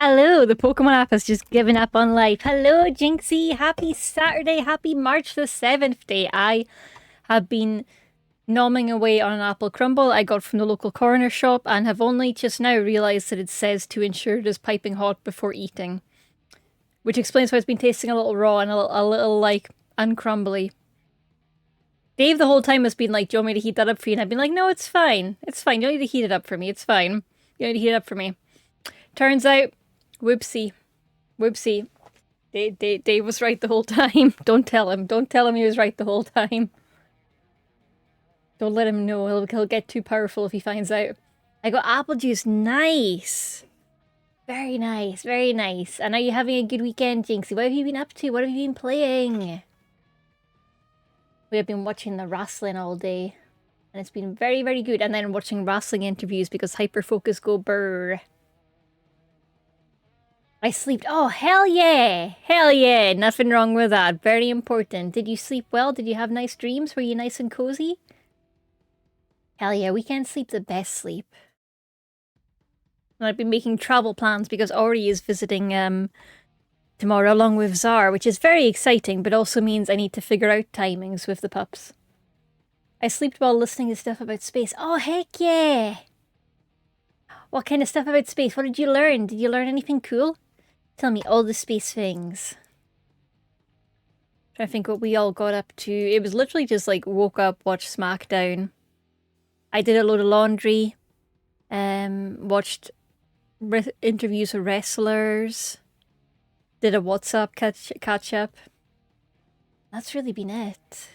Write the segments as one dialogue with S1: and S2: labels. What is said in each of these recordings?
S1: Hello, the Pokemon app has just given up on life. Hello, Jinxie. Happy Saturday. Happy March the 7th day. I have been nomming away on an apple crumble I got from the local corner shop and have only just now realised that it says to ensure it is piping hot before eating. Which explains why it's been tasting a little raw and a little like, uncrumbly. Dave the whole time has been like, do you want me to heat that up for you? And I've been like, no, it's fine. It's fine. You don't need to heat it up for me. It's fine. You don't need to heat it up for me. Turns out, whoopsie. Whoopsie. Dave was right the whole time. Don't tell him. Don't tell him he was right the whole time. Don't let him know. He'll get too powerful if he finds out. I got apple juice. Nice. Very nice. Very nice. And are you having a good weekend, Jinxie? What have you been up to? What have you been playing? We have been watching the wrestling all day. And it's been very, very good. And then watching wrestling interviews because Hyperfocus go brr. I slept. Oh, hell yeah! Hell yeah! Nothing wrong with that. Very important. Did you sleep well? Did you have nice dreams? Were you nice and cozy? Hell yeah, weekend sleep the best sleep. And I've been making travel plans because Ori is visiting tomorrow along with Zar, which is very exciting, but also means I need to figure out timings with the pups. I slept while listening to stuff about space. Oh, heck yeah! What kind of stuff about space? What did you learn? Did you learn anything cool? Tell me all the space things. Trying to think what we all got up to. It was literally just like woke up, watched SmackDown. I did a load of laundry. Watched interviews with wrestlers. Did a WhatsApp catch up. That's really been it.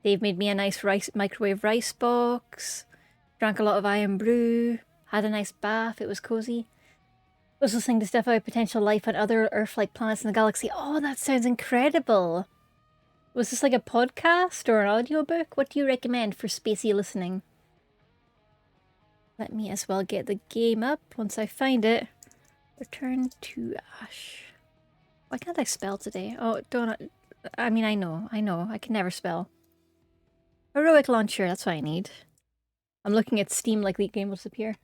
S1: Dave made me a nice microwave rice box. Drank a lot of iron brew. Had a nice bath. It was cozy. Was listening to stuff about potential life on other Earth-like planets in the galaxy. Oh, that sounds incredible. Was this like a podcast or an audiobook? What do you recommend for spacey listening? Let me as well get the game up once I find it. Return to Ash. Why can't I spell today? Oh, don't... I mean, I know. I can never spell. Heroic Launcher, that's what I need. I'm looking at Steam like the game will disappear.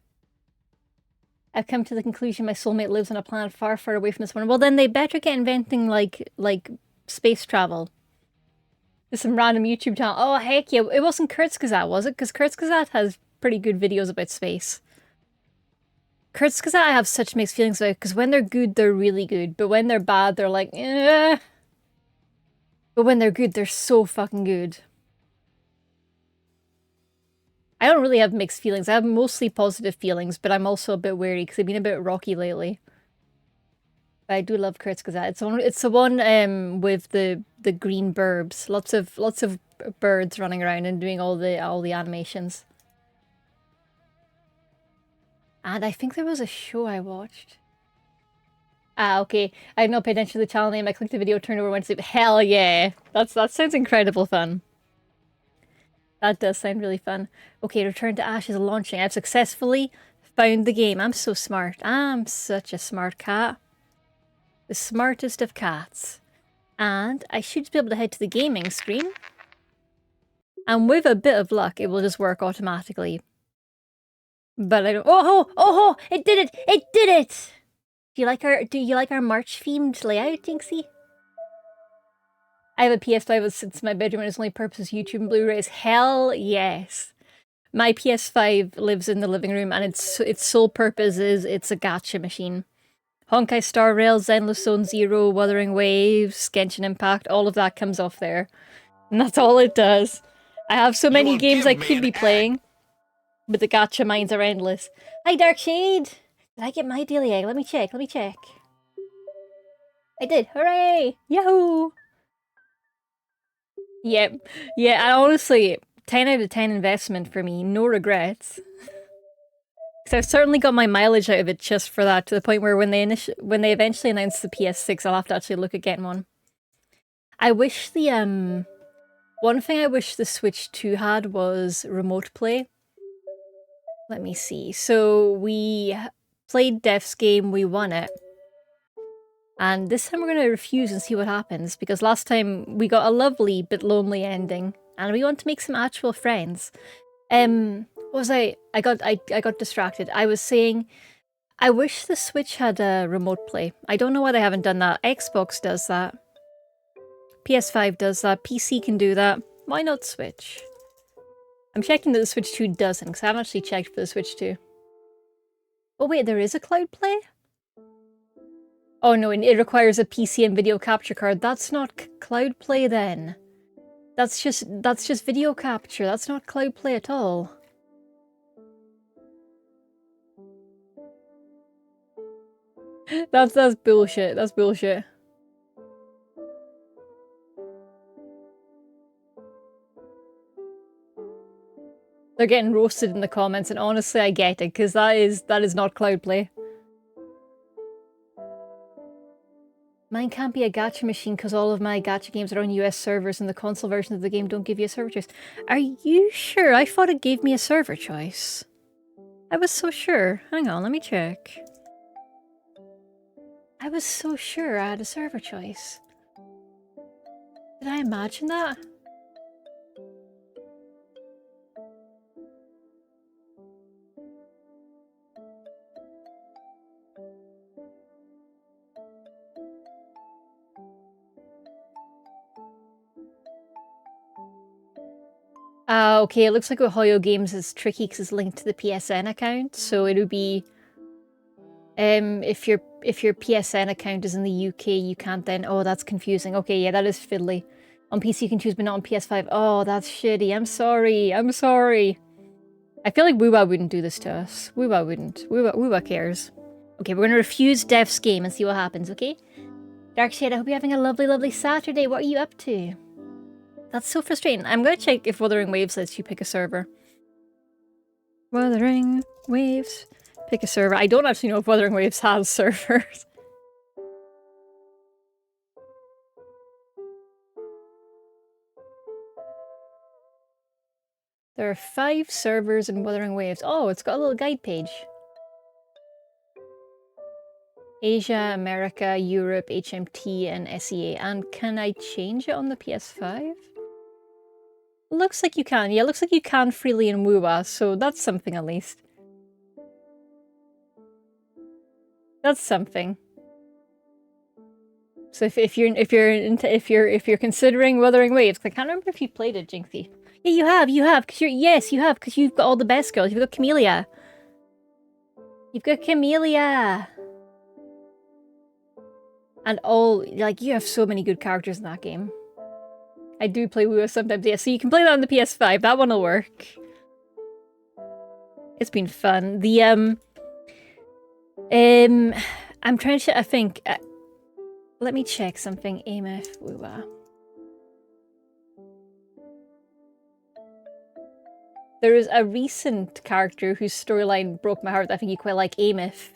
S1: I've come to the conclusion my soulmate lives on a planet far, far away from this one. Well, then they better get inventing, like space travel. There's some random YouTube channel. Oh, heck yeah. It wasn't Kurzgesagt, was it? Because Kurzgesagt has pretty good videos about space. Kurzgesagt I have such mixed feelings about, because when they're good, they're really good. But when they're bad, they're like, eh. But when they're good, they're so fucking good. I don't really have mixed feelings. I have mostly positive feelings, but I'm also a bit wary because they've been a bit rocky lately. But I do love Kurzgesagt. It's the one with the green burbs. Lots of birds running around and doing all the animations. And I think there was a show I watched. Ah, okay. I had not paid attention to the channel name. I clicked the video, turned over, went to sleep. Hell yeah! That sounds incredible fun. That does sound really fun. Okay, Return to Ash is launching. I've successfully found the game. I'm so smart. I'm such a smart cat. The smartest of cats. And I should be able to head to the gaming screen. And with a bit of luck, it will just work automatically. But I don't... Oh! It did it! It did it! Do you like our March themed layout, Jinxie? I have a PS5 that sits in my bedroom and its only purpose is YouTube and Blu-rays. Hell yes. My PS5 lives in the living room and its sole purpose is it's a gacha machine. Honkai Star Rail, Endless Zone Zero, Wuthering Waves, Genshin Impact, all of that comes off there. And that's all it does. I have so many games I could be playing, but the gacha mines are endless. Hi Darkshade! Did I get my daily egg? Let me check. I did. Hooray! Yahoo! Yep. Yeah, I honestly, 10 out of 10 investment for me. No regrets. Because I've certainly got my mileage out of it just for that, to the point where when they eventually announce the PS6, I'll have to actually look at getting one. I wish the, one thing I wish the Switch 2 had was remote play. Let me see. So we played Def's game, we won it. And this time we're going to refuse and see what happens, because last time we got a lovely but lonely ending, and we want to make some actual friends. What was I got distracted. I was saying I wish the Switch had a remote play. I don't know why they haven't done that. Xbox does that. PS5 does that. PC can do that. Why not Switch? I'm checking that the Switch 2 doesn't, because I haven't actually checked for the Switch 2. Oh wait, there is a cloud play? Oh no, it requires a PC and video capture card. That's not cloud play then. That's just video capture. That's not cloud play at all. That's bullshit. That's bullshit. They're getting roasted in the comments, and honestly, I get it, because that is not cloud play. Mine can't be a gacha machine because all of my gacha games are on US servers and the console versions of the game don't give you a server choice. Are you sure? I thought it gave me a server choice. I was so sure. Hang on, let me check. I was so sure I had a server choice. Did I imagine that? Okay, it looks like Ohio Games is tricky because it's linked to the PSN account, so it'll be... if your PSN account is in the UK, you can't then... Oh, that's confusing. Okay, yeah, that is fiddly. On PC you can choose, but not on PS5. Oh, that's shitty. I'm sorry. I'm sorry. I feel like Wuba wouldn't do this to us. Wuba wouldn't. Wuba cares. Okay, we're gonna refuse Dev's game and see what happens, okay? Darkshade, I hope you're having a lovely, lovely Saturday. What are you up to? That's so frustrating. I'm gonna check if Wuthering Waves lets you pick a server. Wuthering Waves. Pick a server. I don't actually know if Wuthering Waves has servers. There are 5 servers in Wuthering Waves. Oh, it's got a little guide page. Asia, America, Europe, HMT, and SEA. And can I change it on the PS5? Looks like you can. Yeah, looks like you can freely in WUWA, so that's something at least. That's something. So if you're considering Wuthering Waves, I can't remember if you played it, Jinxie. Yeah, you have, because you've got all the best girls. You've got Camellia. You've got Camellia. And all, like, you have so many good characters in that game. I do play WoW sometimes, yeah, so you can play that on the PS5, that one will work. It's been fun. The, I'm trying to, I think, let me check something, AMF WoW. There is a recent character whose storyline broke my heart. I think you quite like Imif.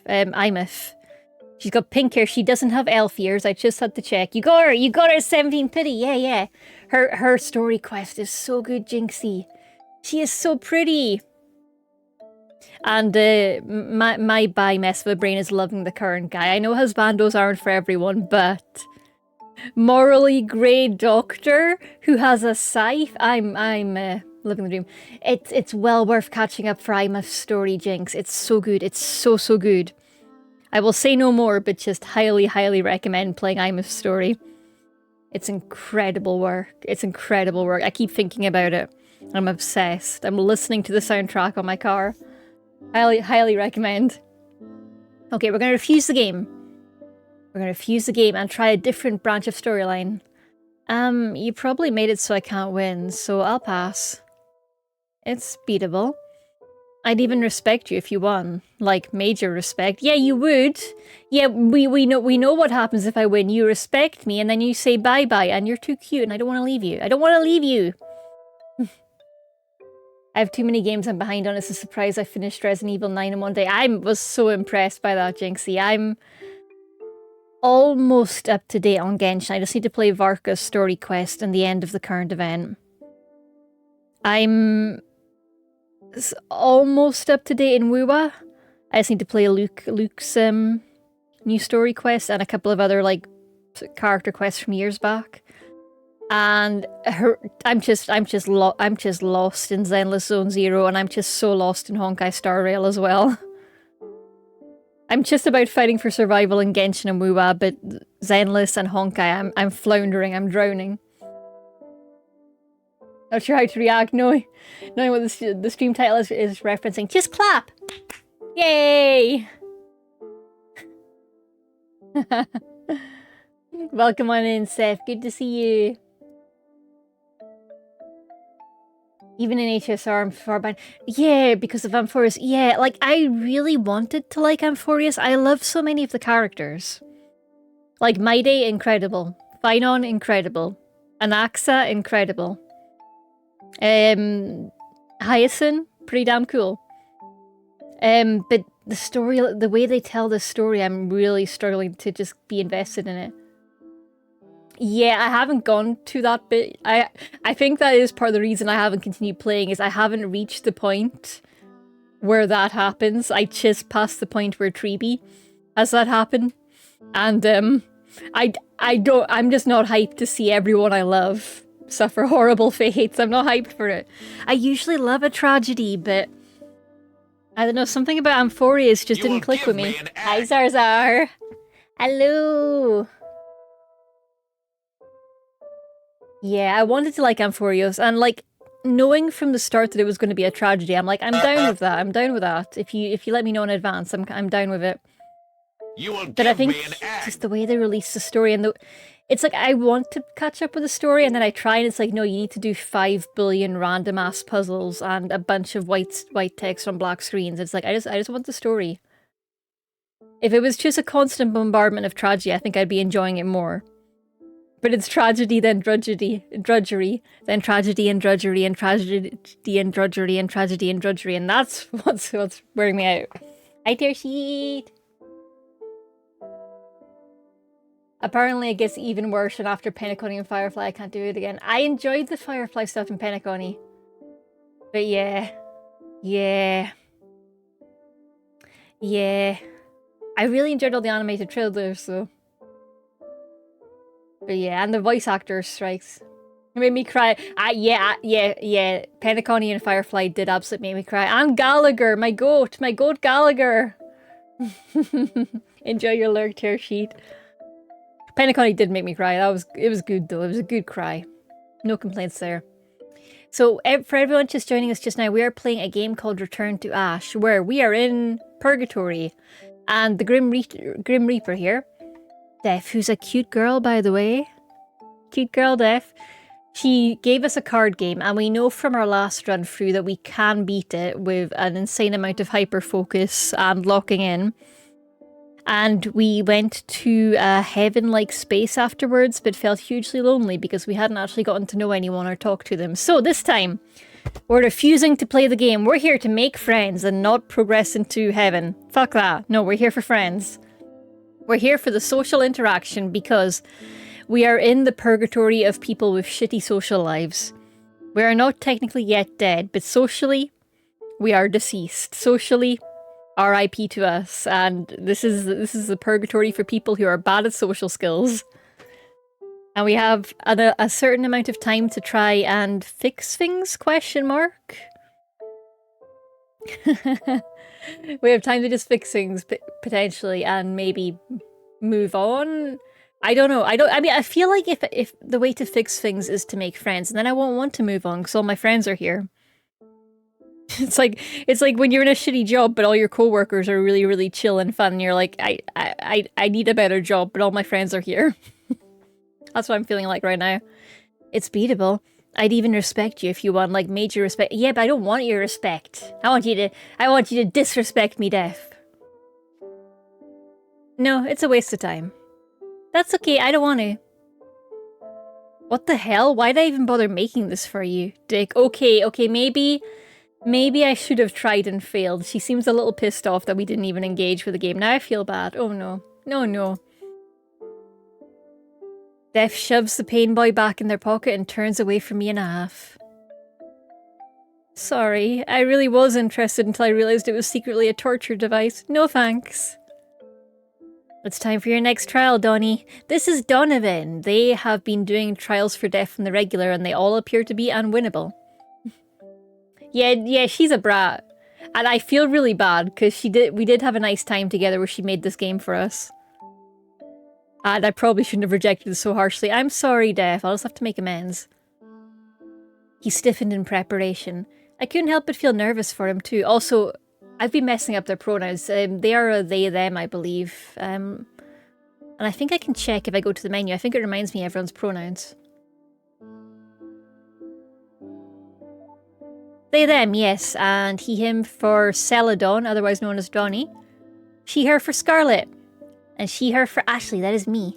S1: She's got pink hair. She doesn't have elf ears. I just had to check. You got her. You got her 17 pity. Yeah. Her story quest is so good, Jinxie. She is so pretty. And my bi mess of a brain is loving the current guy. I know husbandos aren't for everyone, but morally grey doctor who has a scythe. I'm living the dream. It's well worth catching up for Imif's story, Jinx. It's so good. It's so good. I will say no more, but just highly recommend playing Imif's story. It's incredible work. It's incredible work. I keep thinking about it. I'm obsessed. I'm listening to the soundtrack on my car. Highly recommend. Okay, we're gonna refuse the game. We're gonna refuse the game and try a different branch of storyline. You probably made it so I can't win, so I'll pass. It's beatable. I'd even respect you if you won. Like, major respect. Yeah, you would. Yeah, we know what happens if I win. You respect me, and then you say bye-bye, and you're too cute, and I don't want to leave you. I don't want to leave you! I have too many games I'm behind on. It's a surprise I finished Resident Evil 9 in one day. I was so impressed by that, Jinxie. I'm almost up to date on Genshin. I just need to play Varka's story quest and the end of the current event. I'm almost up to date in WoWA. I just need to play Luke's new story quest and a couple of other like character quests from years back. And I'm just lost in Zenless Zone Zero, and I'm just so lost in Honkai Star Rail as well. I'm just about fighting for survival in Genshin and Wuwa, but Zenless and Honkai, I'm floundering, I'm drowning. Not sure how to react, knowing what the stream title is referencing. Just clap! Yay! Welcome on in, Seth. Good to see you. Even in HSR, I'm far behind. Yeah, because of Amphorius. Yeah, like, I really wanted to like Amphorius. I love so many of the characters. Like, Maide, incredible. Phynon, incredible. Anaxa, incredible. Hyacinth, pretty damn cool. But the story, the way they tell the story, I'm really struggling to just be invested in it. Yeah, I haven't gone to that bit. I think that is part of the reason I haven't continued playing, is I haven't reached the point where that happens. I just passed the point where Treeby has that happen. And I'm just not hyped to see everyone I love suffer horrible fates. I'm not hyped for it. I usually love a tragedy, but I don't know, something about Amphorius just didn't click with me. Hi, Zarzar. Hello. Yeah, I wanted to like Amphorios, and like knowing from the start that it was going to be a tragedy, I'm like, I'm down with that. I'm down with that. If you let me know in advance, I'm down with it. But I think just the way they release the story and it's like I want to catch up with the story, and then I try, and it's like, no, you need to do 5 billion random ass puzzles and a bunch of white text on black screens. It's like I just want the story. If it was just a constant bombardment of tragedy, I think I'd be enjoying it more. But it's tragedy, then drudgery, then tragedy and drudgery, and tragedy and drudgery, and tragedy and drudgery, and that's what's wearing me out. Hi, Tear Sheet! Apparently it gets even worse, and after Penacony and Firefly, I can't do it again. I enjoyed the Firefly stuff in Penacony. But yeah. Yeah. Yeah. I really enjoyed all the animated trailers, though. But yeah, and the voice actor strikes. It made me cry. Yeah. Penacony and Firefly did absolutely make me cry. And Gallagher, my goat Gallagher. Enjoy your lurk, Tear Sheet. Penacony did make me cry. It was good though. It was a good cry. No complaints there. So for everyone just joining us just now, we are playing a game called Return to Ash, where we are in Purgatory, and the Grim Reaper here, Def, who's a cute girl, by the way. Cute girl, Def. She gave us a card game, and we know from our last run through that we can beat it with an insane amount of hyper-focus and locking in. And we went to a heaven-like space afterwards, but felt hugely lonely because we hadn't actually gotten to know anyone or talk to them. So this time, we're refusing to play the game. We're here to make friends and not progress into heaven. Fuck that. No, we're here for friends. We're here for the social interaction because we are in the purgatory of people with shitty social lives. We are not technically yet dead, but socially, we are deceased. Socially, RIP to us, and this is the purgatory for people who are bad at social skills. And we have a certain amount of time to try and fix things, question mark? We have time to just fix things, potentially, and maybe move on? I don't know. I mean, I feel like if the way to fix things is to make friends, and then I won't want to move on because all my friends are here. It's like when you're in a shitty job, but all your coworkers are really, really chill and fun. And you're like, I need a better job, but all my friends are here. That's what I'm feeling like right now. It's beatable. I'd even respect you if you want, like, major respect. Yeah, but I don't want your respect. I want you to disrespect me, Def. No, it's a waste of time. That's okay. I don't want to. What the hell? Why did I even bother making this for you, Dick? Okay, maybe I should have tried and failed. She seems a little pissed off that we didn't even engage with the game. Now I feel bad. Oh no. No. Def shoves the pain boy back in their pocket and turns away from me in a half. Sorry, I really was interested until I realized it was secretly a torture device. No thanks. It's time for your next trial, Donnie. This is Donovan. They have been doing trials for Def in the regular, and they all appear to be unwinnable. Yeah, she's a brat. And I feel really bad because we did have a nice time together where she made this game for us. And I probably shouldn't have rejected it so harshly. I'm sorry, Def. I'll just have to make amends. He stiffened in preparation. I couldn't help but feel nervous for him too. Also, I've been messing up their pronouns. They are a they, them, I believe. And I think I can check if I go to the menu. I think it reminds me of everyone's pronouns. They, them, yes. And he, him for Celadon, otherwise known as Donnie. She, her for Scarlet. And she, her for Ashley. That is me.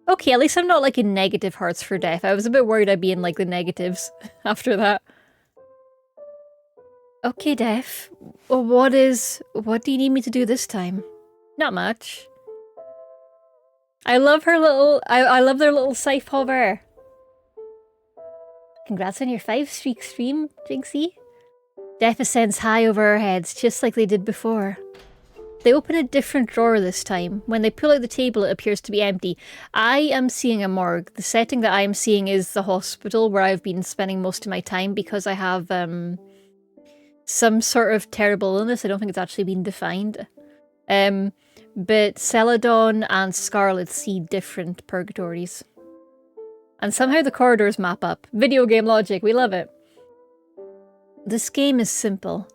S1: Okay, at least I'm not like in negative hearts for Def. I was a bit worried I'd be in like the negatives after that. Okay, Def. What do you need me to do this time? Not much. I love her little, I love their little safe hover. Congrats on your 5-streak stream, Jinxie. Def ascends high over our heads, just like they did before. They open a different drawer this time. When they pull out the table, it appears to be empty. I am seeing a morgue. The setting that I am seeing is the hospital where I've been spending most of my time because I have some sort of terrible illness. I don't think it's actually been defined. But Celadon and Scarlet see different purgatories. And somehow the corridors map up. Video game logic, we love it. This game is simple.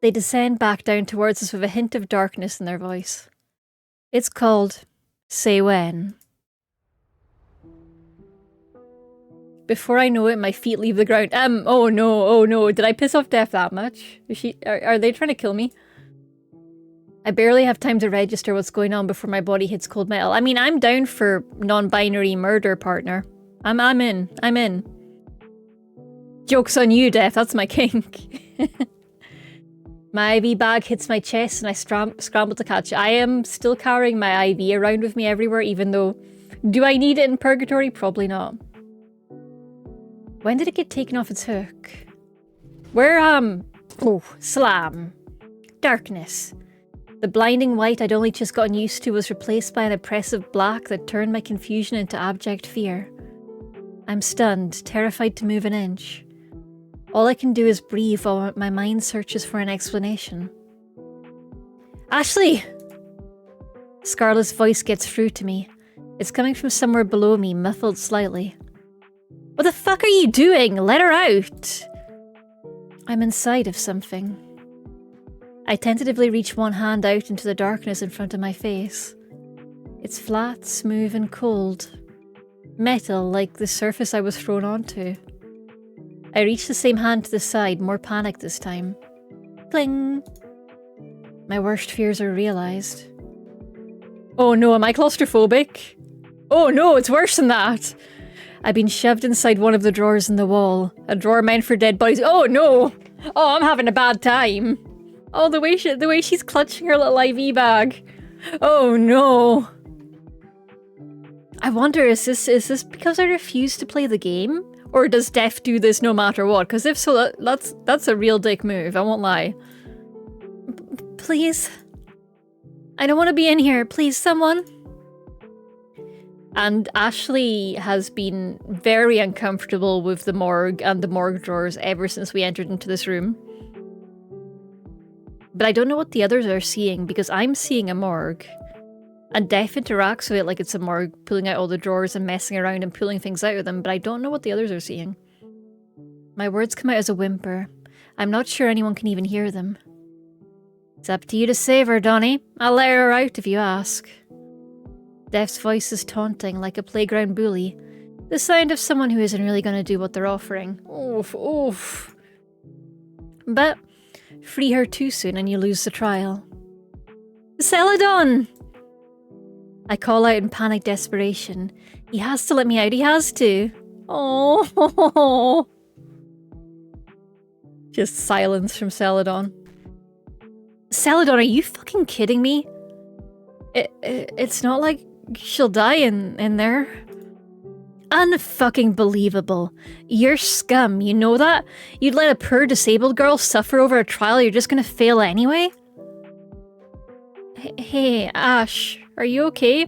S1: They descend back down towards us with a hint of darkness in their voice. It's called Say When. Before I know it, my feet leave the ground. Oh no, did I piss off Def that much? Are they trying to kill me? I barely have time to register what's going on before my body hits cold metal. I mean, I'm down for non-binary murder partner. I'm in. Joke's on you, Def, that's my kink. My IV bag hits my chest and I scramble to catch it. I am still carrying my IV around with me everywhere, even though... Do I need it in purgatory? Probably not. When did it get taken off its hook? Where, Oh, slam. Darkness. The blinding white I'd only just gotten used to was replaced by an oppressive black that turned my confusion into abject fear. I'm stunned, terrified to move an inch. All I can do is breathe while my mind searches for an explanation. Ashley! Scarlet's voice gets through to me. It's coming from somewhere below me, muffled slightly. What the fuck are you doing? Let her out! I'm inside of something. I tentatively reach one hand out into the darkness in front of my face. It's flat, smooth and cold. Metal, like the surface I was thrown onto. I reach the same hand to the side, more panicked this time. Cling! My worst fears are realised. Oh no, am I claustrophobic? Oh no, it's worse than that! I've been shoved inside one of the drawers in the wall. A drawer meant for dead bodies. Oh no! Oh, I'm having a bad time! Oh, the way she's clutching her little IV bag. Oh no! I wonder, is this because I refuse to play the game? Or does Def do this no matter what? Because if so, that's a real dick move, I won't lie. Please? I don't want to be in here. Please, someone? And Ashley has been very uncomfortable with the morgue and the morgue drawers ever since we entered into this room. But I don't know what the others are seeing, because I'm seeing a morgue. And Def interacts with it like it's a morgue, pulling out all the drawers and messing around and pulling things out of them, but I don't know what the others are seeing. My words come out as a whimper. I'm not sure anyone can even hear them. It's up to you to save her, Donnie. I'll let her out if you ask. Def's voice is taunting, like a playground bully. The sound of someone who isn't really going to do what they're offering. Oof, oof. But free her too soon and you lose the trial. Celadon! I call out in panic desperation. He has to let me out, he has to. Oh. Just silence from Celadon. Celadon, are you fucking kidding me? It's not like she'll die in there. Unfucking believable. You're scum, you know that? You'd let a poor disabled girl suffer over a trial you're just gonna fail anyway? Hey, Ash, are you okay?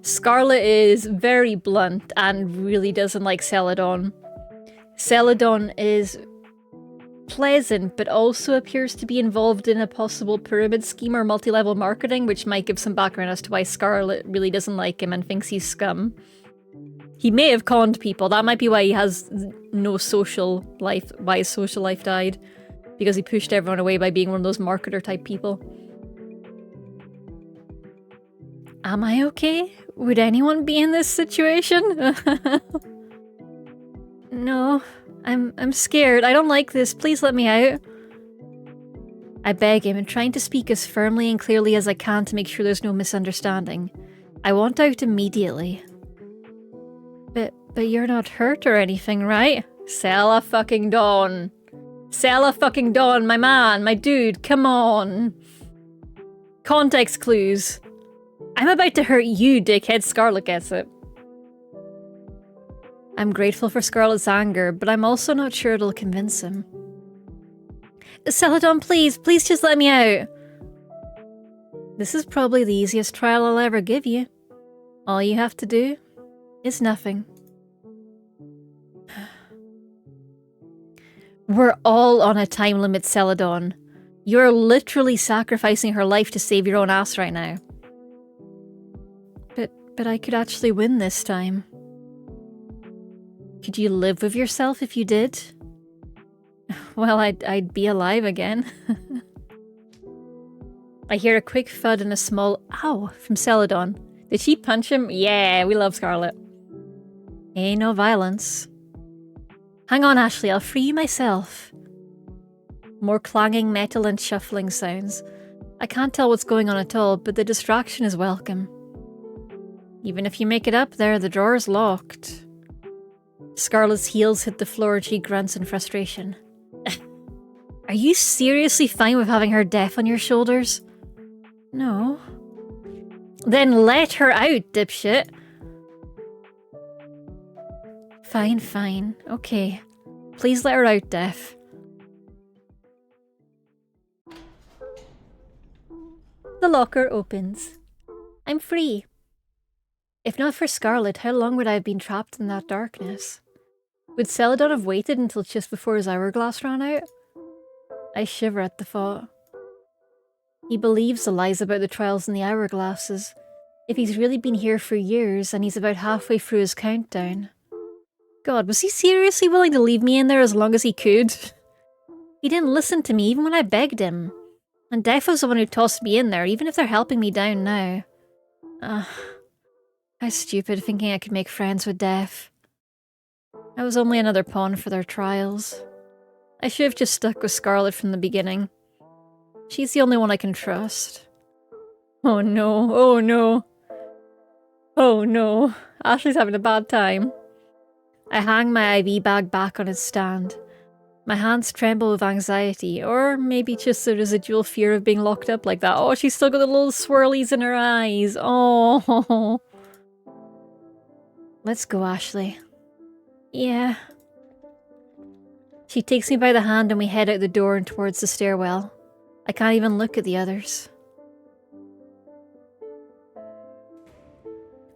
S1: Scarlet is very blunt and really doesn't like Celadon. Celadon is pleasant, but also appears to be involved in a possible pyramid scheme or multi-level marketing, which might give some background as to why Scarlet really doesn't like him and thinks he's scum. He may have conned people. That might be why he has no social life, why his social life died. Because he pushed everyone away by being one of those marketer type people. Am I okay? Would anyone be in this situation? No, I'm scared. I don't like this. Please let me out. I beg him, trying to speak as firmly and clearly as I can to make sure there's no misunderstanding. I want out immediately. But you're not hurt or anything, right? Sella fucking Dawn. Sella fucking Dawn, my man, my dude, come on. Context clues. I'm about to hurt you, dickhead. Scarlet gets it. I'm grateful for Scarlet's anger, but I'm also not sure it'll convince him. Celadon, please just let me out. This is probably the easiest trial I'll ever give you. All you have to do is nothing. We're all on a time limit, Celadon. You're literally sacrificing her life to save your own ass right now. But I could actually win this time. Could you live with yourself if you did? Well, I'd be alive again. I hear a quick thud and a small ow from Celadon. Did she punch him? Yeah, we love Scarlet. Hey, no violence. Hang on, Ashley, I'll free you myself. More clanging metal and shuffling sounds. I can't tell what's going on at all, but the distraction is welcome. Even if you make it up there, the drawer's locked. Scarlet's heels hit the floor and she grunts in frustration. Are you seriously fine with having her deaf on your shoulders? No. Then let her out, dipshit. Fine. Okay. Please let her out, Deaf. The locker opens. I'm free. If not for Scarlet, how long would I have been trapped in that darkness? Would Celadon have waited until just before his hourglass ran out? I shiver at the thought. He believes the lies about the trials and the hourglasses. If he's really been here for years and he's about halfway through his countdown. God, was he seriously willing to leave me in there as long as he could? He didn't listen to me even when I begged him. And Def was the one who tossed me in there, even if they're helping me down now. How stupid thinking I could make friends with Def. I was only another pawn for their trials. I should have just stuck with Scarlet from the beginning. She's the only one I can trust. Oh no, oh no. Oh no, Ashley's having a bad time. I hang my IV bag back on its stand. My hands tremble with anxiety, or maybe just the residual fear of being locked up like that. Oh, she's still got the little swirlies in her eyes. Oh. Let's go, Ashley. Yeah. She takes me by the hand and we head out the door and towards the stairwell. I can't even look at the others.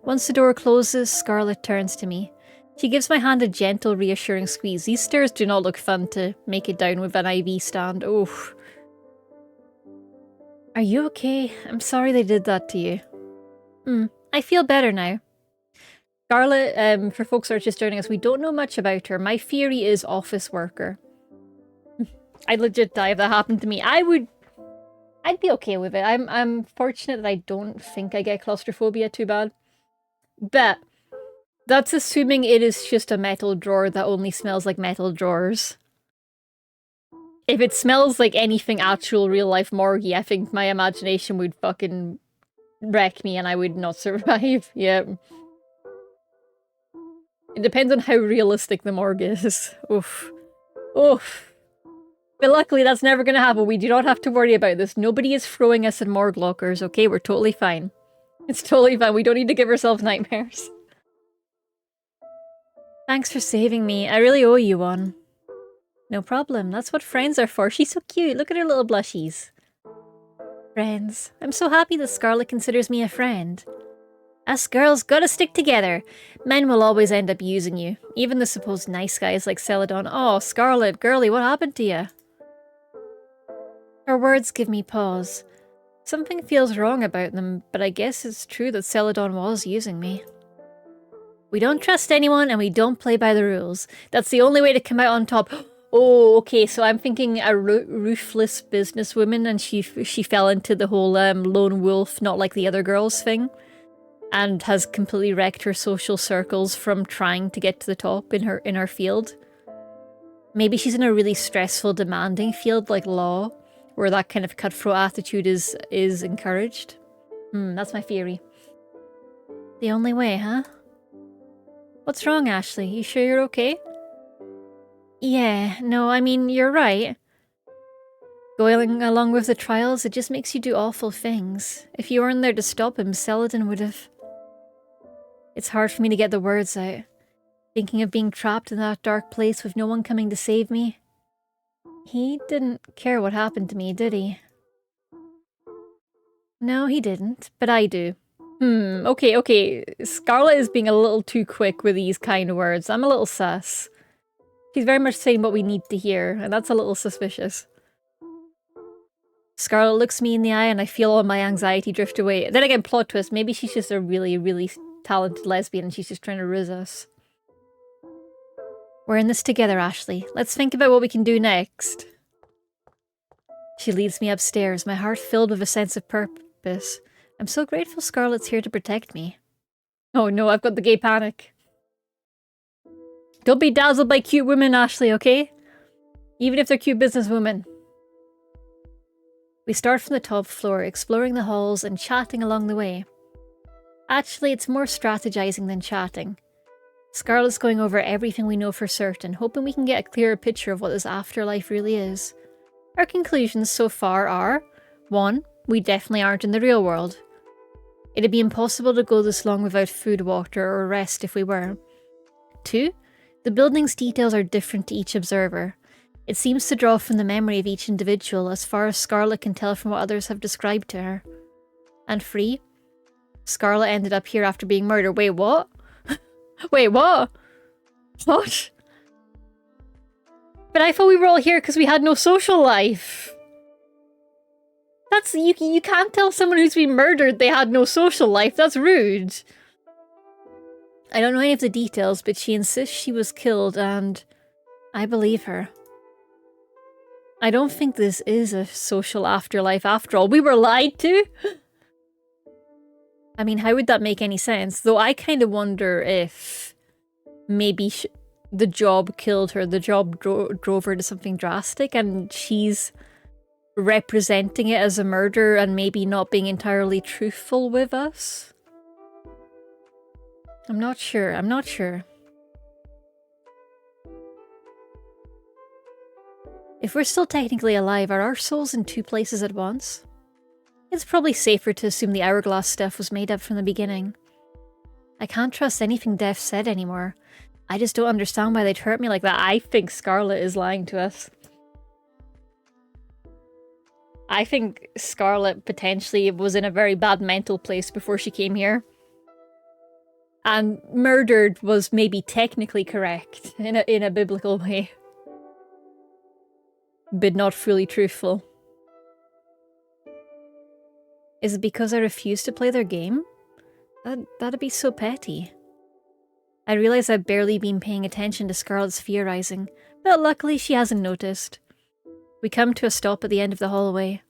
S1: Once the door closes, Scarlet turns to me. She gives my hand a gentle, reassuring squeeze. These stairs do not look fun to make it down with an IV stand. Oh. Are you okay? I'm sorry they did that to you. I feel better now. Scarlet, for folks who are just joining us, we don't know much about her. My theory is office worker. I'd legit die if that happened to me. I'd be okay with it. I'm fortunate that I don't think I get claustrophobia too bad. But that's assuming it is just a metal drawer that only smells like metal drawers. If it smells like anything actual real-life morgue-y, I think my imagination would fucking wreck me and I would not survive. Yeah. It depends on how realistic the morgue is. Oof. Oof. But luckily that's never gonna happen. We do not have to worry about this. Nobody is throwing us in morgue lockers, okay? We're totally fine. It's totally fine. We don't need to give ourselves nightmares. Thanks for saving me. I really owe you one. No problem. That's what friends are for. She's so cute. Look at her little blushies. Friends. I'm so happy that Scarlet considers me a friend. Us girls gotta stick together. Men will always end up using you. Even the supposed nice guys like Celadon. Oh, Scarlet, girlie, what happened to you? Her words give me pause. Something feels wrong about them, but I guess it's true that Celadon was using me. We don't trust anyone and we don't play by the rules. That's the only way to come out on top. Oh, okay, so I'm thinking a ruthless businesswoman and she fell into the whole lone wolf, not like the other girls thing. And has completely wrecked her social circles from trying to get to the top in her field. Maybe she's in a really stressful, demanding field like law, where that kind of cutthroat attitude is encouraged. That's my theory. The only way, huh? What's wrong, Ashley? You sure you're okay? Yeah, no, I mean, you're right. Going along with the trials, it just makes you do awful things. If you weren't there to stop him, Celadon would have... It's hard for me to get the words out. Thinking of being trapped in that dark place with no one coming to save me. He didn't care what happened to me, did he? No, he didn't, but I do. Okay. Scarlet is being a little too quick with these kind of words. I'm a little sus. She's very much saying what we need to hear, and that's a little suspicious. Scarlet looks me in the eye and I feel all my anxiety drift away. Then again, plot twist, maybe she's just a really, really talented lesbian and she's just trying to riz us. We're in this together, Ashley. Let's think about what we can do next. She leads me upstairs, my heart filled with a sense of purpose. I'm so grateful Scarlet's here to protect me. Oh no, I've got the gay panic. Don't be dazzled by cute women, Ashley, okay? Even if they're cute businesswomen. We start from the top floor, exploring the halls and chatting along the way. Actually, it's more strategizing than chatting. Scarlet's going over everything we know for certain, hoping we can get a clearer picture of what this afterlife really is. Our conclusions so far are: 1. We definitely aren't in the real world. It'd be impossible to go this long without food, water, or rest if we were. 2. The building's details are different to each observer. It seems to draw from the memory of each individual as far as Scarlet can tell from what others have described to her. And 3. Scarlet ended up here after being murdered. Wait, what? Wait, what? What? But I thought we were all here because we had no social life. That's... You can't tell someone who's been murdered they had no social life. That's rude. I don't know any of the details, but she insists she was killed and... I believe her. I don't think this is a social afterlife after all. We were lied to? I mean, how would that make any sense? Though I kind of wonder if maybe the job killed her. The job drove her to something drastic and she's representing it as a murder and maybe not being entirely truthful with us. I'm not sure. If we're still technically alive, are our souls in 2 places at once? It's probably safer to assume the hourglass stuff was made up from the beginning. I can't trust anything Death said anymore. I just don't understand why they'd hurt me like that. I think Scarlet is lying to us. I think Scarlet potentially was in a very bad mental place before she came here. And murdered was maybe technically correct in a biblical way. But not fully truthful. Is it because I refuse to play their game? That'd be so petty. I realize I've barely been paying attention to Scarlet's theorizing, but luckily she hasn't noticed. We come to a stop at the end of the hallway.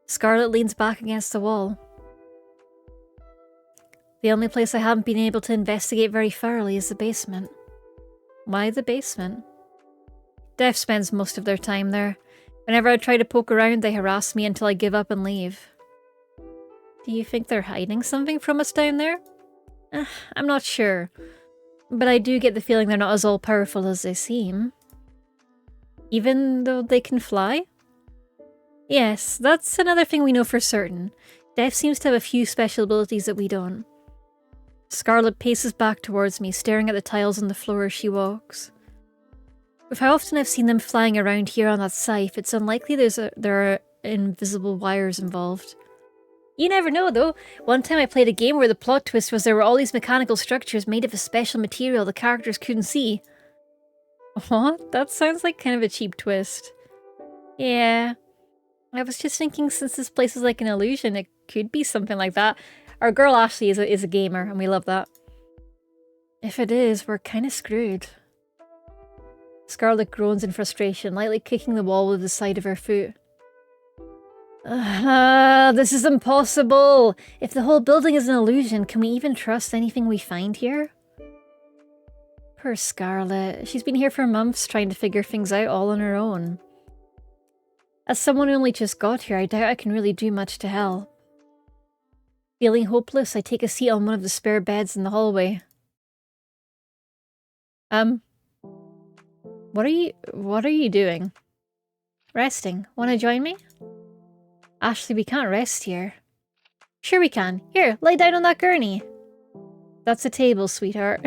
S1: Scarlet leans back against the wall. The only place I haven't been able to investigate very thoroughly is the basement. Why the basement? Death spends most of their time there. Whenever I try to poke around, they harass me until I give up and leave. Do you think they're hiding something from us down there? I'm not sure. But I do get the feeling they're not as all-powerful as they seem. Even though they can fly? Yes, that's another thing we know for certain. Death seems to have a few special abilities that we don't. Scarlet paces back towards me, staring at the tiles on the floor as she walks. With how often I've seen them flying around here on that scythe, it's unlikely there are invisible wires involved. You never know, though. One time I played a game where the plot twist was there were all these mechanical structures made of a special material the characters couldn't see. What? That sounds like kind of a cheap twist. Yeah. I was just thinking, since this place is like an illusion, it could be something like that. Our girl Ashley is a gamer, and we love that. If it is, we're kind of screwed. Scarlet groans in frustration, lightly kicking the wall with the side of her foot. This is impossible! If the whole building is an illusion, can we even trust anything we find here? Poor Scarlet. She's been here for months trying to figure things out all on her own. As someone who only just got here, I doubt I can really do much to help. Feeling hopeless, I take a seat on one of the spare beds in the hallway. What are you doing? Resting. Wanna join me? Ashley, we can't rest here. Sure we can. Here, lay down on that gurney. That's a table, sweetheart.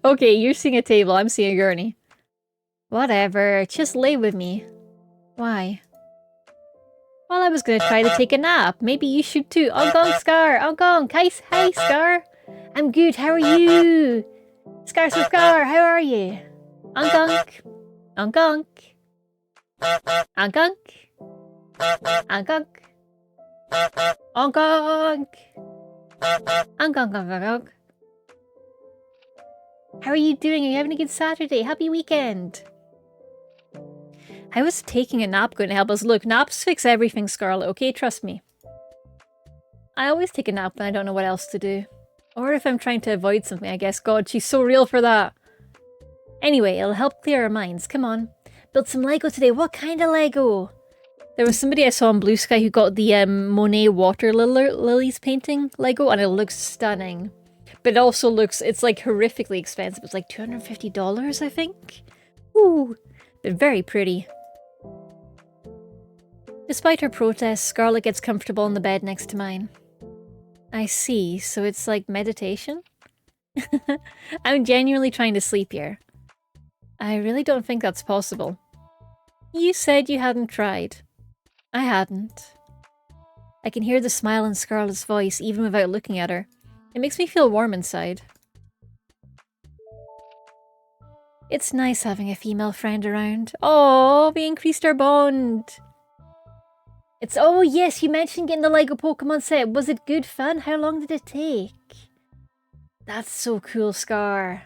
S1: Okay, you're seeing a table, I'm seeing a gurney. Whatever, just lay with me. Why? Well, I was gonna try to take a nap. Maybe you should too. Ogong, Scar! Ogong! Hi, Scar! I'm good, how are you? Scar, how are you? Ongonk! Ongonk! Ongonk! Ongonk! Ongonk! Ongonk! How are you doing? Are you having a good Saturday? Happy weekend! How is taking a nap going to help us? Look, naps fix everything, Scarlet, okay? Trust me. I always take a nap when I don't know what else to do. Or if I'm trying to avoid something, I guess. God, she's so real for that. Anyway, it'll help clear our minds. Come on. Build some Lego today. What kind of Lego? There was somebody I saw on Blue Sky who got the Monet water lilies painting Lego, and it looks stunning. But it also looks, it's like horrifically expensive. It's like $250, I think. Ooh, but very pretty. Despite her protests, Scarlet gets comfortable on the bed next to mine. I see, so it's like meditation? I'm genuinely trying to sleep here. I really don't think that's possible. You said you hadn't tried. I hadn't. I can hear the smile in Scarlet's voice even without looking at her. It makes me feel warm inside. It's nice having a female friend around. Oh, we increased our bond. Oh yes, you mentioned getting the Lego Pokemon set. Was it good fun? How long did it take? That's so cool, Scar.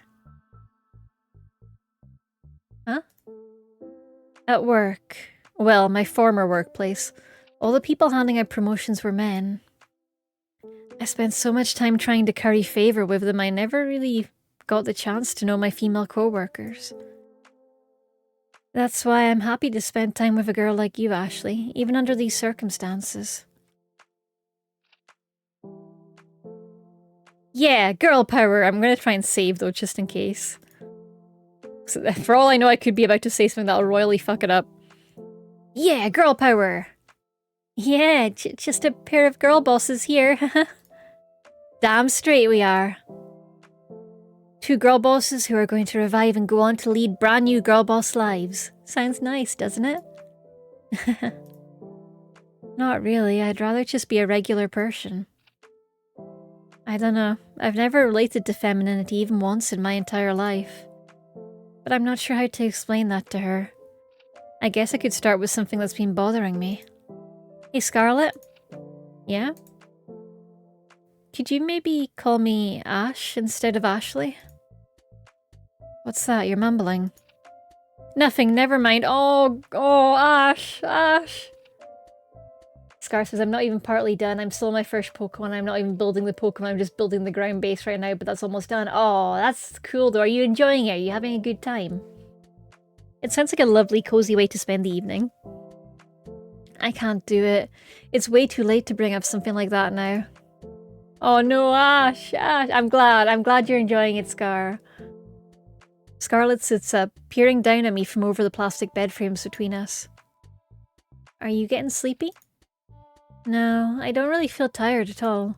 S1: Huh? At work. Well, my former workplace. All the people handing out promotions were men. I spent so much time trying to curry favor with them, I never really got the chance to know my female co-workers. That's why I'm happy to spend time with a girl like you, Ashley, even under these circumstances. Yeah, girl power. I'm gonna try and save though, just in case. So, for all I know, I could be about to say something that'll royally fuck it up. Yeah, girl power. Yeah, just a pair of girl bosses here. Damn straight we are. Two girl bosses who are going to revive and go on to lead brand new girl boss lives. Sounds nice, doesn't it? Not really, I'd rather just be a regular person. I don't know, I've never related to femininity even once in my entire life. But I'm not sure how to explain that to her. I guess I could start with something that's been bothering me. Hey Scarlet? Yeah? Could you maybe call me Ash instead of Ashley? What's that? You're mumbling. Nothing, never mind. Oh, Ash, Ash. Scar says, I'm not even partly done. I'm still my first Pokemon. I'm not even building the Pokemon. I'm just building the ground base right now, but that's almost done. Oh, that's cool though. Are you enjoying it? Are you having a good time? It sounds like a lovely, cozy way to spend the evening. I can't do it. It's way too late to bring up something like that now. Oh no, Ash, Ash. I'm glad you're enjoying it, Scar. Scarlet sits up, peering down at me from over the plastic bed frames between us. Are you getting sleepy? No, I don't really feel tired at all.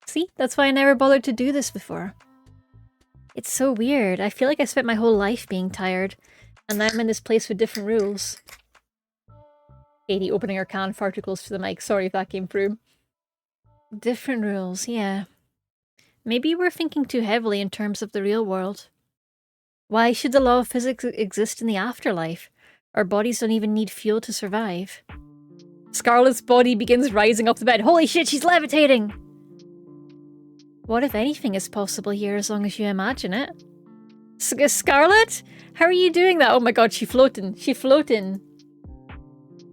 S1: See, that's why I never bothered to do this before. It's so weird. I feel like I spent my whole life being tired, and now I'm in this place with different rules. Katie opening her can far too close to the mic. Sorry if that came through. Different rules, yeah. Maybe we're thinking too heavily in terms of the real world. Why should the law of physics exist in the afterlife? Our bodies don't even need fuel to survive. Scarlet's body begins rising off the bed. Holy shit, she's levitating! What if anything is possible here as long as you imagine it? Scarlet? How are you doing that? Oh my god, she's floating. She's floating.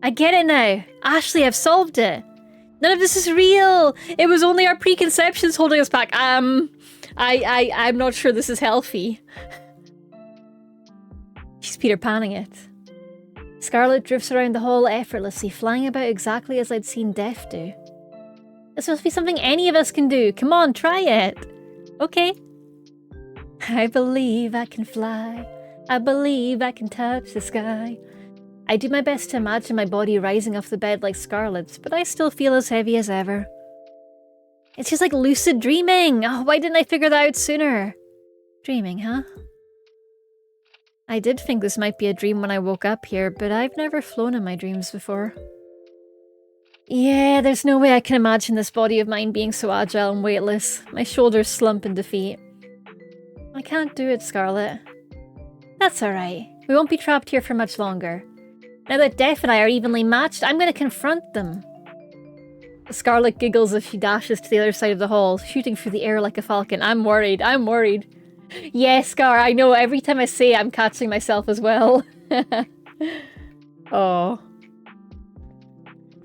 S1: I get it now. Ashley, I've solved it. None of this is real. It was only our preconceptions holding us back. I'm not sure this is healthy. She's Peter Panning it. Scarlet drifts around the hall effortlessly, flying about exactly as I'd seen Death do. This must be something any of us can do. Come on, try it. Okay. I believe I can fly. I believe I can touch the sky. I do my best to imagine my body rising off the bed like Scarlet's, but I still feel as heavy as ever. It's just like lucid dreaming. Oh, why didn't I figure that out sooner? Dreaming, huh? I did think this might be a dream when I woke up here, but I've never flown in my dreams before. Yeah, there's no way I can imagine this body of mine being so agile and weightless. My shoulders slump in defeat. I can't do it, Scarlet. That's alright. We won't be trapped here for much longer. Now that Death and I are evenly matched, I'm gonna confront them. Scarlet giggles as she dashes to the other side of the hall, shooting through the air like a falcon. I'm worried. I'm worried. Yes, Scar, I know. Every time I say it, I'm catching myself as well. Oh.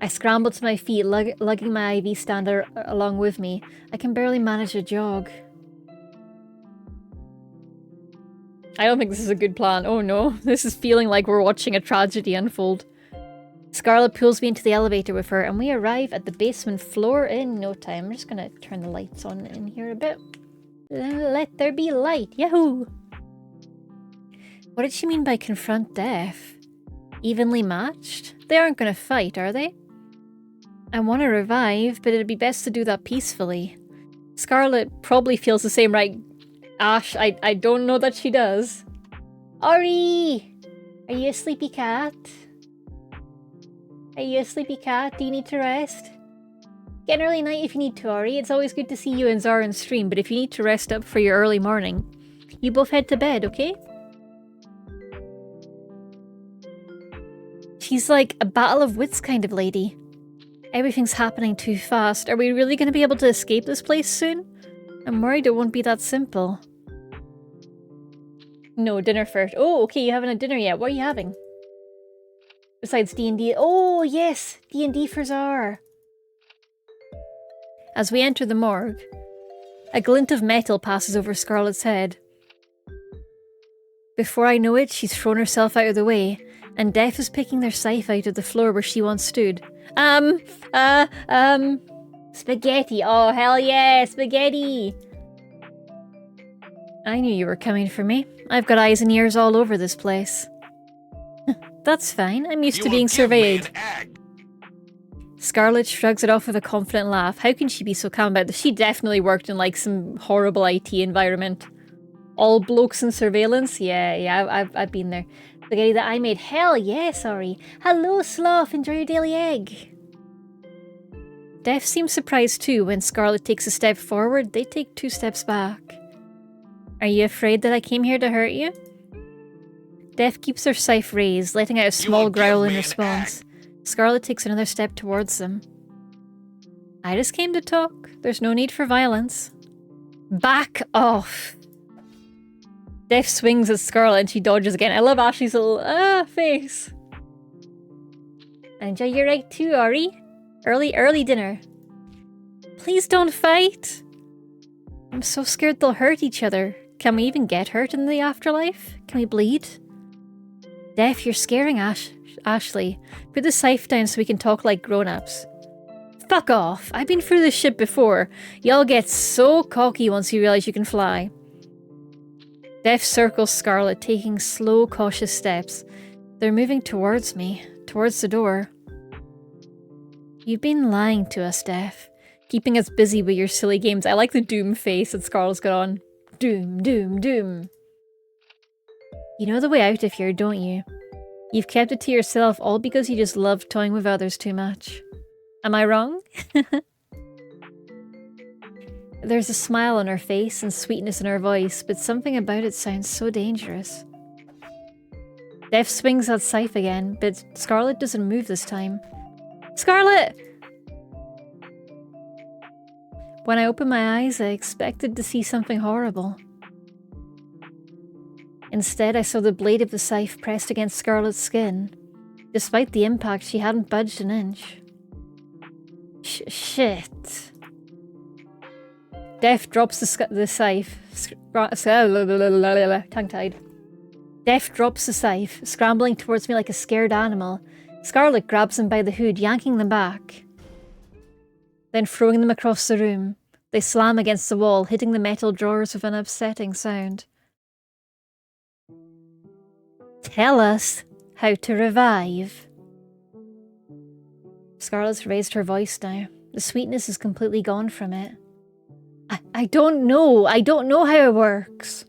S1: I scramble to my feet, lugging my IV stander along with me. I can barely manage a jog. I don't think this is a good plan. Oh no, this is feeling like we're watching a tragedy unfold. Scarlet pulls me into the elevator with her, and we arrive at the basement floor in no time. I'm just gonna turn the lights on in here a bit. Let there be light. Yahoo! What did she mean by confront Death? Evenly matched? They aren't gonna fight, are they? I want to revive, but it'd be best to do that peacefully. Scarlet probably feels the same, right? Ash, I don't know that she does. Ori! Are you a sleepy cat? Are you a sleepy cat? Do you need to rest? Get an early night if you need to, Ori. It's always good to see you and Zara stream, but if you need to rest up for your early morning, you both head to bed, okay? She's like a battle of wits kind of lady. Everything's happening too fast. Are we really going to be able to escape this place soon? I'm worried it won't be that simple. No, dinner first. Oh, okay, you haven't had dinner yet. What are you having? Besides D&D. Oh, yes! D&D for Zara. As we enter the morgue, a glint of metal passes over Scarlet's head. Before I know it, she's thrown herself out of the way, and Death is picking their scythe out of the floor where she once stood. Spaghetti. Oh, hell yeah, spaghetti! I knew you were coming for me. I've got eyes and ears all over this place. That's fine, I'm used to being surveyed. Scarlet shrugs it off with a confident laugh. How can she be so calm about this? She definitely worked in like some horrible IT environment. All blokes in surveillance? Yeah, I've been there. Spaghetti that I made. Hell yeah, sorry. Hello, Sloth. Enjoy your daily egg. Death seems surprised too. When Scarlet takes a step forward, they take 2 steps back. Are you afraid that I came here to hurt you? Death keeps her scythe raised, letting out a small growl in response. Scarlet takes another step towards them. I just came to talk. There's no need for violence. Back off! Death swings at Scarlet and she dodges again. I love Ashley's little face. Enjoy your egg too, Ori. Early dinner. Please don't fight. I'm so scared they'll hurt each other. Can we even get hurt in the afterlife? Can we bleed? Death, you're scaring Ashley. Put the scythe down so we can talk like grown-ups. Fuck off. I've been through this shit before. Y'all get so cocky once you realize you can fly. Death circles Scarlet, taking slow, cautious steps. They're moving towards me, towards the door. You've been lying to us, Death. Keeping us busy with your silly games. I like the doom face that Scarlet's got on. Doom, doom, doom. You know the way out of here, don't you? You've kept it to yourself all because you just love toying with others too much. Am I wrong? There's a smile on her face and sweetness in her voice, but something about it sounds so dangerous. Death swings that scythe again, but Scarlet doesn't move this time. Scarlet! When I opened my eyes, I expected to see something horrible. Instead, I saw the blade of the scythe pressed against Scarlet's skin. Despite the impact, she hadn't budged an inch. Shit. Death drops the scythe. Tongue-tied. Death drops the scythe, scrambling towards me like a scared animal. Scarlet grabs him by the hood, yanking them back. Then throwing them across the room. They slam against the wall, hitting the metal drawers with an upsetting sound. Tell us how to revive. Scarlet's raised her voice now. The sweetness is completely gone from it. I don't know. I don't know how it works.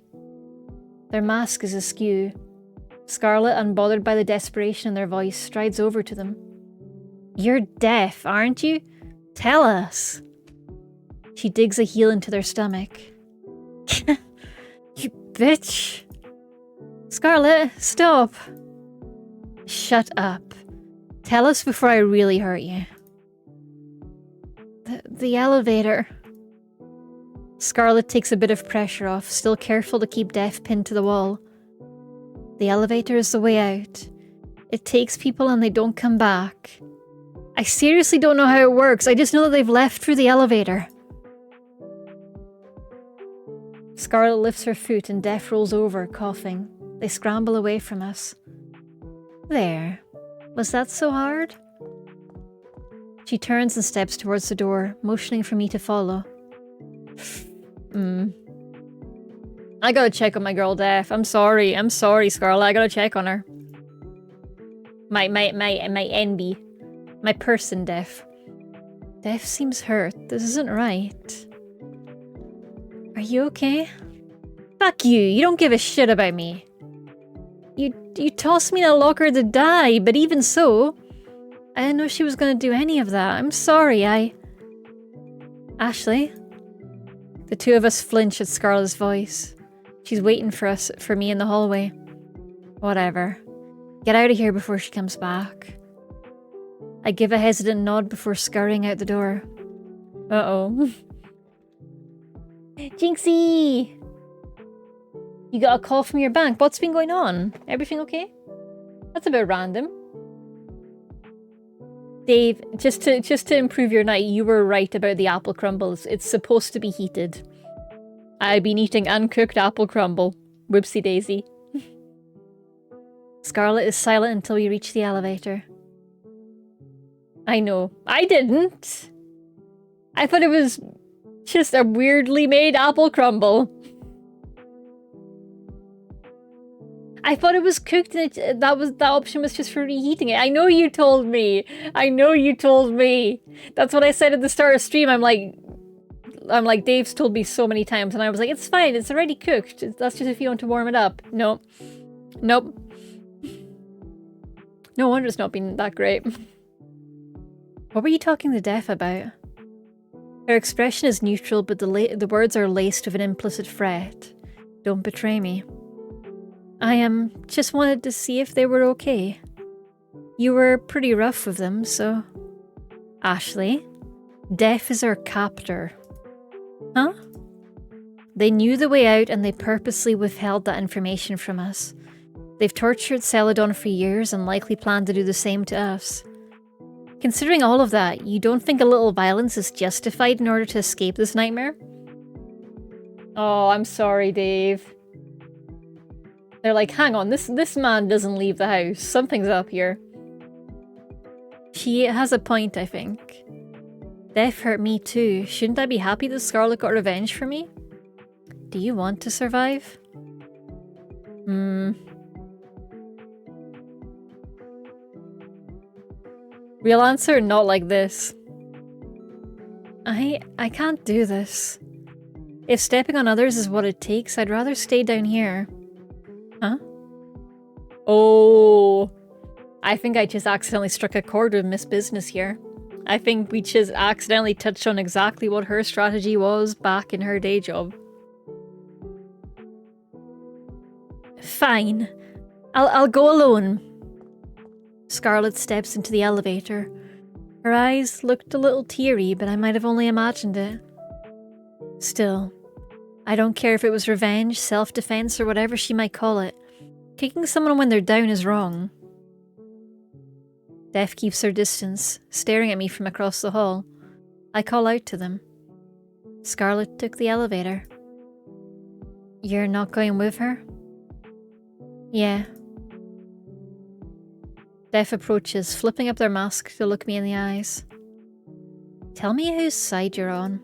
S1: Their mask is askew. Scarlet, unbothered by the desperation in their voice, strides over to them. You're deaf, aren't you? Tell us. She digs a heel into their stomach. You bitch. Scarlet, stop. Shut up. Tell us before I really hurt you. The elevator. Scarlet takes a bit of pressure off, still careful to keep Death pinned to the wall. The elevator is the way out. It takes people and they don't come back. I seriously don't know how it works. I just know that they've left through the elevator. Scarlet lifts her foot and Death rolls over, coughing. They scramble away from us. There. Was that so hard? She turns and steps towards the door, motioning for me to follow. I gotta check on my girl Death. I'm sorry, Scarlet. I gotta check on her. My NB. My person Death. Death seems hurt. This isn't right. Are you okay? Fuck you. You don't give a shit about me. You tossed me in a locker to die, but even so, I didn't know she was gonna do any of that. I'm sorry, Ashley? The two of us flinch at Scarlet's voice. She's waiting for me in the hallway. Whatever. Get out of here before she comes back. I give a hesitant nod before scurrying out the door. Uh-oh. Jinxie! You got a call from your bank. What's been going on? Everything okay? That's a bit random. Dave, just to improve your night, you were right about the apple crumbles. It's supposed to be heated. I've been eating uncooked apple crumble. Whoopsie daisy. Scarlet is silent until we reach the elevator. I know. I didn't. I thought it was just a weirdly made apple crumble. I thought it was cooked and that option was just for reheating it. I know you told me. That's what I said at the start of stream. I'm like, Dave's told me so many times, and I was like, it's fine, it's already cooked. That's just if you want to warm it up. No. Nope. No wonder it's not been that great. What were you talking to Death about? Her expression is neutral, but the words are laced with an implicit threat. Don't betray me. I just wanted to see if they were okay. You were pretty rough with them, so... Ashley? Death is our captor. Huh? They knew the way out and they purposely withheld that information from us. They've tortured Celadon for years and likely plan to do the same to us. Considering all of that, you don't think a little violence is justified in order to escape this nightmare? Oh, I'm sorry, Dave. They're like, hang on, this man doesn't leave the house. Something's up here. She has a point, I think. Death hurt me too. Shouldn't I be happy that Scarlet got revenge for me? Do you want to survive? Real answer, not like this. I can't do this. If stepping on others is what it takes, I'd rather stay down here. Huh? Oh, I think I just accidentally struck a chord with Miss Business here. I think we just accidentally touched on exactly what her strategy was back in her day job. Fine. I'll go alone. Scarlet steps into the elevator. Her eyes looked a little teary, but I might have only imagined it. Still, I don't care if it was revenge, self-defense, or whatever she might call it. Kicking someone when they're down is wrong. Death keeps her distance, staring at me from across the hall. I call out to them. Scarlet took the elevator. You're not going with her? Yeah. Death approaches, flipping up their mask to look me in the eyes. Tell me whose side you're on.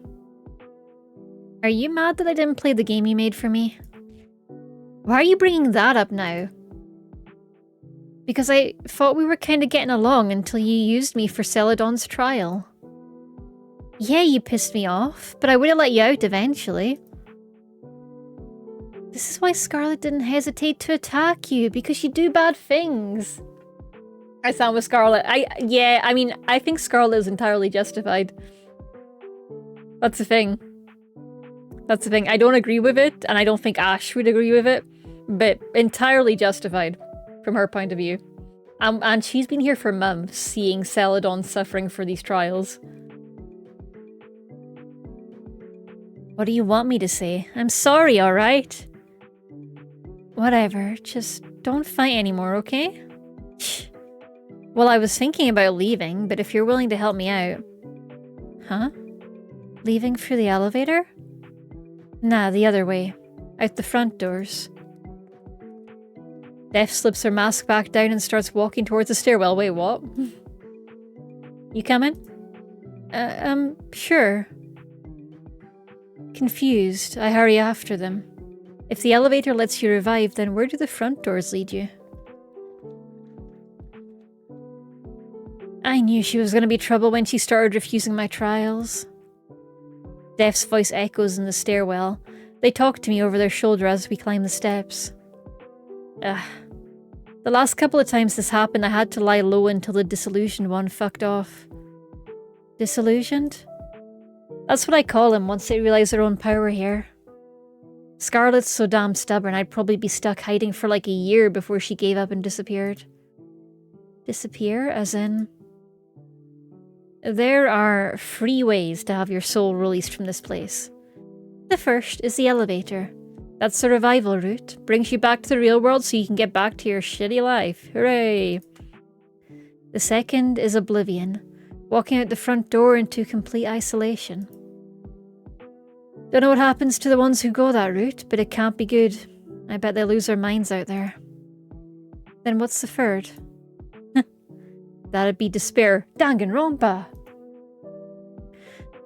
S1: Are you mad that I didn't play the game you made for me? Why are you bringing that up now? Because I thought we were kind of getting along until you used me for Celadon's trial. Yeah, you pissed me off, but I would have let you out eventually. This is why Scarlet didn't hesitate to attack you, because you do bad things. I sound with Scarlet. I mean, I think Scarlet is entirely justified. That's the thing. That's the thing. I don't agree with it, and I don't think Ash would agree with it, but entirely justified from her point of view. And she's been here for months, seeing Celadon suffering for these trials. What do you want me to say? I'm sorry, alright? Whatever, just don't fight anymore, okay? Well, I was thinking about leaving, but if you're willing to help me out... Huh? Leaving through the elevator? Nah, the other way. Out the front doors. Death slips her mask back down and starts walking towards the stairwell. Wait, what? You coming? Sure. Confused, I hurry after them. If the elevator lets you revive, then where do the front doors lead you? I knew she was going to be trouble when she started refusing my trials. Death's voice echoes in the stairwell. They talk to me over their shoulder as we climb the steps. The last couple of times this happened, I had to lie low until the disillusioned one fucked off. Disillusioned? That's what I call them once they realize their own power here. Scarlet's so damn stubborn, I'd probably be stuck hiding for like a year before she gave up and disappeared. Disappear? As in... There are 3 ways to have your soul released from this place. The first is the elevator. That's the revival route. Brings you back to the real world so you can get back to your shitty life. Hooray! The second is oblivion. Walking out the front door into complete isolation. Don't know what happens to the ones who go that route, but it can't be good. I bet they lose their minds out there. Then what's the third? That'd be despair. Danganronpa!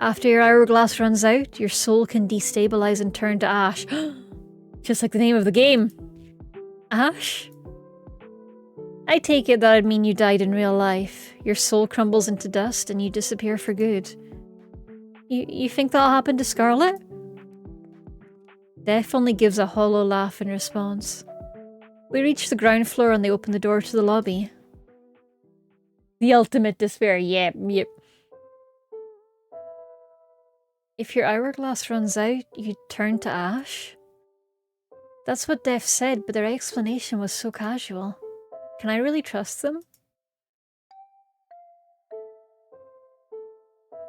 S1: After your hourglass runs out, your soul can destabilize and turn to ash. Just like the name of the game. Ash? I take it that'd mean you died in real life. Your soul crumbles into dust and you disappear for good. You think that'll happen to Scarlet? Death only gives a hollow laugh in response. We reach the ground floor and they open the door to the lobby. The ultimate despair, yep. If your hourglass runs out, you turn to ash? That's what Death said, but their explanation was so casual. Can I really trust them?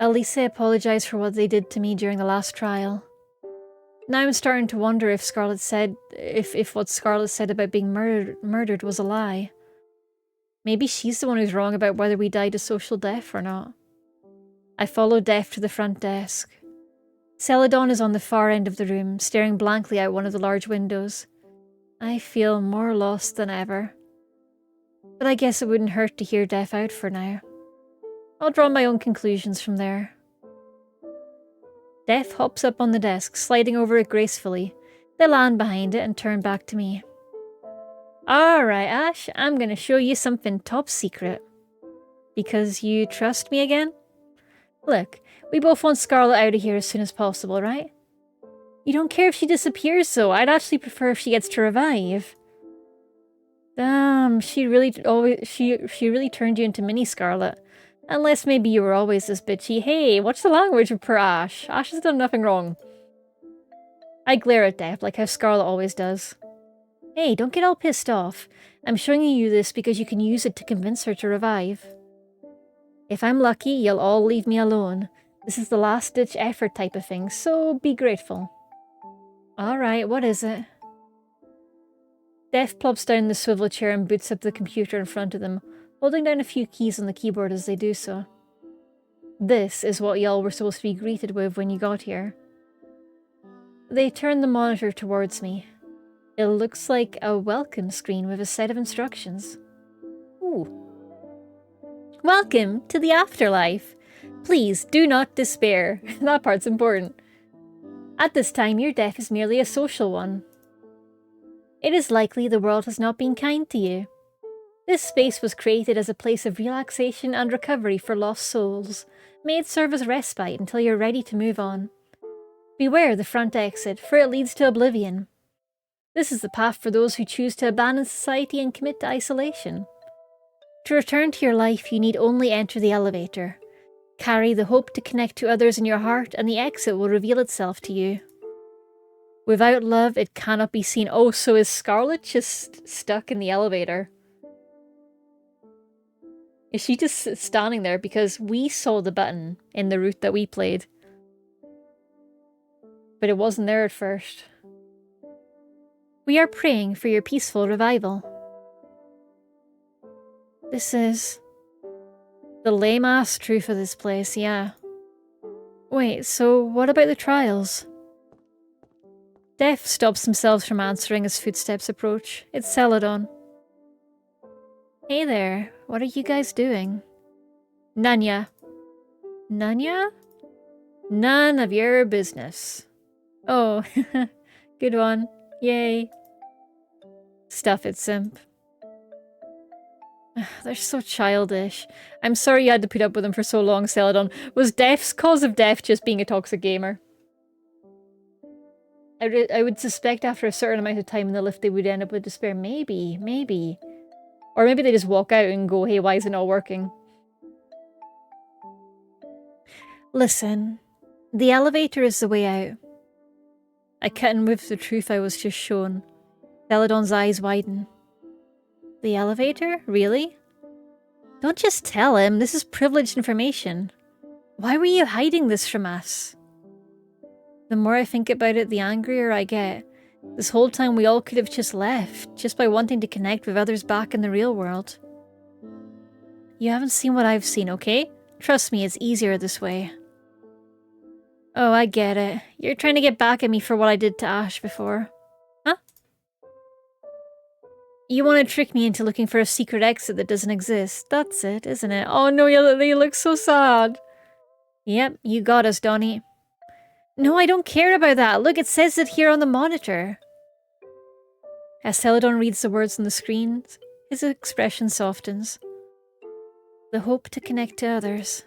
S1: Elise apologized for what they did to me during the last trial. Now I'm starting to wonder if if what Scarlet said about being murdered was a lie. Maybe she's the one who's wrong about whether we died a social death or not. I follow Death to the front desk. Celadon is on the far end of the room, staring blankly out one of the large windows. I feel more lost than ever. But I guess it wouldn't hurt to hear Death out for now. I'll draw my own conclusions from there. Death hops up on the desk, sliding over it gracefully. They land behind it and turn back to me. Alright, Ash, I'm gonna show you something top secret. Because you trust me again? Look, we both want Scarlet out of here as soon as possible, right? You don't care if she disappears, though. I'd actually prefer if she gets to revive. Damn, she really turned you into mini Scarlet. Unless maybe you were always this bitchy. Hey, what's the language of per Ash? Ash has done nothing wrong. I glare at Death like how Scarlet always does. Hey, don't get all pissed off. I'm showing you this because you can use it to convince her to revive. If I'm lucky, you'll all leave me alone. This is the last-ditch effort type of thing, so be grateful. Alright, what is it? Death plops down the swivel chair and boots up the computer in front of them, holding down a few keys on the keyboard as they do so. This is what y'all were supposed to be greeted with when you got here. They turn the monitor towards me. It looks like a welcome screen with a set of instructions. Ooh. Welcome to the afterlife. Please do not despair. That part's important. At this time, your death is merely a social one. It is likely the world has not been kind to you. This space was created as a place of relaxation and recovery for lost souls. May it serve as respite until you're ready to move on. Beware the front exit, for it leads to oblivion. This is the path for those who choose to abandon society and commit to isolation. To return to your life, you need only enter the elevator. Carry the hope to connect to others in your heart, and the exit will reveal itself to you. Without love, it cannot be seen. Oh, so is Scarlet just stuck in the elevator? Is she just standing there because we saw the button in the route that we played? But it wasn't there at first. We are praying for your peaceful revival. This is the lame-ass truth of this place, yeah. Wait, so what about the trials? Death stops himself from answering as footsteps approach. It's Celadon. Hey there, what are you guys doing? Nanya. Nanya? None of your business. Oh, good one. Yay. Stuff it, simp. They're so childish. I'm sorry you had to put up with them for so long, Celadon. Was Death's cause of death just being a toxic gamer? I would suspect after a certain amount of time in the lift they would end up with despair. Maybe, maybe. Or maybe they just walk out and go, hey, why is it not working? Listen, the elevator is the way out. I couldn't with the truth I was just shown. Celadon's eyes widen. The elevator? Really? Don't just tell him, this is privileged information. Why were you hiding this from us? The more I think about it, the angrier I get. This whole time we all could have just left, just by wanting to connect with others back in the real world. You haven't seen what I've seen, okay? Trust me, it's easier this way. Oh, I get it. You're trying to get back at me for what I did to Ash before. Huh? You want to trick me into looking for a secret exit that doesn't exist. That's it, isn't it? Oh no, you look so sad. Yep, you got us, Donnie. No, I don't care about that. Look, it says it here on the monitor. As Celadon reads the words on the screen, his expression softens. The hope to connect to others.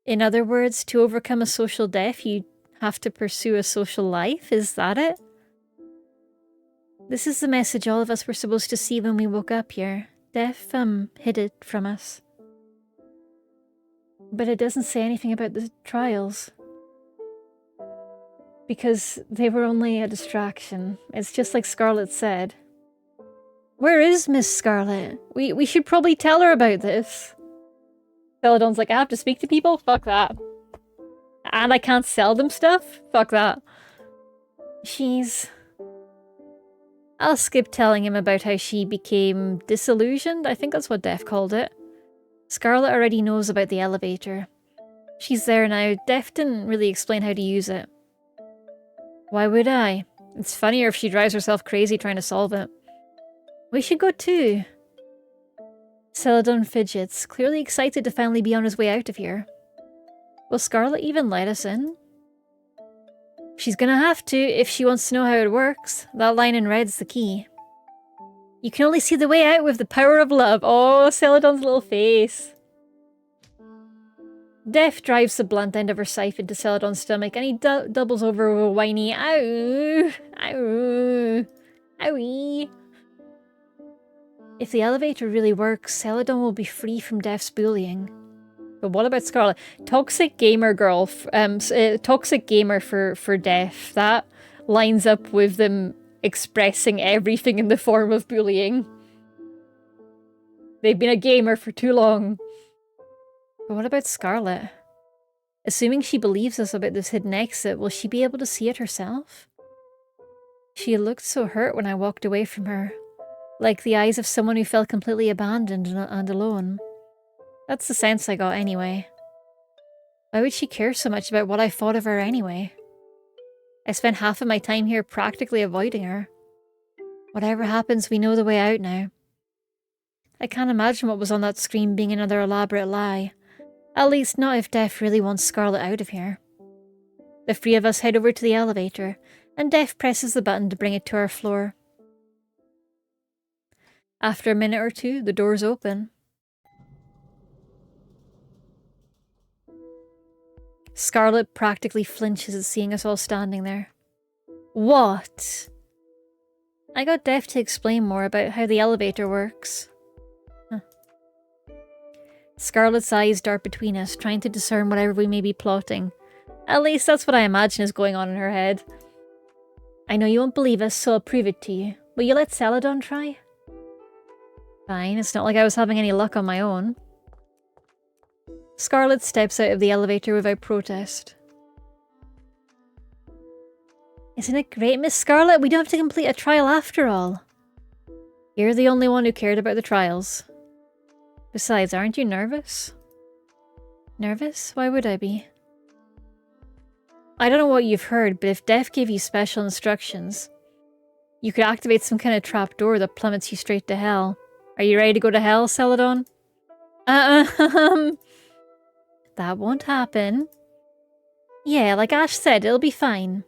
S1: In other words, to overcome a social death, you have to pursue a social life? Is that it? This is the message all of us were supposed to see when we woke up here. Death, hid it from us. But it doesn't say anything about the trials. Because they were only a distraction. It's just like Scarlet said. Where is Miss Scarlet? We should probably tell her about this. Celadon's like, I have to speak to people? Fuck that. And I can't sell them stuff? Fuck that. I'll skip telling him about how she became disillusioned. I think that's what Death called it. Scarlet already knows about the elevator. She's there now. Death didn't really explain how to use it. Why would I? It's funnier if she drives herself crazy trying to solve it. We should go too. Celadon fidgets, clearly excited to finally be on his way out of here. Will Scarlet even let us in? She's gonna have to if she wants to know how it works. That line in red's the key. You can only see the way out with the power of love. Oh, Celadon's little face. Death drives the blunt end of her scythe into Celadon's stomach and he doubles over with a whiny ow, ow, owie. If the elevator really works, Celadon will be free from Death's bullying. But what about Scarlet? Toxic gamer girl, toxic gamer for Death. That lines up with them expressing everything in the form of bullying. They've been a gamer for too long. But what about Scarlet? Assuming she believes us about this hidden exit, will she be able to see it herself? She looked so hurt when I walked away from her, like the eyes of someone who felt completely abandoned and alone. That's the sense I got anyway. Why would she care so much about what I thought of her anyway? I spent half of my time here practically avoiding her. Whatever happens, we know the way out now. I can't imagine what was on that screen being another elaborate lie. At least not if Def really wants Scarlet out of here. The three of us head over to the elevator, and Def presses the button to bring it to our floor. After a minute or two, the doors open. Scarlet practically flinches at seeing us all standing there. What? I got Def to explain more about how the elevator works. Scarlet's eyes dart between us, trying to discern whatever we may be plotting. At least that's what I imagine is going on in her head. I know you won't believe us, so I'll prove it to you. Will you let Celadon try? Fine, it's not like I was having any luck on my own. Scarlet steps out of the elevator without protest. Isn't it great, Miss Scarlet? We don't have to complete a trial after all. You're the only one who cared about the trials. Besides, aren't you nervous? Nervous? Why would I be? I don't know what you've heard, but if Def gave you special instructions, you could activate some kind of trapdoor that plummets you straight to hell. Are you ready to go to hell, Celadon? That won't happen. Yeah, like Ash said, it'll be fine.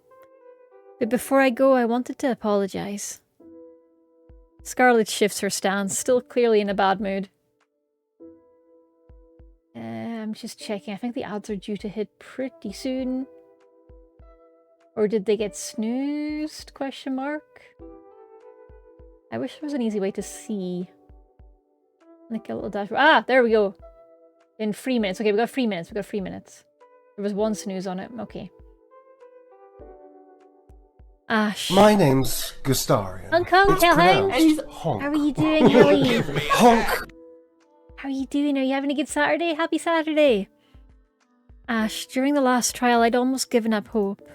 S1: But before I go, I wanted to apologize. Scarlet shifts her stance, still clearly in a bad mood. I'm just checking. I think the ads are due to hit pretty soon. Or did they get snoozed? Question mark. I wish there was an easy way to see. Like a little dashboard. Ah, there we go. In 3 minutes. Okay, we got 3 minutes. We got 3 minutes. There was one snooze on it. Okay. Ash.
S2: My name's Gustarian.
S1: Honk, honk, hellhound.
S2: Honk.
S1: How are you doing? How are you?
S2: Honk.
S1: How are you doing? Are you having a good Saturday? Happy Saturday! Ash, during the last trial, I'd almost given up hope.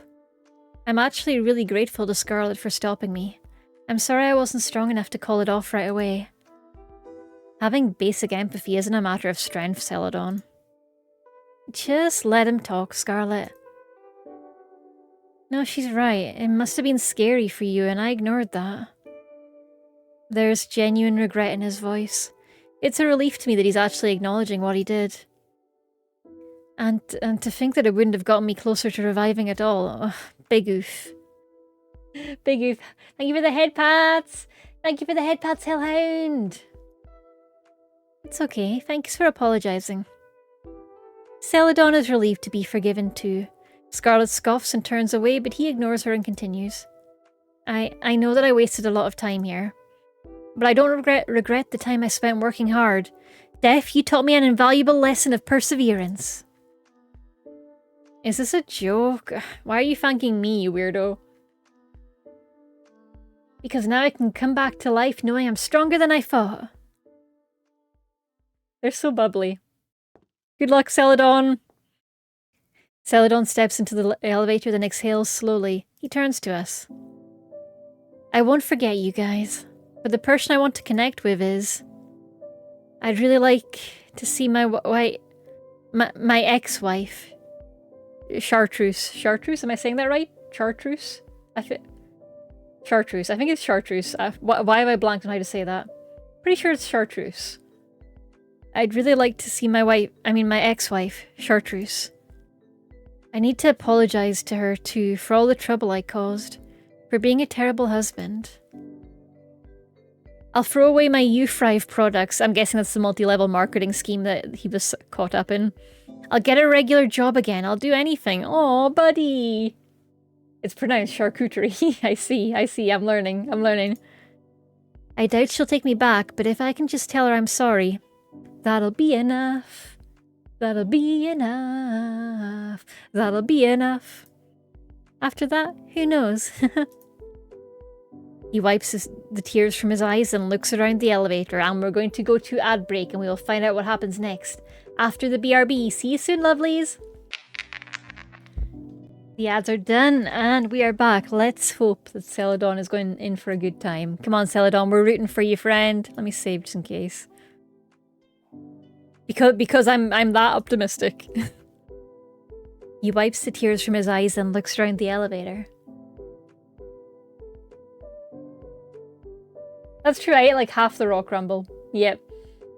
S1: I'm actually really grateful to Scarlet for stopping me. I'm sorry I wasn't strong enough to call it off right away. Having basic empathy isn't a matter of strength, Celadon. Just let him talk, Scarlet. No, she's right. It must have been scary for you, and I ignored that. There's genuine regret in his voice. It's a relief to me that he's actually acknowledging what he did. And to think that it wouldn't have gotten me closer to reviving at all. Oh, big oof. Big oof. Thank you for the head pats! Thank you for the head pats, Hellhound! It's okay. Thanks for apologising. Celadon is relieved to be forgiven too. Scarlet scoffs and turns away, but he ignores her and continues. I know that I wasted a lot of time here. But I don't regret the time I spent working hard. Def, you taught me an invaluable lesson of perseverance. Is this a joke? Why are you thanking me, you weirdo? Because now I can come back to life knowing I'm stronger than I thought. They're so bubbly. Good luck, Celadon! Celadon steps into the elevator, then exhales slowly. He turns to us. I won't forget you guys. But the person I want to connect with is... I'd really like to see my ex-wife. Chartreuse. Chartreuse? Am I saying that right? Chartreuse? Chartreuse. I think it's Chartreuse. Why have I blanked on how to say that? Pretty sure it's Chartreuse. I'd really like to see my ex-wife, Chartreuse. I need to apologize to her too for all the trouble I caused. For being a terrible husband. I'll throw away my U-Thrive products. I'm guessing that's the multi-level marketing scheme that he was caught up in. I'll get a regular job again. I'll do anything. Aw, buddy. It's pronounced charcuterie. I see. I'm learning. I doubt she'll take me back, but if I can just tell her I'm sorry, that'll be enough. That'll be enough. That'll be enough. After that, who knows? He wipes the tears from his eyes and looks around the elevator, and we're going to go to ad break and we will find out what happens next after the BRB. See you soon, lovelies! The ads are done and we are back. Let's hope that Celadon is going in for a good time. Come on, Celadon, we're rooting for you, friend. Let me save just in case. Because I'm that optimistic. He wipes the tears from his eyes and looks around the elevator. That's true, I ate like half the raw crumble. Yep.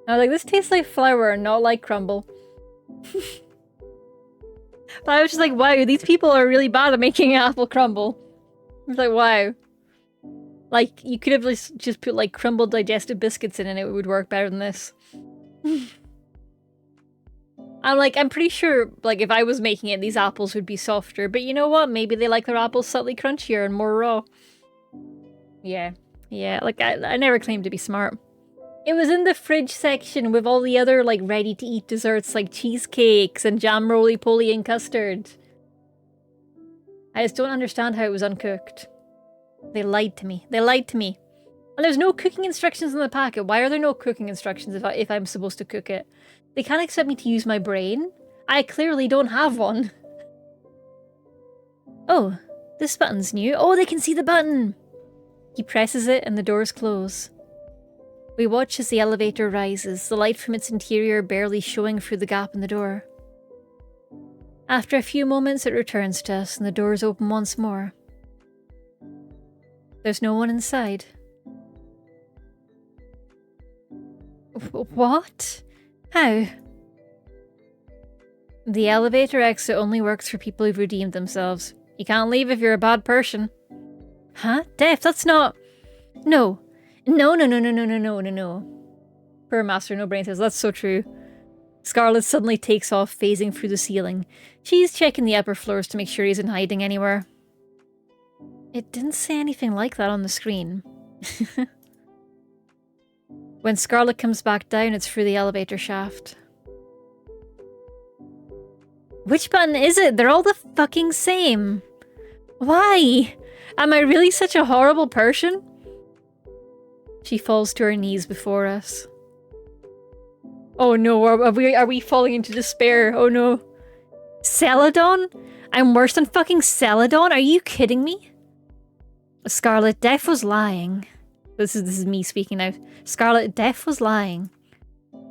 S1: I was like, this tastes like flour, not like crumble. But I was just like, wow, these people are really bad at making apple crumble. I was like, wow. Like, you could have just put like crumbled digestive biscuits in and it would work better than this. I'm pretty sure, like, if I was making it, these apples would be softer. But you know what? Maybe they like their apples slightly crunchier and more raw. Yeah. Yeah, like, I never claimed to be smart. It was in the fridge section with all the other, like, ready-to-eat desserts like cheesecakes and jam roly-poly and custard. I just don't understand how it was uncooked. They lied to me. They lied to me. And there's no cooking instructions in the packet. Why are there no cooking instructions if I'm supposed to cook it? They can't expect me to use my brain. I clearly don't have one. Oh, this button's new. Oh, they can see the button! He presses it and the doors close. We watch as the elevator rises, the light from its interior barely showing through the gap in the door. After a few moments, it returns to us and the doors open once more. There's no one inside. What? How? The elevator exit only works for people who've redeemed themselves. You can't leave if you're a bad person. Huh? Def, that's not... No. No. Poor Master No Brain says, that's so true. Scarlet suddenly takes off, phasing through the ceiling. She's checking the upper floors to make sure he's in hiding anywhere. It didn't say anything like that on the screen. When Scarlet comes back down, it's through the elevator shaft. Which button is it? They're all the fucking same. Why? Am I really such a horrible person? She falls to her knees before us. Oh no, are we falling into despair? Oh no. Celadon? I'm worse than fucking Celadon? Are you kidding me? Scarlet, Def was lying. This is me speaking now. Scarlet, Def was lying.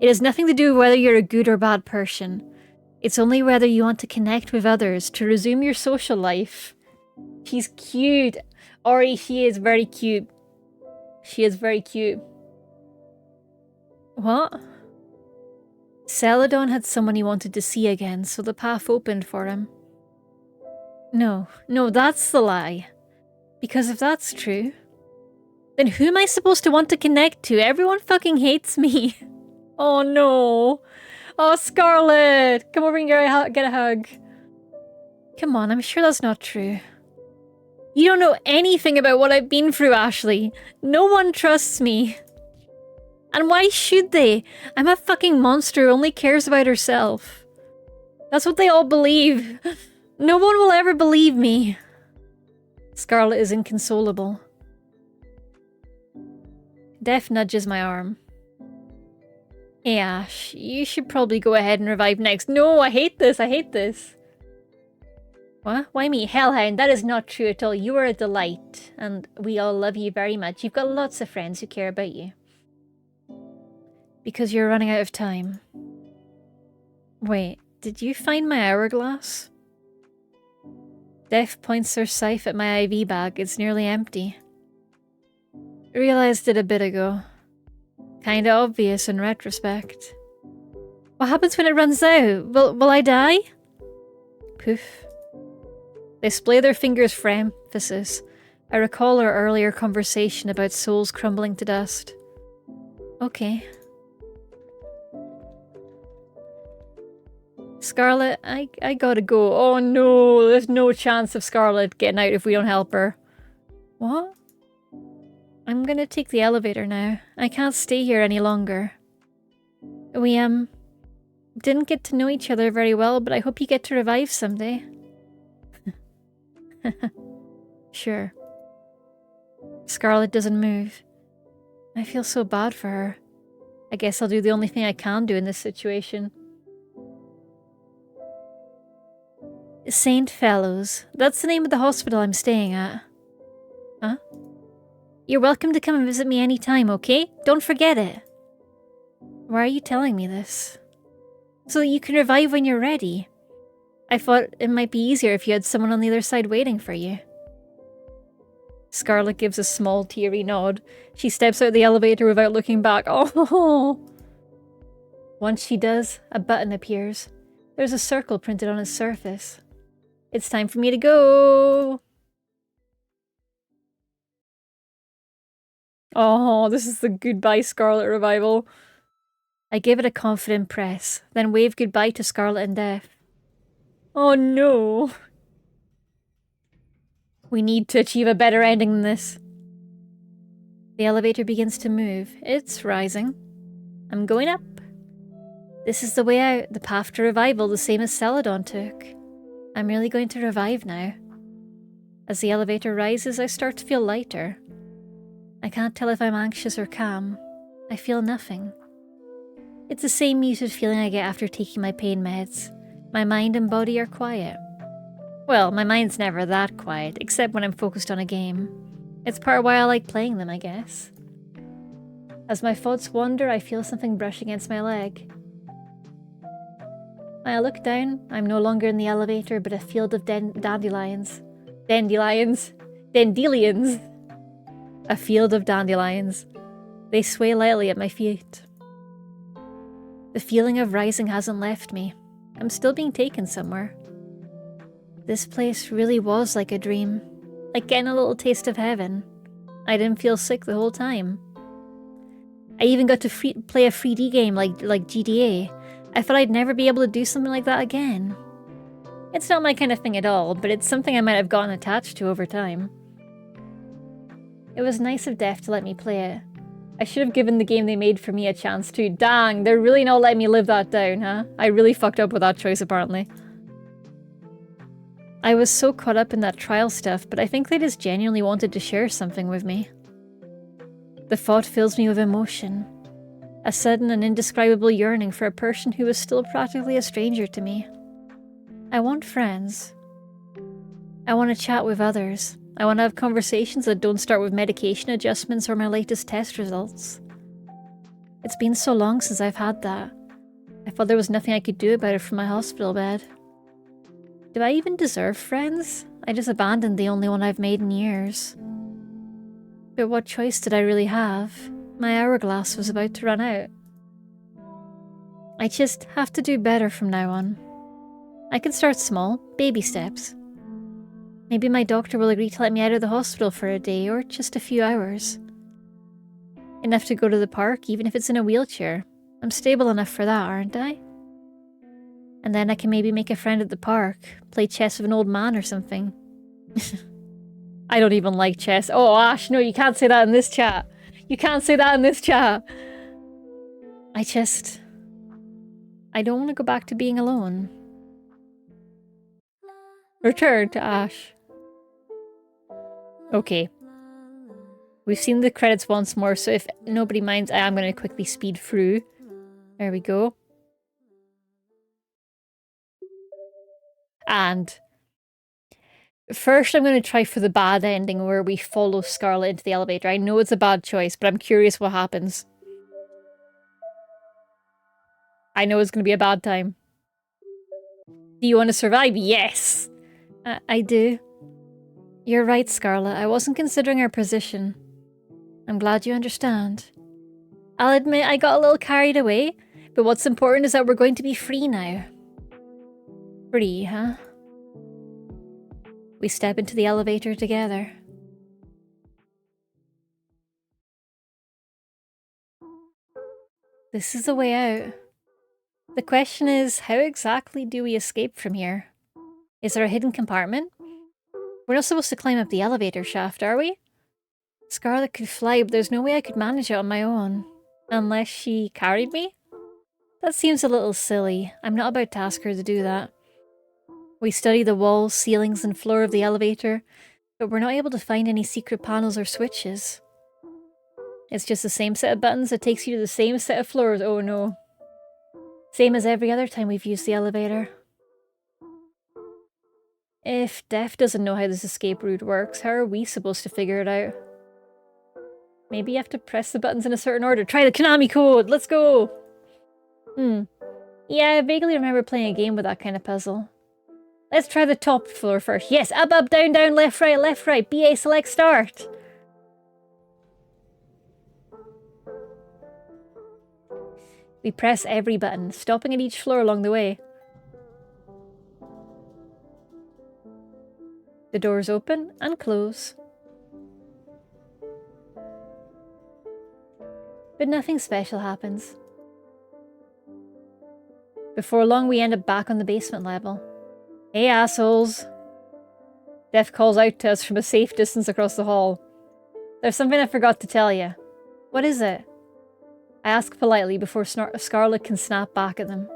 S1: It has nothing to do with whether you're a good or bad person. It's only whether you want to connect with others, to resume your social life. She's cute. Ori, she is very cute. She is very cute. What? Celadon had someone he wanted to see again, so the path opened for him. No, that's the lie. Because if that's true, then who am I supposed to want to connect to? Everyone fucking hates me. Oh no. Oh, Scarlet! Come over and get a hug. Come on, I'm sure that's not true. You don't know anything about what I've been through, Ashley. No one trusts me. And why should they? I'm a fucking monster who only cares about herself. That's what they all believe. No one will ever believe me. Scarlet is inconsolable. Def nudges my arm. Hey Ash, you should probably go ahead and revive next. No, I hate this, What? Why me? Hellhound, that is not true at all. You are a delight, and we all love you very much. You've got lots of friends who care about you. Because you're running out of time. Wait, did you find my hourglass? Def points her scythe at my IV bag. It's nearly empty. Realized it a bit ago. Kinda obvious in retrospect. What happens when it runs out? Will I die? Poof. They splay their fingers for emphasis. I recall our earlier conversation about souls crumbling to dust. Okay. Scarlet, I gotta go. Oh no, there's no chance of Scarlet getting out if we don't help her. What? I'm gonna take the elevator now. I can't stay here any longer. We, didn't get to know each other very well, but I hope you get to revive someday. Sure. Scarlet doesn't move. I feel so bad for her. I guess I'll do the only thing I can do in this situation. St. Fellows. That's the name of the hospital I'm staying at. Huh? You're welcome to come and visit me anytime, okay? Don't forget it. Why are you telling me this? So that you can revive when you're ready. I thought it might be easier if you had someone on the other side waiting for you. Scarlet gives a small, teary nod. She steps out the elevator without looking back. Oh! Once she does, a button appears. There's a circle printed on its surface. It's time for me to go! Oh, this is the goodbye Scarlet revival. I give it a confident press, then wave goodbye to Scarlet and Death. Oh no! We need to achieve a better ending than this. The elevator begins to move. It's rising. I'm going up. This is the way out, the path to revival, the same as Celadon took. I'm really going to revive now. As the elevator rises, I start to feel lighter. I can't tell if I'm anxious or calm. I feel nothing. It's the same muted feeling I get after taking my pain meds. My mind and body are quiet. Well, my mind's never that quiet, except when I'm focused on a game. It's part of why I like playing them, I guess. As my thoughts wander, I feel something brush against my leg. When I look down, I'm no longer in the elevator, but a field of dandelions. Dandelions? Dandelions! A field of dandelions. They sway lightly at my feet. The feeling of rising hasn't left me. I'm still being taken somewhere. This place really was like a dream. Like getting a little taste of heaven. I didn't feel sick the whole time. I even got to play a 3D game like GTA. I thought I'd never be able to do something like that again. It's not my kind of thing at all, but it's something I might have gotten attached to over time. It was nice of Death to let me play it. I should have given the game they made for me a chance too. Dang, they're really not letting me live that down, huh? I really fucked up with that choice, apparently. I was so caught up in that trial stuff, but I think they just genuinely wanted to share something with me. The thought fills me with emotion. A sudden and indescribable yearning for a person who was still practically a stranger to me. I want friends. I want to chat with others. I want to have conversations that don't start with medication adjustments or my latest test results. It's been so long since I've had that. I thought there was nothing I could do about it from my hospital bed. Do I even deserve friends? I just abandoned the only one I've made in years. But what choice did I really have? My hourglass was about to run out. I just have to do better from now on. I can start small, baby steps. Maybe my doctor will agree to let me out of the hospital for a day or just a few hours. Enough to go to the park, even if it's in a wheelchair. I'm stable enough for that, aren't I? And then I can maybe make a friend at the park, play chess with an old man or something. I don't even like chess. Oh, Ash, no, you can't say that in this chat. You can't say that in this chat. I don't want to go back to being alone. Return to Ash. Okay. We've seen the credits once more, so if nobody minds, I am going to quickly speed through. There we go. And first I'm going to try for the bad ending where we follow Scarlet into the elevator. I know it's a bad choice, but I'm curious what happens. I know it's going to be a bad time. Do you want to survive? Yes! I do. You're right, Scarlet. I wasn't considering our position. I'm glad you understand. I'll admit I got a little carried away, but what's important is that we're going to be free now. Free, huh? We step into the elevator together. This is the way out. The question is, how exactly do we escape from here? Is there a hidden compartment? We're not supposed to climb up the elevator shaft, are we? Scarlet could fly, but there's no way I could manage it on my own. Unless she carried me? That seems a little silly. I'm not about to ask her to do that. We study the walls, ceilings, and floor of the elevator. But we're not able to find any secret panels or switches. It's just the same set of buttons that takes you to the same set of floors. Oh no. Same as every other time we've used the elevator. If Def doesn't know how this escape route works, how are we supposed to figure it out? Maybe you have to press the buttons in a certain order. Try the Konami code! Let's go! Yeah, I vaguely remember playing a game with that kind of puzzle. Let's try the top floor first. Yes, up, down, left, right. BA select start. We press every button, stopping at each floor along the way. The doors open and close. But nothing special happens. Before long, we end up back on the basement level. Hey, assholes. Def calls out to us from a safe distance across the hall. There's something I forgot to tell you. What is it? I ask politely before Scarlet can snap back at them.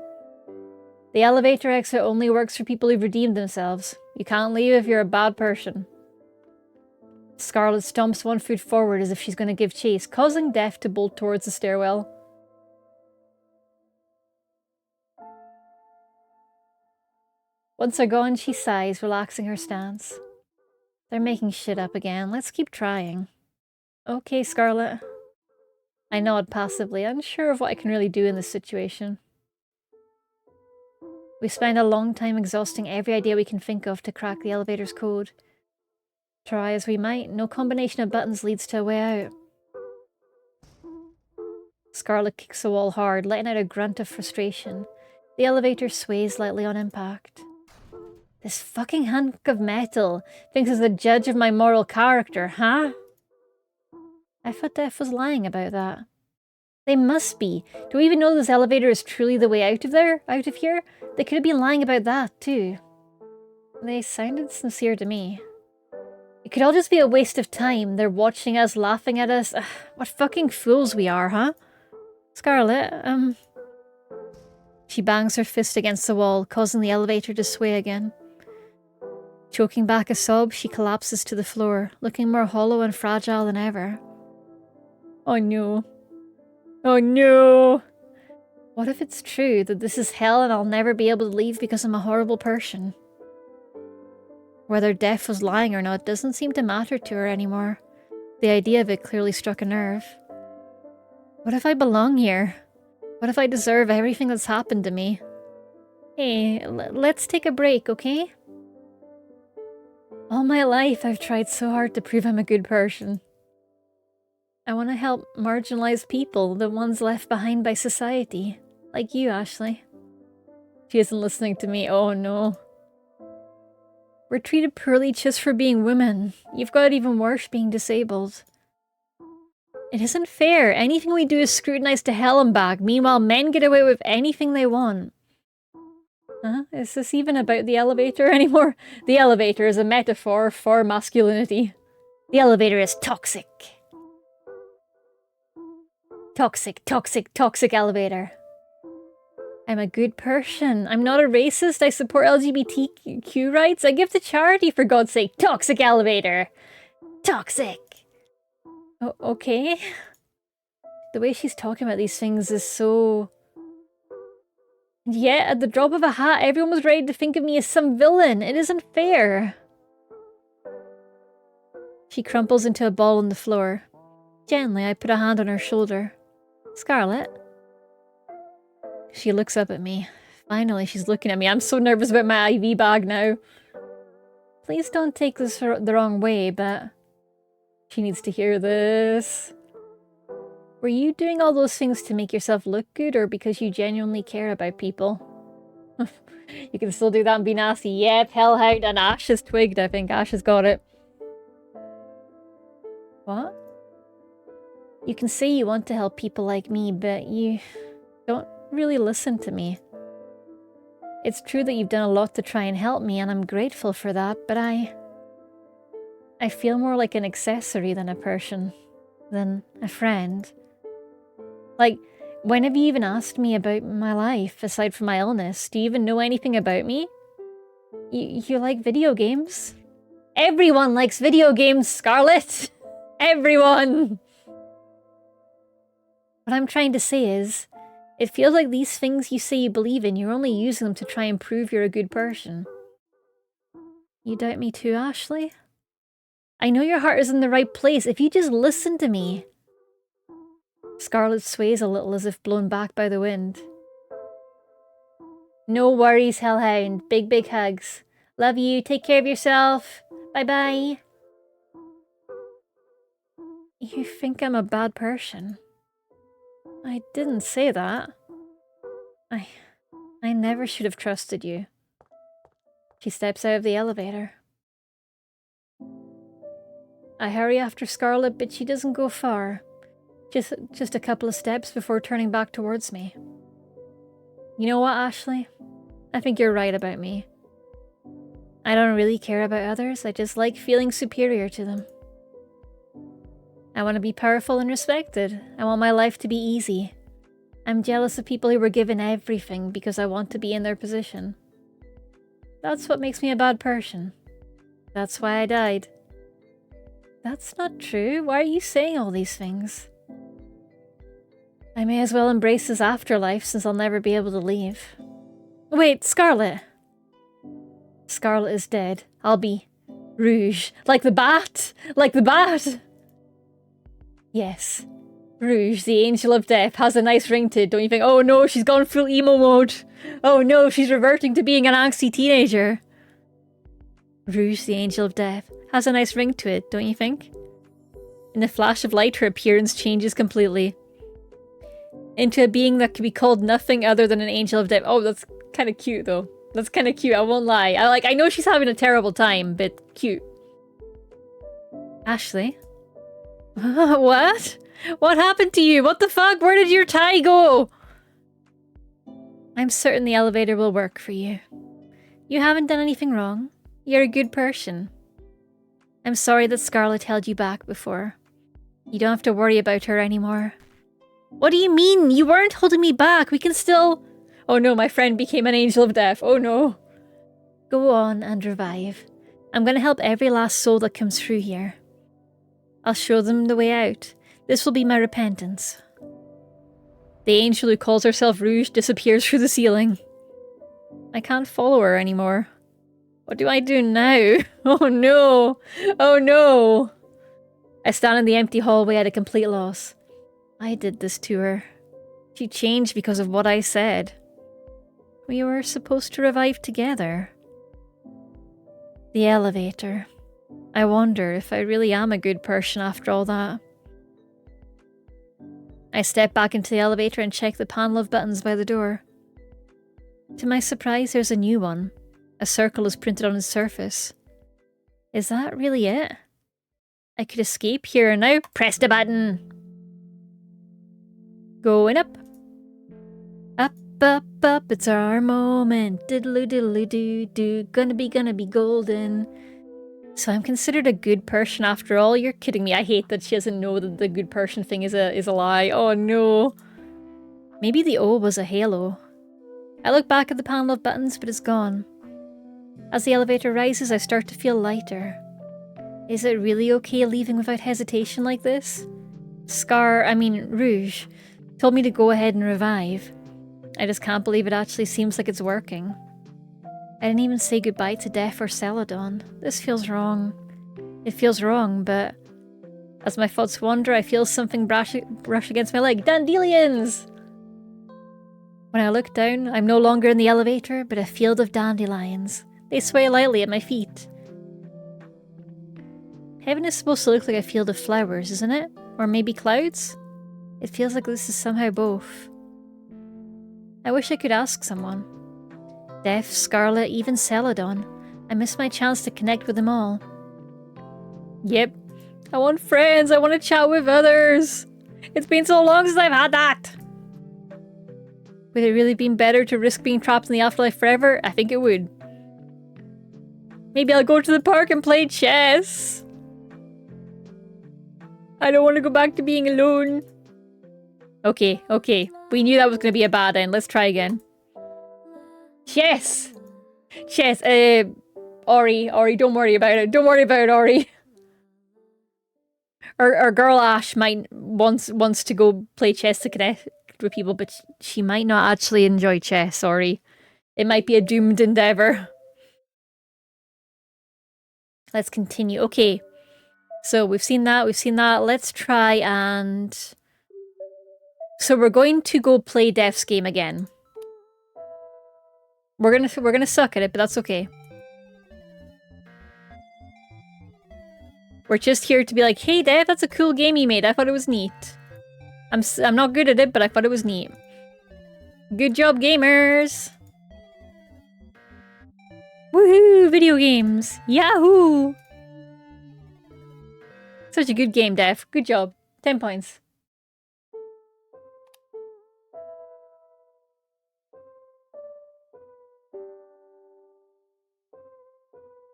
S1: The elevator exit only works for people who've redeemed themselves. You can't leave if you're a bad person. Scarlet stomps one foot forward as if she's going to give chase, causing Def to bolt towards the stairwell. Once they're gone, she sighs, relaxing her stance. They're making shit up again. Let's keep trying. Okay, Scarlet. I nod passively, unsure of what I can really do in this situation. We spend a long time exhausting every idea we can think of to crack the elevator's code. Try as we might, no combination of buttons leads to a way out. Scarlet kicks the wall hard, letting out a grunt of frustration. The elevator sways lightly on impact. This fucking hunk of metal thinks it's the judge of my moral character, huh? I thought Def was lying about that. They must be. Do we even know this elevator is truly the way out of here? They could have been lying about that, too. They sounded sincere to me. It could all just be a waste of time. They're watching us, laughing at us. Ugh, what fucking fools we are, huh? Scarlet, She bangs her fist against the wall, causing the elevator to sway again. Choking back a sob, she collapses to the floor, looking more hollow and fragile than ever. Oh no. Oh no! What if it's true that this is hell and I'll never be able to leave because I'm a horrible person? Whether Def was lying or not doesn't seem to matter to her anymore. The idea of it clearly struck a nerve. What if I belong here? What if I deserve everything that's happened to me? Hey, let's take a break, okay? All my life I've tried so hard to prove I'm a good person. I want to help marginalized people, the ones left behind by society. Like you, Ashley. She isn't listening to me, oh no. We're treated poorly just for being women. You've got it even worse being disabled. It isn't fair. Anything we do is scrutinized to hell and back. Meanwhile, men get away with anything they want. Huh? Is this even about the elevator anymore? The elevator is a metaphor for masculinity. The elevator is toxic. Toxic, toxic, toxic elevator. I'm a good person. I'm not a racist. I support LGBTQ rights. I give to charity, for God's sake. Toxic elevator. Toxic. Oh, okay. The way she's talking about these things is so... Yet, at the drop of a hat, everyone was ready to think of me as some villain. It isn't fair. She crumples into a ball on the floor. Gently, I put a hand on her shoulder. Scarlet? She looks up at me. Finally, she's looking at me. I'm so nervous about my IV bag now. Please don't take this the wrong way, but... She needs to hear this. Were you doing all those things to make yourself look good, or because you genuinely care about people? You can still do that and be nasty. Yep, Hellhound, and Ash has twigged, I think. Ash has got it. What? You can say you want to help people like me, but you don't really listen to me. It's true that you've done a lot to try and help me, and I'm grateful for that, but I feel more like an accessory than a person, than a friend. Like, when have you even asked me about my life, aside from my illness? Do you even know anything about me? You like video games? Everyone likes video games, Scarlet! Everyone! What I'm trying to say is, it feels like these things you say you believe in, you're only using them to try and prove you're a good person. You doubt me too, Ashley? I know your heart is in the right place if you just listen to me. Scarlet sways a little as if blown back by the wind. No worries, Hellhound. Big, big hugs. Love you. Take care of yourself. Bye-bye. You think I'm a bad person? I didn't say that. I never should have trusted you. She steps out of the elevator. I hurry after Scarlet, but she doesn't go far. Just a couple of steps before turning back towards me. You know what, Ashley? I think you're right about me. I don't really care about others, I just like feeling superior to them. I want to be powerful and respected. I want my life to be easy. I'm jealous of people who were given everything because I want to be in their position. That's what makes me a bad person. That's why I died. That's not true. Why are you saying all these things? I may as well embrace this afterlife since I'll never be able to leave. Wait, Scarlet! Scarlet is dead. I'll be Rouge. Like the bat! Like the bat! Yes. Rouge, the angel of death, has a nice ring to it, don't you think? Oh no, she's gone full emo mode! Oh no, she's reverting to being an angsty teenager! Rouge, the angel of death, has a nice ring to it, don't you think? In a flash of light, her appearance changes completely. Into a being that could be called nothing other than an angel of death. Oh, that's kind of cute though. That's kind of cute, I won't lie. I know she's having a terrible time, but cute. Ashley? What? What happened to you? What the fuck? Where did your tie go? I'm certain the elevator will work for you. You haven't done anything wrong. You're a good person. I'm sorry that Scarlet held you back before. You don't have to worry about her anymore. What do you mean? You weren't holding me back. We can still... Oh no, my friend became an angel of death. Oh no. Go on and revive. I'm gonna help every last soul that comes through here. I'll show them the way out. This will be my repentance. The angel who calls herself Rouge disappears through the ceiling. I can't follow her anymore. What do I do now? Oh no! Oh no! I stand in the empty hallway at a complete loss. I did this to her. She changed because of what I said. We were supposed to revive together. The elevator. I wonder if I really am a good person after all that. I step back into the elevator and check the panel of buttons by the door. To my surprise, there's a new one. A circle is printed on its surface. Is that really it? I could escape here and now. Press the button! Going up. Up, up, up, it's our moment. Diddly diddly doo doo. Gonna be golden. So I'm considered a good person after all? You're kidding me. I hate that she doesn't know that the good person thing is a lie. Oh no. Maybe the O was a halo. I look back at the panel of buttons, but it's gone. As the elevator rises, I start to feel lighter. Is it really okay leaving without hesitation like this? Rouge, told me to go ahead and revive. I just can't believe it actually seems like it's working. I didn't even say goodbye to Death or Celadon. This feels wrong. It feels wrong, but... As my thoughts wander, I feel something brush against my leg. Dandelions! When I look down, I'm no longer in the elevator, but a field of dandelions. They sway lightly at my feet. Heaven is supposed to look like a field of flowers, isn't it? Or maybe clouds? It feels like this is somehow both. I wish I could ask someone. Death, Scarlet, even Celadon. I miss my chance to connect with them all. Yep. I want friends. I want to chat with others. It's been so long since I've had that. Would it really been better to risk being trapped in the afterlife forever? I think it would. Maybe I'll go to the park and play chess. I don't want to go back to being alone. Okay. We knew that was going to be a bad end. Let's try again. Chess! Chess, Ori, don't worry about it. Don't worry about it, Ori. Our girl Ash might wants to go play chess to connect with people, but she might not actually enjoy chess, Ori. It might be a doomed endeavor. Let's continue. Okay. So we've seen that, Let's try and... So we're going to go play Def's game again. We're gonna suck at it, but that's okay. We're just here to be like, hey Def, that's a cool game you made. I thought it was neat. I'm not good at it, but I thought it was neat. Good job, gamers! Woohoo! Video games! Yahoo! Such a good game, Def. Good job. 10 points.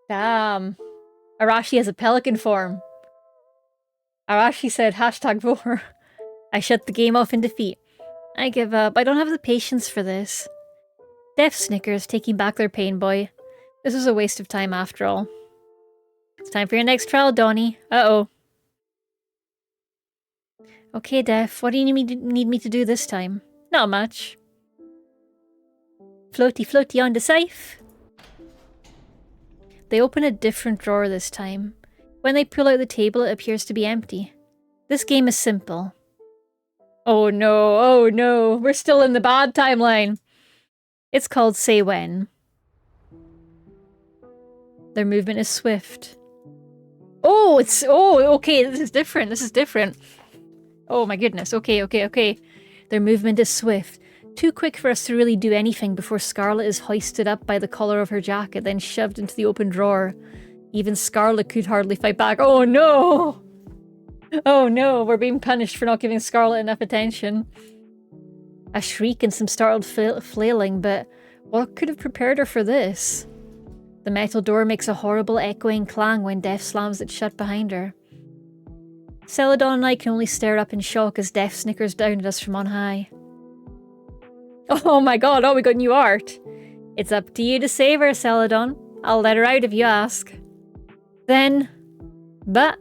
S1: Damn. Arashi has a pelican form. Arashi said, hashtag vor. I shut the game off in defeat. I give up. I don't have the patience for this. Def snickers, taking back their pain boy. This was a waste of time after all. It's time for your next trial, Donnie. Uh-oh. Okay, Def, what do you need me to do this time? Not much. Floaty floaty on the safe. They open a different drawer this time. When they pull out the table, it appears to be empty. This game is simple. Oh no, we're still in the bad timeline. It's called Say When. Their movement is swift. Oh, okay, this is different. Oh my goodness, okay. Their movement is swift. Too quick for us to really do anything before Scarlet is hoisted up by the collar of her jacket, then shoved into the open drawer. Even Scarlet could hardly fight back. Oh no! Oh no, we're being punished for not giving Scarlet enough attention. A shriek and some startled flailing, but what could have prepared her for this? The metal door makes a horrible echoing clang when Def slams it shut behind her. Celadon and I can only stare up in shock as Def snickers down at us from on high. Oh my god, we got new art. It's up to you to save her, Celadon. I'll let her out if you ask. Then, but,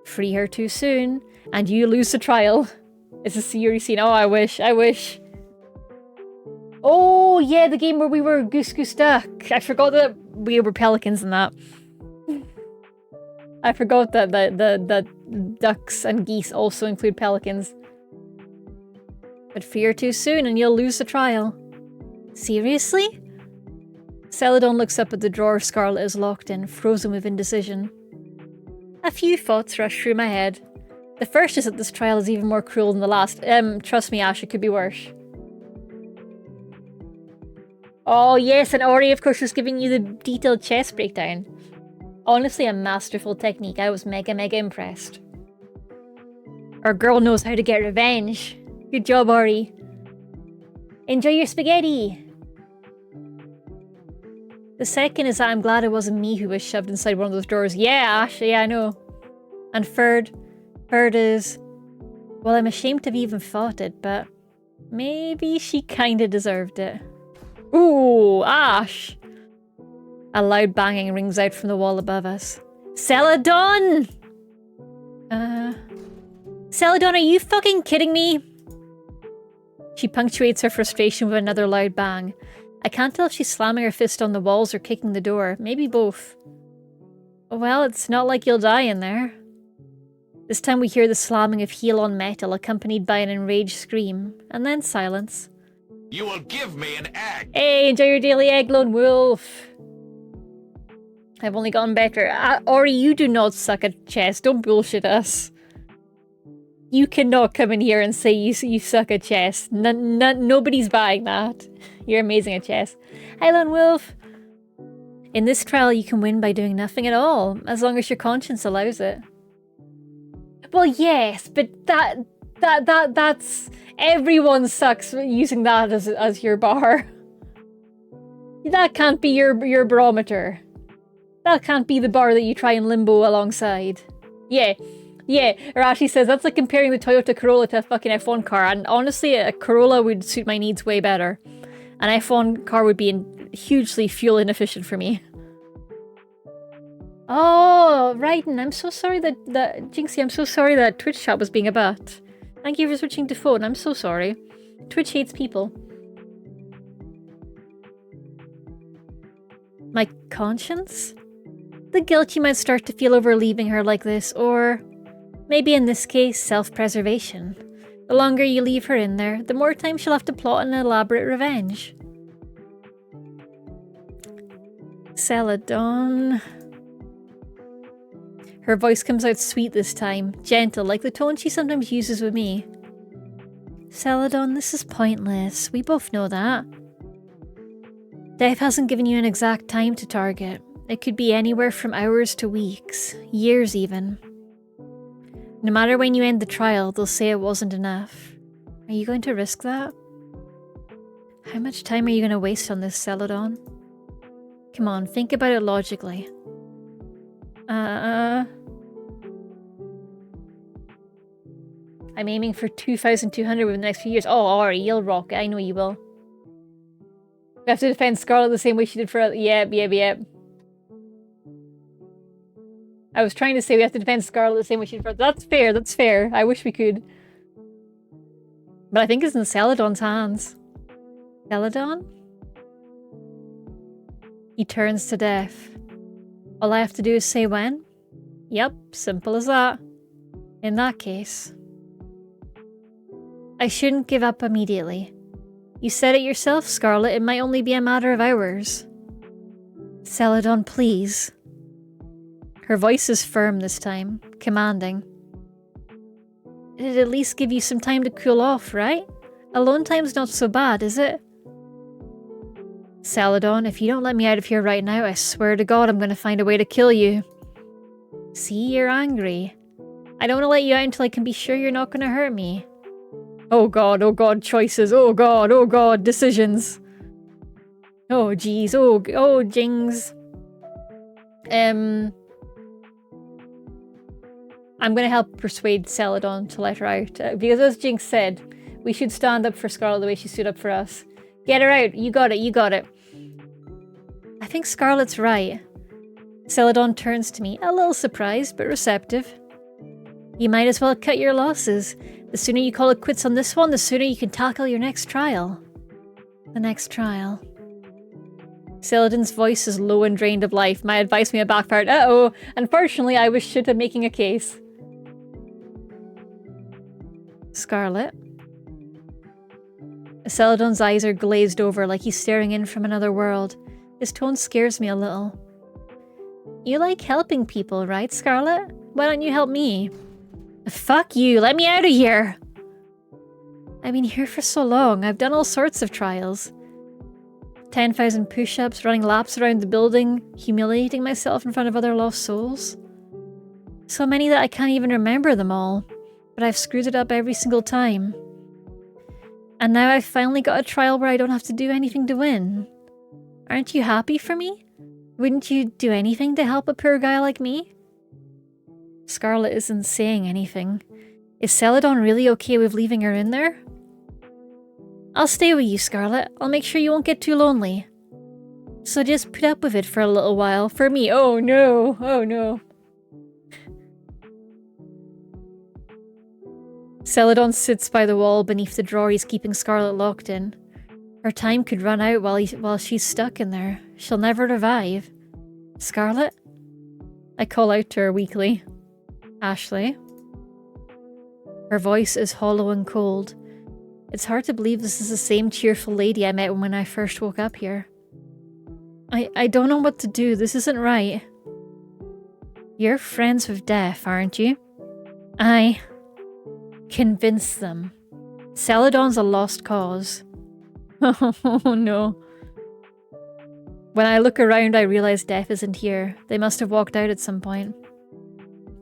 S1: free her too soon, and you lose the trial. It's a serious scene. Oh, I wish. Oh, yeah, the game where we were Goose Goose Duck. I forgot that we were pelicans in that. I forgot that the ducks and geese also include pelicans. But free her too soon and you'll lose the trial. Seriously? Celadon looks up at the drawer Scarlet is locked in, frozen with indecision. A few thoughts rush through my head. The first is that this trial is even more cruel than the last. Trust me, Ash, it could be worse. Oh yes, and Ori of course was giving you the detailed chess breakdown. Honestly, a masterful technique. I was mega impressed. Our girl knows how to get revenge. Good job, Ori. Enjoy your spaghetti! The second is that I'm glad it wasn't me who was shoved inside one of those doors. Yeah, Ash, yeah, I know. And third is... Well, I'm ashamed to have even thought it, but... Maybe she kinda deserved it. Ooh, Ash! A loud banging rings out from the wall above us. Celadon! Celadon, are you fucking kidding me? She punctuates her frustration with another loud bang. I can't tell if she's slamming her fist on the walls or kicking the door. Maybe both. Well, it's not like you'll die in there. This time we hear the slamming of heel on metal, accompanied by an enraged scream, and then silence.
S3: You will give me an egg!
S1: Hey, enjoy your daily egg, Lone Wolf! I've only gotten better. Ori, you do not suck at chess. Don't bullshit us. You cannot come in here and say you suck at chess. Nobody's buying that. You're amazing at chess. Hi, Lone Wolf. In this trial, you can win by doing nothing at all, as long as your conscience allows it. Well, yes, but that's everyone sucks using that as your bar. That can't be your barometer. That can't be the bar that you try and limbo alongside. Yeah, Arashi says that's like comparing the Toyota Corolla to a fucking F1 car, and honestly, a Corolla would suit my needs way better. An F1 car would be hugely fuel inefficient for me. Oh, right, and I'm so sorry that Jinxie, I'm so sorry that Twitch chat was being a butt. Thank you for switching to phone. I'm so sorry. Twitch hates people. My conscience? The guilt you might start to feel over leaving her like this, or maybe in this case, self-preservation. The longer you leave her in there, the more time she'll have to plot an elaborate revenge. Celadon. Her voice comes out sweet this time, gentle, like the tone she sometimes uses with me. Celadon, this is pointless. We both know that. Death hasn't given you an exact time to target. It could be anywhere from hours to weeks, years even. No matter when you end the trial, they'll say it wasn't enough. Are you going to risk that? How much time are you going to waste on this, Celadon? Come on, think about it logically. I'm aiming for 2,200 within the next few years. Oh, Ari, you'll rock it. I know you will. We have to defend Scarlet the same way she did for... Yep. I was trying to say we have to defend Scarlet the same way she did for... That's fair. I wish we could. But I think it's in Celadon's hands. Celadon? He turns to death. All I have to do is say when? Yep, simple as that. In that case... I shouldn't give up immediately. You said it yourself, Scarlet, it might only be a matter of hours. Celadon, please. Her voice is firm this time, commanding. It'd at least give you some time to cool off, right? Alone time's not so bad, is it? Celadon, if you don't let me out of here right now, I swear to God I'm gonna find a way to kill you. See, you're angry. I don't want to let you out until I can be sure you're not gonna hurt me. Oh God, choices. Oh God, decisions. Oh jeez, oh jings. I'm gonna help persuade Celadon to let her out. Because as Jinx said, we should stand up for Scarlet the way she stood up for us. Get her out, you got it. I think Scarlet's right. Celadon turns to me, a little surprised, but receptive. You might as well cut your losses. The sooner you call it quits on this one, the sooner you can tackle your next trial. The next trial. Celadon's voice is low and drained of life. My advice may have backfired. Uh-oh! Unfortunately, I was shit at making a case. Scarlet. Celadon's eyes are glazed over like he's staring in from another world. His tone scares me a little. You like helping people, right, Scarlet? Why don't you help me? Fuck you, let me out of here! I've been here for so long, I've done all sorts of trials. 10,000 push-ups, running laps around the building, humiliating myself in front of other lost souls. So many that I can't even remember them all, but I've screwed it up every single time. And now I've finally got a trial where I don't have to do anything to win. Aren't you happy for me? Wouldn't you do anything to help a poor guy like me? Scarlet isn't saying anything. Is Celadon really okay with leaving her in there? I'll stay with you, Scarlet. I'll make sure you won't get too lonely. So just put up with it for a little while. For me. Oh no. Oh no. Celadon sits by the wall beneath the drawer he's keeping Scarlet locked in. Her time could run out while she's stuck in there. She'll never revive. Scarlet? I call out to her weakly. Ashley? Her voice is hollow and cold. It's hard to believe this is the same cheerful lady I met when I first woke up here. I don't know what to do. This isn't right. You're friends with Death, aren't you? I convince them. Celadon's a lost cause. Oh no. When I look around, I realize Death isn't here. They must have walked out at some point.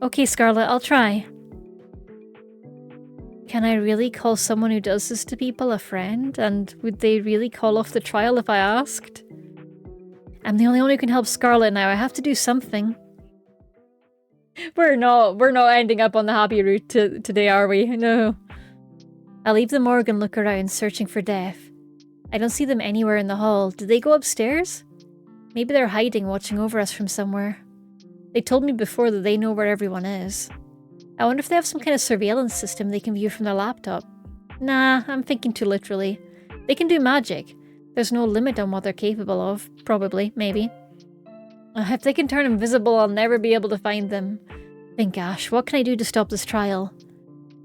S1: Okay, Scarlet, I'll try. Can I really call someone who does this to people a friend? And would they really call off the trial if I asked? I'm the only one who can help Scarlet now. I have to do something. We're not ending up on the happy route today, are we? No. I leave the morgue and look around, searching for Death. I don't see them anywhere in the hall. Did they go upstairs? Maybe they're hiding, watching over us from somewhere. They told me before that they know where everyone is. I wonder if they have some kind of surveillance system they can view from their laptop. Nah, I'm thinking too literally. They can do magic. There's no limit on what they're capable of. Probably, maybe. If they can turn invisible, I'll never be able to find them. Think, Ash, what can I do to stop this trial?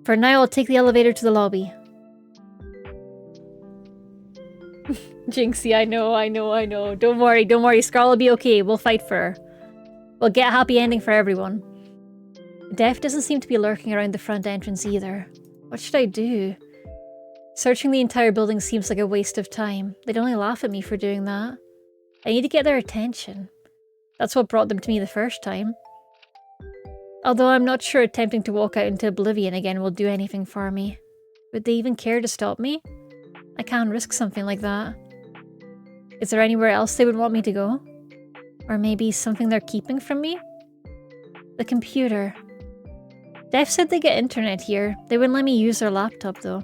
S1: For now, I'll take the elevator to the lobby. Jinxie, I know. Don't worry. Scarlet will be okay. We'll fight for her. We'll get a happy ending for everyone. Def doesn't seem to be lurking around the front entrance either. What should I do? Searching the entire building seems like a waste of time. They'd only laugh at me for doing that. I need to get their attention. That's what brought them to me the first time. Although I'm not sure attempting to walk out into oblivion again will do anything for me. Would they even care to stop me? I can't risk something like that. Is there anywhere else they would want me to go? Or maybe something they're keeping from me? The computer. Def said they get internet here. They wouldn't let me use their laptop though.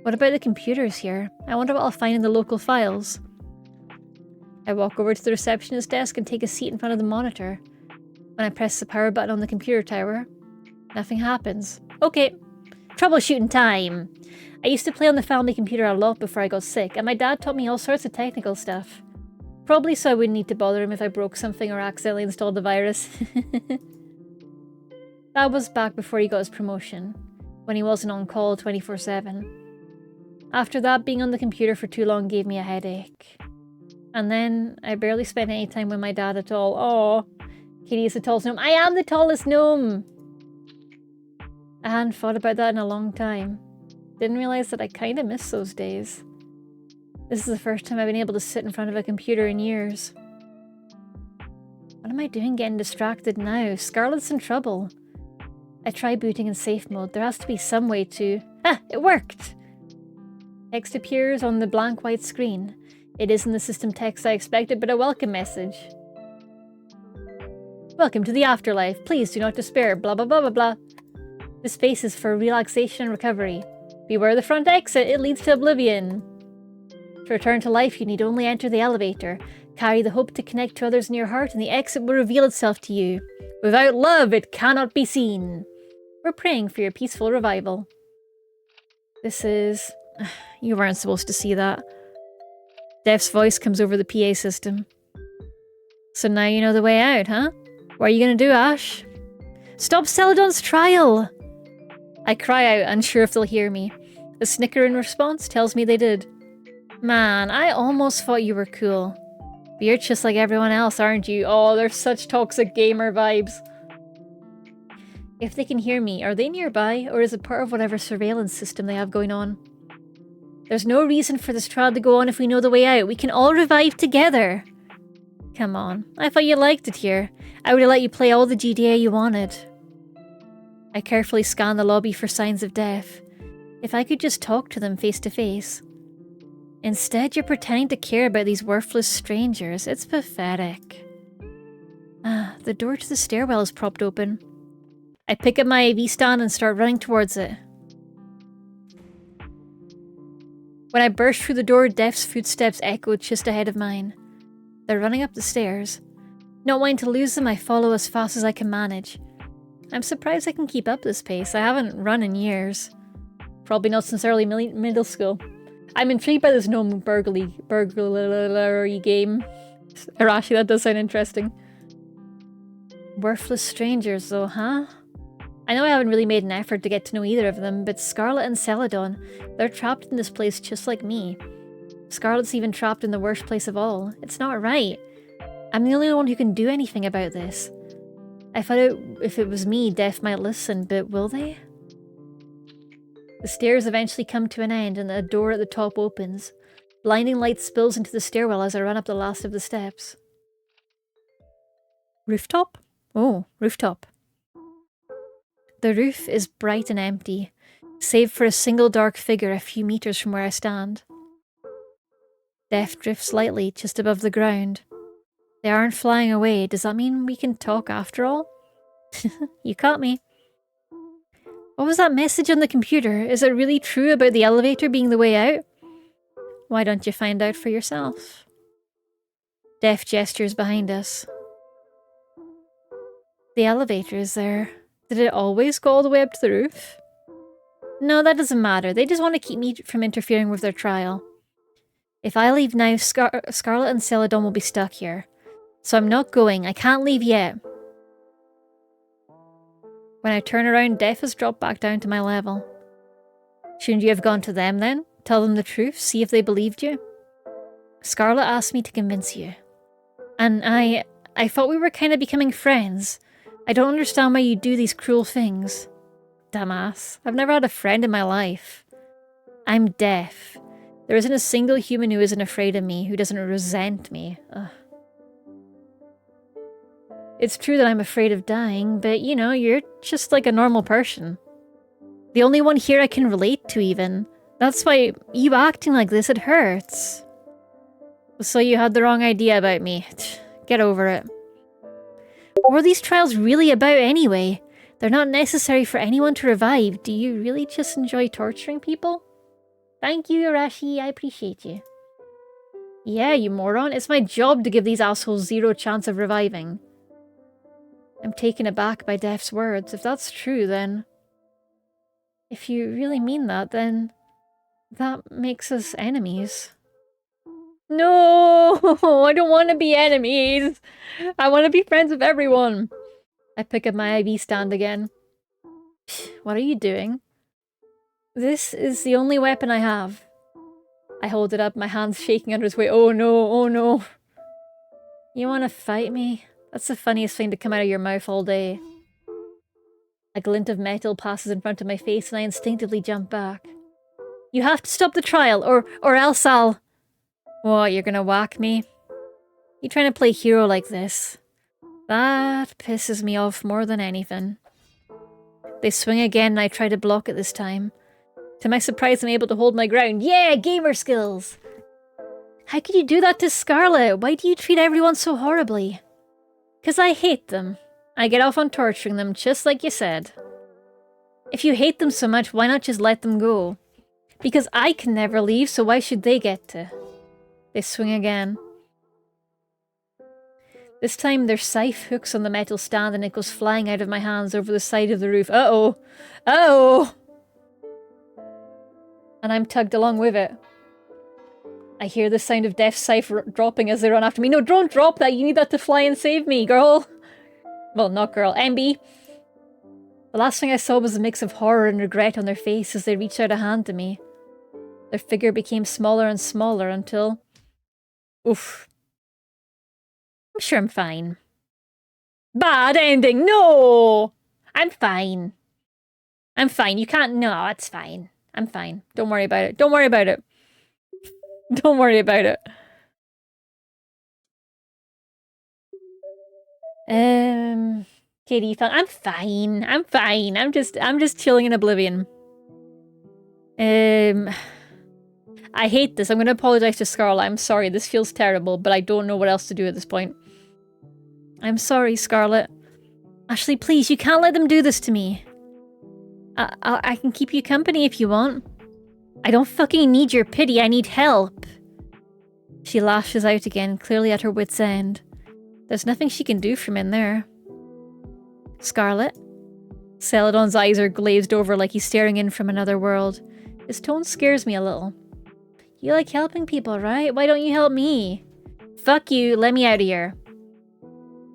S1: What about the computers here? I wonder what I'll find in the local files. I walk over to the receptionist desk and take a seat in front of the monitor. When I press the power button on the computer tower, nothing happens. Okay, troubleshooting time. I used to play on the family computer a lot before I got sick, and my dad taught me all sorts of technical stuff. Probably so I wouldn't need to bother him if I broke something or accidentally installed a virus. That was back before he got his promotion, when he wasn't on call 24/7. After that, being on the computer for too long gave me a headache. And then, I barely spent any time with my dad at all. Aww. Katie is the tallest gnome. I am the tallest gnome! I hadn't thought about that in a long time. Didn't realize that I kinda miss those days. This is the first time I've been able to sit in front of a computer in years. What am I doing getting distracted now? Scarlet's in trouble. I try booting in safe mode. There has to be some way to... Ah! It worked! Text appears on the blank white screen. It isn't the system text I expected, but a welcome message. Welcome to the afterlife. Please do not despair. Blah blah blah blah blah. This space is for relaxation and recovery. Beware the front exit. It leads to oblivion. To return to life, you need only enter the elevator. Carry the hope to connect to others in your heart, and the exit will reveal itself to you. Without love, it cannot be seen. We're praying for your peaceful revival. This is... You weren't supposed to see that. Def's voice comes over the PA system. So now you know the way out, huh? What are you gonna do, Ash? Stop Celadon's trial! I cry out, unsure if they'll hear me. A snicker in response tells me they did. Man, I almost thought you were cool. But you're just like everyone else, aren't you? Oh, they're such toxic gamer vibes. If they can hear me, are they nearby, or is it part of whatever surveillance system they have going on? There's no reason for this trial to go on if we know the way out. We can all revive together. Come on. I thought you liked it here. I would have let you play all the GDA you wanted. I carefully scan the lobby for signs of death. If I could just talk to them face to face. Instead, you're pretending to care about these worthless strangers. It's pathetic. The door to the stairwell is propped open. I pick up my AV stand and start running towards it. When I burst through the door, Def's footsteps echoed just ahead of mine. They're running up the stairs. Not wanting to lose them, I follow as fast as I can manage. I'm surprised I can keep up this pace. I haven't run in years. Probably not since early middle school. I'm intrigued by this gnome burglary game. Arashi, that does sound interesting. Worthless strangers though, huh? I know I haven't really made an effort to get to know either of them, but Scarlet and Celadon, they're trapped in this place just like me. Scarlet's even trapped in the worst place of all. It's not right. I'm the only one who can do anything about this. I thought if it was me, Def might listen, but will they? The stairs eventually come to an end and a door at the top opens. Blinding light spills into the stairwell as I run up the last of the steps. Rooftop? Oh, rooftop. The roof is bright and empty, save for a single dark figure a few meters from where I stand. Def drifts lightly just above the ground. They aren't flying away. Does that mean we can talk after all? You caught me. What was that message on the computer? Is it really true about the elevator being the way out? Why don't you find out for yourself? Def gestures behind us. The elevator is there. Did it always go all the way up to the roof? No, that doesn't matter. They just want to keep me from interfering with their trial. If I leave now, Scarlet and Celadon will be stuck here. So I'm not going. I can't leave yet. When I turn around, Death has dropped back down to my level. Shouldn't you have gone to them then? Tell them the truth? See if they believed you? Scarlet asked me to convince you. And I thought we were kind of becoming friends. I don't understand why you do these cruel things. Dumbass. I've never had a friend in my life. I'm Death. There isn't a single human who isn't afraid of me, who doesn't resent me. Ugh. It's true that I'm afraid of dying, but you know, you're just like a normal person. The only one here I can relate to even. That's why you acting like this, it hurts. So you had the wrong idea about me. Get over it. What are these trials really about anyway? They're not necessary for anyone to revive. Do you really just enjoy torturing people? Thank you, Arashi. I appreciate you. Yeah, you moron. It's my job to give these assholes zero chance of reviving. I'm taken aback by Death's words. If that's true, then... If you really mean that, then... That makes us enemies. No! I don't want to be enemies! I want to be friends with everyone! I pick up my IV stand again. What are you doing? This is the only weapon I have. I hold it up, my hands shaking under his weight. Oh no, oh no. You want to fight me? That's the funniest thing to come out of your mouth all day. A glint of metal passes in front of my face and I instinctively jump back. You have to stop the trial, or else I'll... What, you're gonna whack me? You trying to play hero like this? That pisses me off more than anything. They swing again and I try to block it this time. To my surprise, I'm able to hold my ground. Yeah, gamer skills! How could you do that to Scarlet? Why do you treat everyone so horribly? 'Cause I hate them. I get off on torturing them, just like you said. If you hate them so much, why not just let them go? Because I can never leave, so why should they get to? They swing again. This time their scythe hooks on the metal stand and it goes flying out of my hands over the side of the roof. Uh-oh! Uh-oh! And I'm tugged along with it. I hear the sound of Death's scythe dropping as they run after me. No, don't drop that! You need that to fly and save me, girl! Well, not girl. MB! The last thing I saw was a mix of horror and regret on their face as they reached out a hand to me. Their figure became smaller and smaller until... Oof. I'm sure I'm fine. Bad ending! No! I'm fine. I'm fine. You can't... No, it's fine. I'm fine. Don't worry about it. Don't worry about it. Don't worry about it. Katie, I'm fine. I'm fine. I'm just chilling in oblivion. I hate this. I'm gonna apologize to Scarlet. I'm sorry. This feels terrible, but I don't know what else to do at this point. I'm sorry, Scarlet. Ashley, please, you can't let them do this to me. I can keep you company if you want. I don't fucking need your pity. I need help. She lashes out again, clearly at her wit's end. There's nothing she can do from in there. Scarlet? Celadon's eyes are glazed over like he's staring in from another world. His tone scares me a little. You like helping people, right? Why don't you help me? Fuck you, let me out of here.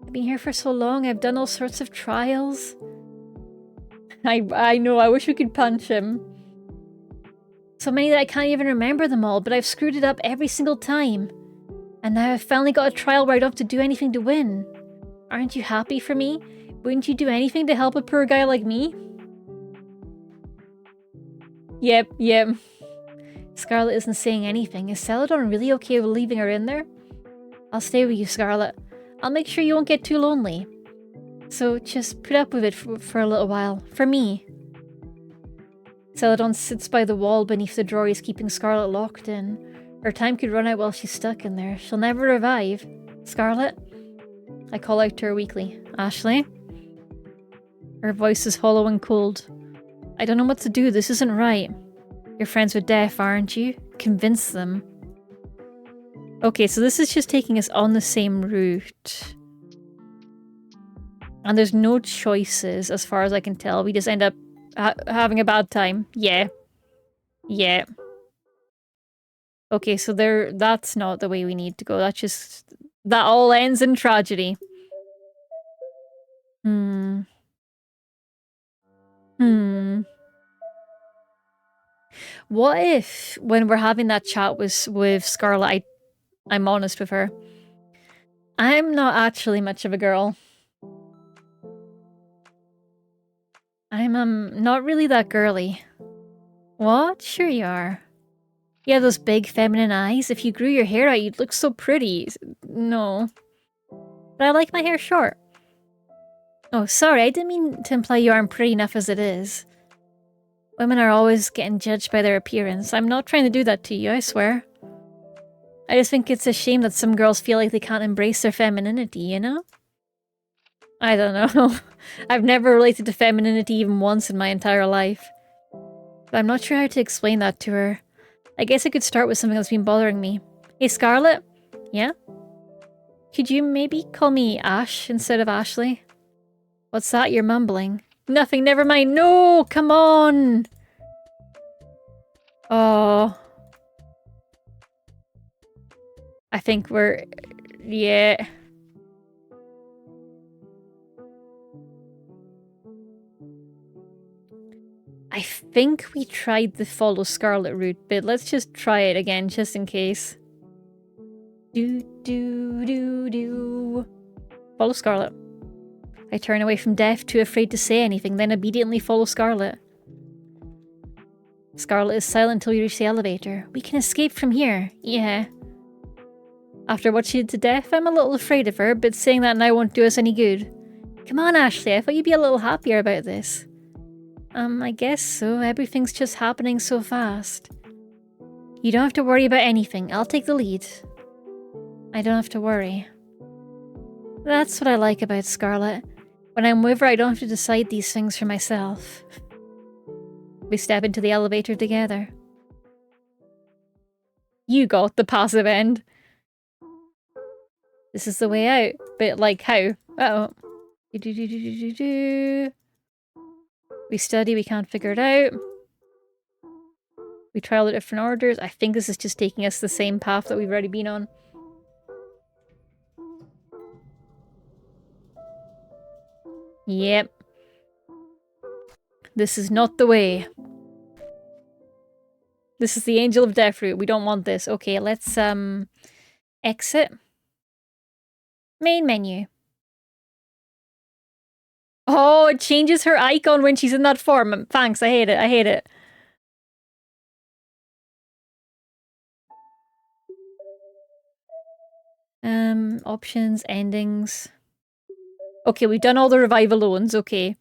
S1: I've been here for so long, I've done all sorts of trials. I know, I wish we could punch him. So many that I can't even remember them all, but I've screwed it up every single time. And now I've finally got a trial where I don't have to do anything to win. Aren't you happy for me? Wouldn't you do anything to help a poor guy like me? Yep. Scarlet isn't saying anything. Is Celadon really okay with leaving her in there? I'll stay with you, Scarlet. I'll make sure you won't get too lonely. So just put up with it for a little while. For me. Celadon sits by the wall beneath the drawer he's keeping Scarlet locked in. Her time could run out while she's stuck in there. She'll never revive. Scarlet? I call out to her weakly. Ashley? Her voice is hollow and cold. I don't know what to do. This isn't right. You're friends with Death, aren't you? Convince them. Okay, so this is just taking us on the same route. And there's no choices as far as I can tell. We just end up having a bad time. Yeah. Yeah. Okay, so that's not the way we need to go. That all ends in tragedy. Hmm. What if, when we're having that chat with Scarlet, I'm honest with her? I'm not actually much of a girl. I'm not really that girly. What? Sure you are. You have those big feminine eyes. If you grew your hair out, you'd look so pretty. No. But I like my hair short. Oh, sorry, I didn't mean to imply you aren't pretty enough as it is. Women are always getting judged by their appearance. I'm not trying to do that to you, I swear. I just think it's a shame that some girls feel like they can't embrace their femininity, you know? I don't know. I've never related to femininity even once in my entire life. But I'm not sure how to explain that to her. I guess I could start with something that's been bothering me. Hey, Scarlet? Yeah? Could you maybe call me Ash instead of Ashley? What's that you're mumbling? Nothing, never mind. No, come on! Oh. I think we're... yeah. I think we tried the follow Scarlet route, but let's just try it again, just in case. Do. Follow Scarlet. I turn away from death, too afraid to say anything, then obediently follow Scarlet. Scarlet is silent until we reach the elevator. We can escape from here. Yeah. After what she did to Death, I'm a little afraid of her, but saying that now won't do us any good. Come on, Ashley, I thought you'd be a little happier about this. I guess so. Everything's just happening so fast. You don't have to worry about anything. I'll take the lead. I don't have to worry. That's what I like about Scarlet. When I'm with her, I don't have to decide these things for myself. We step into the elevator together. You got the passive end. This is the way out. But, like, how? Uh-oh. We study, we can't figure it out. We try all the different orders. I think this is just taking us the same path that we've already been on. Yep. This is not the way. This is the Angel of Death route. We don't want this. Okay, let's, exit. Main menu. Oh, it changes her icon when she's in that form. Thanks, I hate it. I hate it. Options, endings. Okay, we've done all the revive alones, okay.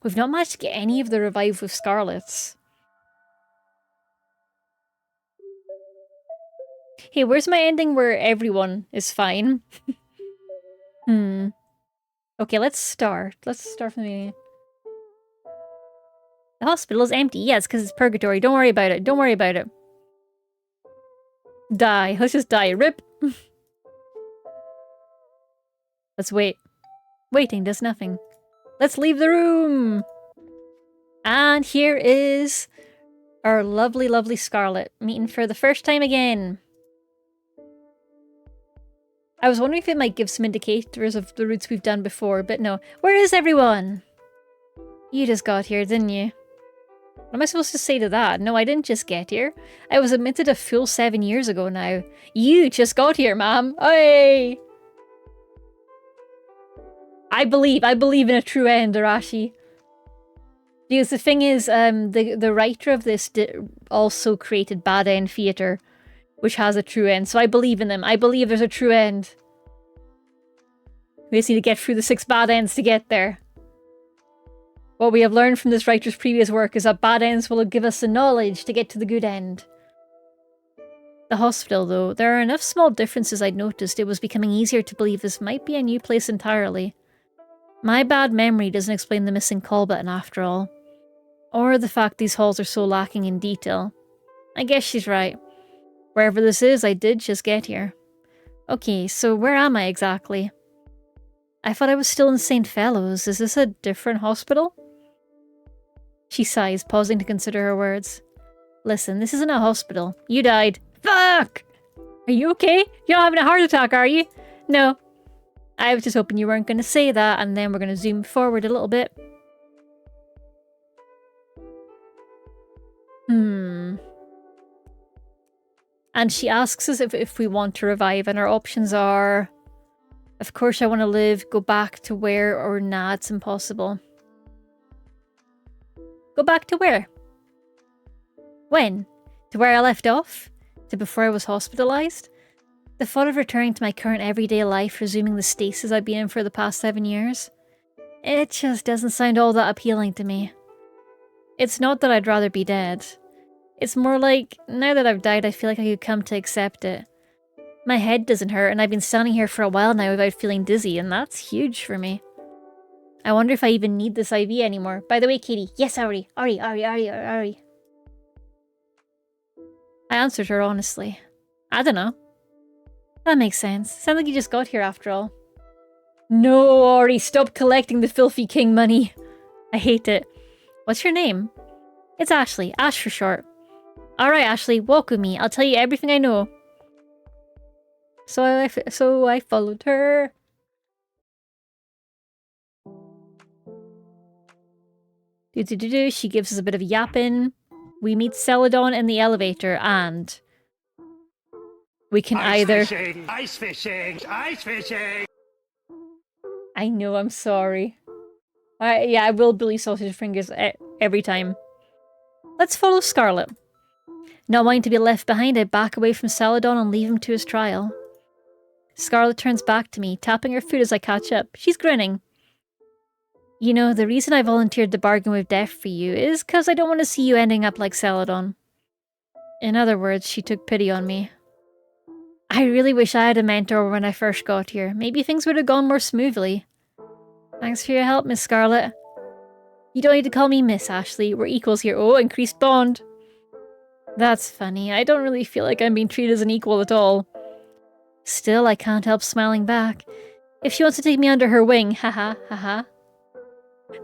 S1: We've not managed to get any of the revive with Scarlets. Hey, where's my ending where everyone is fine? Okay, let's start. Let's start from the beginning. The hospital is empty. Yes, because it's purgatory. Don't worry about it. Don't worry about it. Die. Let's just die. Rip. Let's wait. Waiting does nothing. Let's leave the room. And here is our lovely, lovely Scarlet meeting for the first time again. I was wondering if it might give some indicators of the routes we've done before, but no. Where is everyone? You just got here, didn't you? What am I supposed to say to that? No, I didn't just get here. I was admitted a full 7 years ago now. You just got here, ma'am. Hey! I believe in a true end, Arashi. Because the thing is, the writer of this also created Bad End Theatre, which has a true end, so I believe in them. I believe there's a true end. We just need to get through the 6 bad ends to get there. What we have learned from this writer's previous work is that bad ends will give us the knowledge to get to the good end. The hospital, though, there are enough small differences I'd noticed it was becoming easier to believe this might be a new place entirely. My bad memory doesn't explain the missing call button after all. Or the fact these halls are so lacking in detail. I guess she's right. Wherever this is, I did just get here. Okay, so where am I exactly? I thought I was still in St. Fellows. Is this a different hospital? She sighs, pausing to consider her words. Listen, this isn't a hospital. You died. Fuck! Are you okay? You're not having a heart attack, are you? No. I was just hoping you weren't going to say that, and then we're going to zoom forward a little bit. And she asks us if we want to revive, and our options are... Of course I want to live, go back to where, or nah, it's impossible. Go back to where? When? To where I left off? To before I was hospitalized? The thought of returning to my current everyday life, resuming the stasis I've been in for the past 7 years? It just doesn't sound all that appealing to me. It's not that I'd rather be dead. It's more like, now that I've died, I feel like I could come to accept it. My head doesn't hurt, and I've been standing here for a while now without feeling dizzy, and that's huge for me. I wonder if I even need this IV anymore. By the way, Katie, yes, Ari. I answered her honestly. I don't know. That makes sense. Sounds like you just got here after all. No, Ari, stop collecting the filthy king money. I hate it. What's your name? It's Ashley. Ash for short. Alright, Ashley, walk with me. I'll tell you everything I know. So I followed her. She gives us a bit of yapping. We meet Celadon in the elevator, and we can either...
S3: Ice fishing! Ice fishing!
S1: I know, I'm sorry. Yeah, I will Billy Sausage Fingers every time. Let's follow Scarlet. Not wanting to be left behind, I back away from Celadon and leave him to his trial. Scarlet turns back to me, tapping her foot as I catch up. She's grinning. You know, the reason I volunteered to bargain with death for you is because I don't want to see you ending up like Celadon. In other words, she took pity on me. I really wish I had a mentor when I first got here. Maybe things would have gone more smoothly. Thanks for your help, Miss Scarlet. You don't need to call me Miss, Ashley. We're equals here. Oh, increased bond. That's funny. I don't really feel like I'm being treated as an equal at all. Still, I can't help smiling back. If she wants to take me under her wing, haha, haha.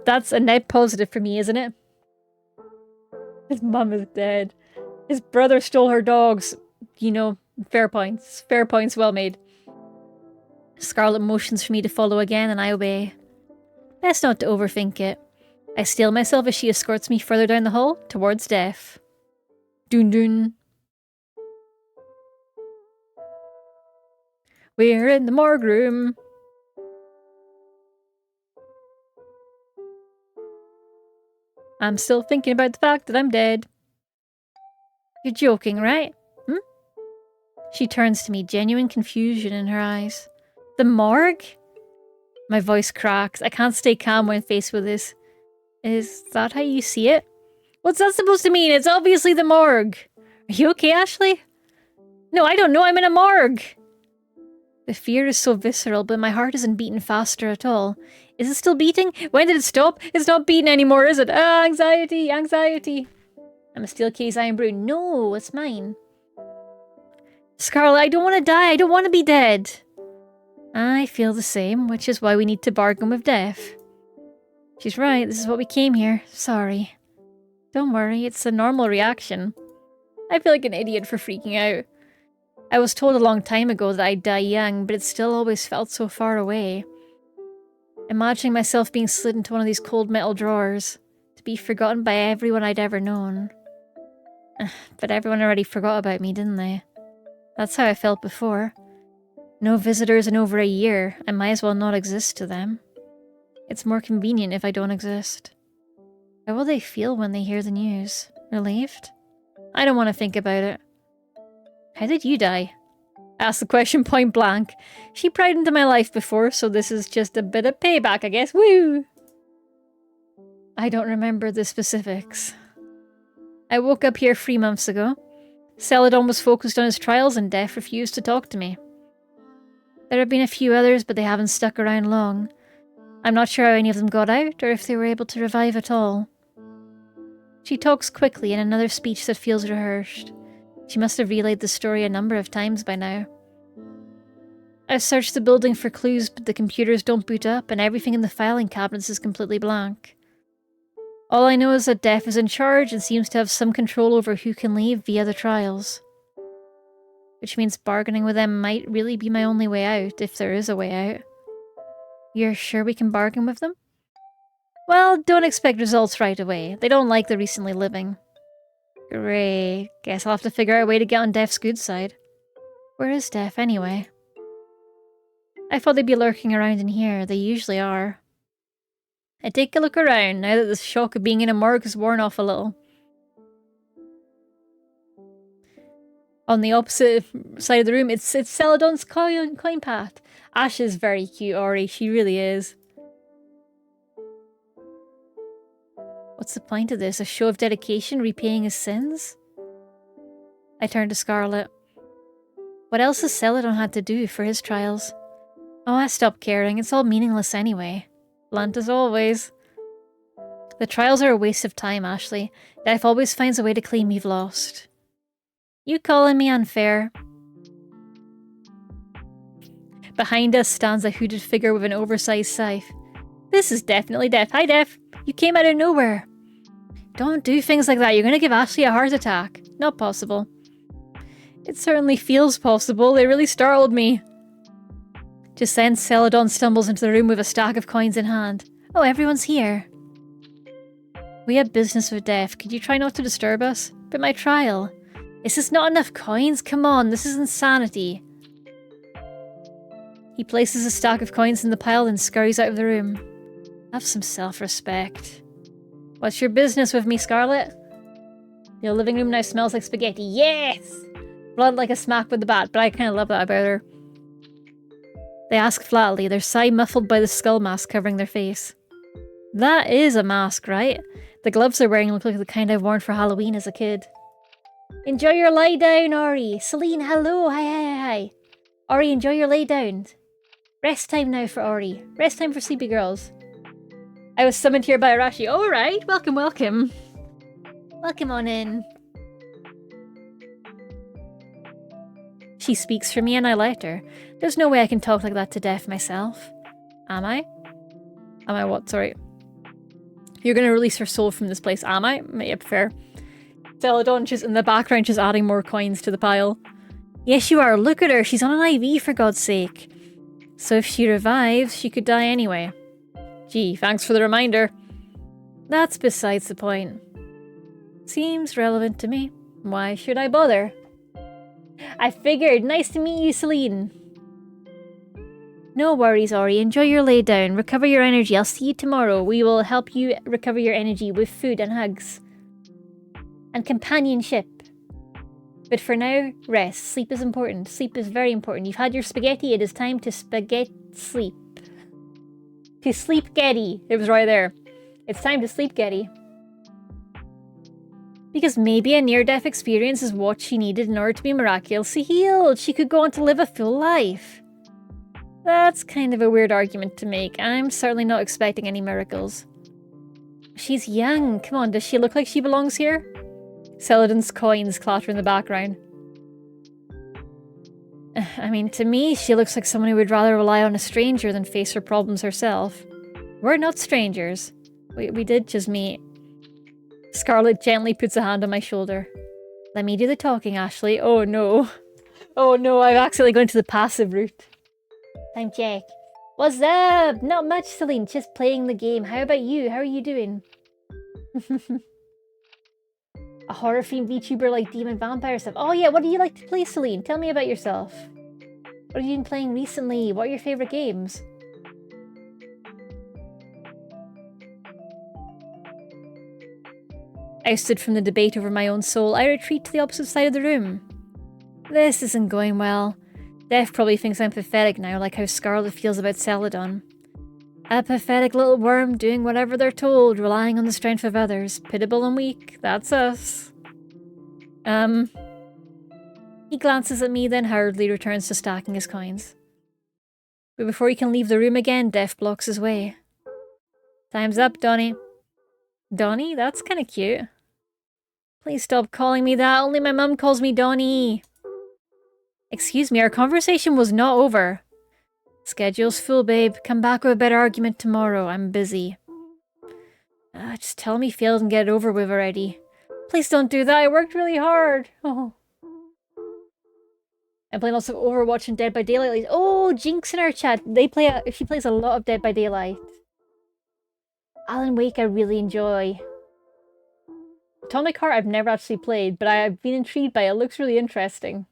S1: That's a net positive for me, isn't it? His mum is dead. His brother stole her dogs. You know, fair points. Fair points well made. Scarlet motions for me to follow again, and I obey. Best not to overthink it. I steel myself as she escorts me further down the hall, towards death. Dun dun. We're in the morgue room. I'm still thinking about the fact that I'm dead. You're joking, right? Hmm? She turns to me, genuine confusion in her eyes. The morgue? My voice cracks. I can't stay calm when faced with this. Is that how you see it? What's that supposed to mean? It's obviously the morgue. Are you okay, Ashley? No, I don't know. I'm in a morgue. The fear is so visceral, but my heart isn't beating faster at all. Is it still beating? When did it stop? It's not beating anymore, is it? Ah, anxiety, anxiety. I'm a steel case iron brew. No, it's mine. Scarlet, I don't want to die. I don't want to be dead. I feel the same, which is why we need to bargain with death. She's right. This is what we came here. Sorry. Don't worry. It's a normal reaction. I feel like an idiot for freaking out. I was told a long time ago that I'd die young, but it still always felt so far away. Imagining myself being slid into one of these cold metal drawers, to be forgotten by everyone I'd ever known. But everyone already forgot about me, didn't they? That's how I felt before. No visitors in over a year. I might as well not exist to them. It's more convenient if I don't exist. How will they feel when they hear the news? Relieved? I don't want to think about it. How did you die? Asked the question point blank. She pried into my life before, so this is just a bit of payback, I guess. Woo! I don't remember the specifics. I woke up here 3 months ago. Celadon was focused on his trials and Death refused to talk to me. There have been a few others, but they haven't stuck around long. I'm not sure how any of them got out, or if they were able to revive at all. She talks quickly in another speech that feels rehearsed. She must have relayed the story a number of times by now. I've searched the building for clues, but the computers don't boot up and everything in the filing cabinets is completely blank. All I know is that Def is in charge and seems to have some control over who can leave via the trials. Which means bargaining with them might really be my only way out, if there is a way out. You're sure we can bargain with them? Well, don't expect results right away. They don't like the recently living. Great. Guess I'll have to figure out a way to get on Def's good side. Where is Def, anyway? I thought they'd be lurking around in here. They usually are. I take a look around, now that the shock of being in a morgue has worn off a little. On the opposite side of the room, it's Celadon's coin path. Ash is very cute, Ori. She really is. What's the point of this? A show of dedication, repaying his sins? I turn to Scarlet. What else has Celadon had to do for his trials? Oh, I stopped caring. It's all meaningless anyway. Blunt as always. The trials are a waste of time, Ashley. Death always finds a way to claim you've lost. You calling me unfair? Behind us stands a hooded figure with an oversized scythe. This is definitely Def. Hi, Def. You came out of nowhere. Don't do things like that. You're going to give Ashley a heart attack. Not possible. It certainly feels possible. It really startled me. Just then, Celadon stumbles into the room with a stack of coins in hand. Oh, everyone's here. We have business with Def. Could you try not to disturb us? But my trial. Is this not enough coins? Come on, this is insanity. He places a stack of coins in the pile and scurries out of the room. Have some self-respect. What's your business with me, Scarlet? Your living room now smells like spaghetti. Yes! Blood like a smack with the bat, but I kind of love that about her. They ask flatly, their sigh muffled by the skull mask covering their face. That is a mask, right? The gloves they're wearing look like the kind I've worn for Halloween as a kid. Enjoy your lie down, Ori. Celine, hello. Hi. Ori, enjoy your lay down. Rest time now for Ori. Rest time for sleepy girls. I was summoned here by Arashi. Alright, welcome. Welcome on in. She speaks for me and I let her. There's no way I can talk like that to Def myself. Am I? Am I what? Sorry. You're gonna release her soul from this place, am I? Yep, fair. Celadon just in the background just adding more coins to the pile. Yes, you are. Look at her. She's on an IV, for God's sake. So if she revives, she could die anyway. Gee, thanks for the reminder. That's besides the point. Seems relevant to me. Why should I bother? I figured. Nice to meet you, Celine. No worries, Ori. Enjoy your lay down. Recover your energy. I'll see you tomorrow. We will help you recover your energy with food and hugs. And companionship. But for now, rest. Sleep is important. Sleep is very important. You've had your spaghetti. It is time to sleep. To sleep Getty. It was right there. It's time to sleep Getty. Because maybe a near-death experience is what she needed in order to be miraculously healed. She could go on to live a full life. That's kind of a weird argument to make. I'm certainly not expecting any miracles. She's young. Come on, does she look like she belongs here? Celadon's coins clatter in the background. I mean, to me, she looks like someone who would rather rely on a stranger than face her problems herself. We're not strangers. We did just meet. Scarlet gently puts a hand on my shoulder. Let me do the talking, Ashley. Oh no. Oh no, I've accidentally gone to the passive route. Time check. What's up? Not much, Celine. Just playing the game. How about you? How are you doing? A horror-themed VTuber like Demon Vampire stuff. Oh yeah, what do you like to play, Celine? Tell me about yourself. What have you been playing recently? What are your favourite games? Ousted from the debate over my own soul, I retreat to the opposite side of the room. This isn't going well. Def probably thinks I'm pathetic now, like how Scarlet feels about Celadon. A pathetic little worm doing whatever they're told, relying on the strength of others. Pitiable and weak. That's us. He glances at me, then hurriedly returns to stacking his coins. But before he can leave the room again, Def blocks his way. Time's up, Donnie. Donnie? That's kinda cute. Please stop calling me that. Only my mum calls me Donnie. Excuse me, our conversation was not over. Schedule's full, babe. Come back with a better argument tomorrow. I'm busy. Just tell me failed and get it over with already. Please don't do that. I worked really hard. Oh. I'm playing lots of Overwatch and Dead by Daylight. Oh, Jinx in our chat. She plays a lot of Dead by Daylight. Alan Wake I really enjoy. Atomic Heart I've never actually played, but I've been intrigued by it. It looks really interesting.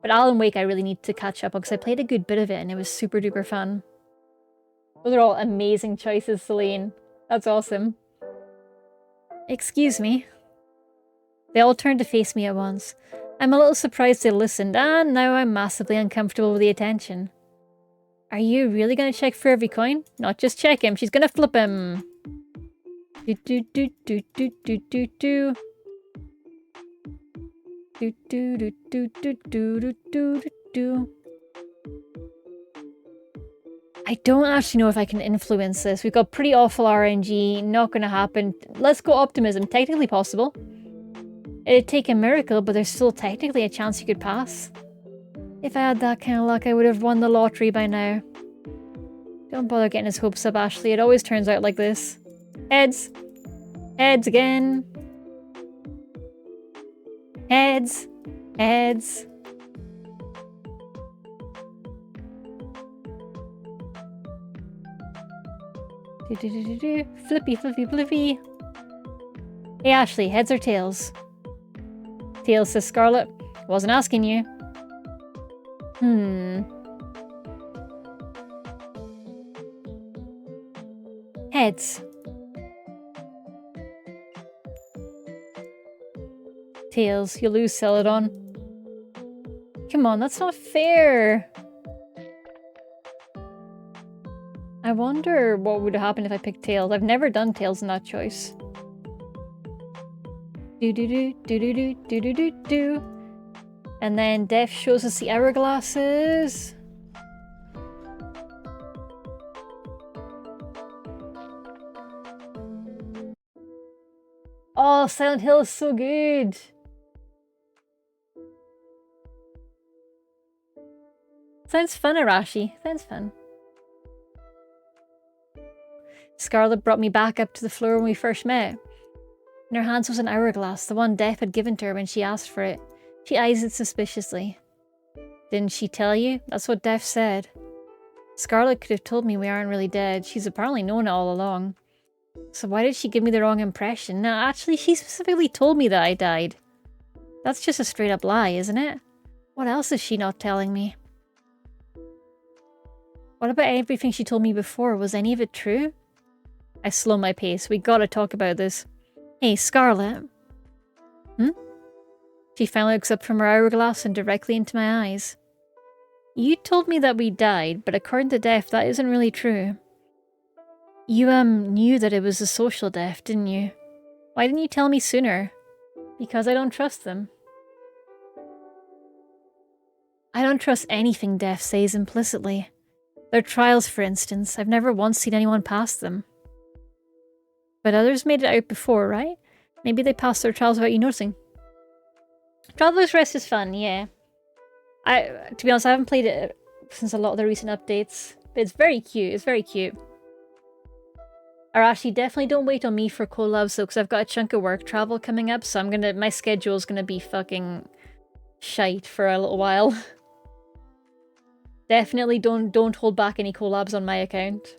S1: But Alan Wake I really need to catch up on because I played a good bit of it and it was super duper fun. Those are all amazing choices, Celine. That's awesome. Excuse me. They all turned to face me at once. I'm a little surprised they listened, and now I'm massively uncomfortable with the attention. Are you really gonna check for every coin? Not just check him, she's gonna flip him. Do do do do do do do do. Do do do do do do do do do. I don't actually know if I can influence this. We've got pretty awful RNG, not gonna happen. Let's go optimism, technically possible. It'd take a miracle, but there's still technically a chance you could pass. If I had that kind of luck, I would have won the lottery by now. Don't bother getting his hopes up, Ashley. It always turns out like this. Heads. Heads again. Heads. Heads. Flippy, flippy, flippy. Hey, Ashley, heads or tails? Tails, says Scarlet. Wasn't asking you. Heads. Tails, you lose, Celadon. Come on, that's not fair. I wonder what would happen if I picked Tails. I've never done Tails in that choice. Do do do do do do do do do do. And then Def shows us the hourglasses. Oh, Silent Hill is so good. Sounds fun, Arashi. Sounds fun. Scarlet brought me back up to the floor when we first met. In her hands was an hourglass, the one Def had given to her when she asked for it. She eyes it suspiciously. Didn't she tell you? That's what Def said. Scarlet could have told me we aren't really dead. She's apparently known it all along. So why did she give me the wrong impression? No, actually, she specifically told me that I died. That's just a straight up lie, isn't it? What else is she not telling me? What about everything she told me before? Was any of it true? I slow my pace. We gotta talk about this. Hey, Scarlet. She finally looks up from her hourglass and directly into my eyes. You told me that we died, but according to Def, that isn't really true. You, knew that it was a social death, didn't you? Why didn't you tell me sooner? Because I don't trust them. I don't trust anything Def says implicitly. Their trials, for instance, I've never once seen anyone pass them. But others made it out before, right? Maybe they passed their trials without you noticing. Traveler's Rest is fun, yeah. To be honest, I haven't played it since a lot of the recent updates. But it's very cute, it's very cute. Arashi, definitely don't wait on me for collabs though, because I've got a chunk of work travel coming up, so my schedule's gonna be fucking shite for a little while. Definitely don't hold back any collabs on my account.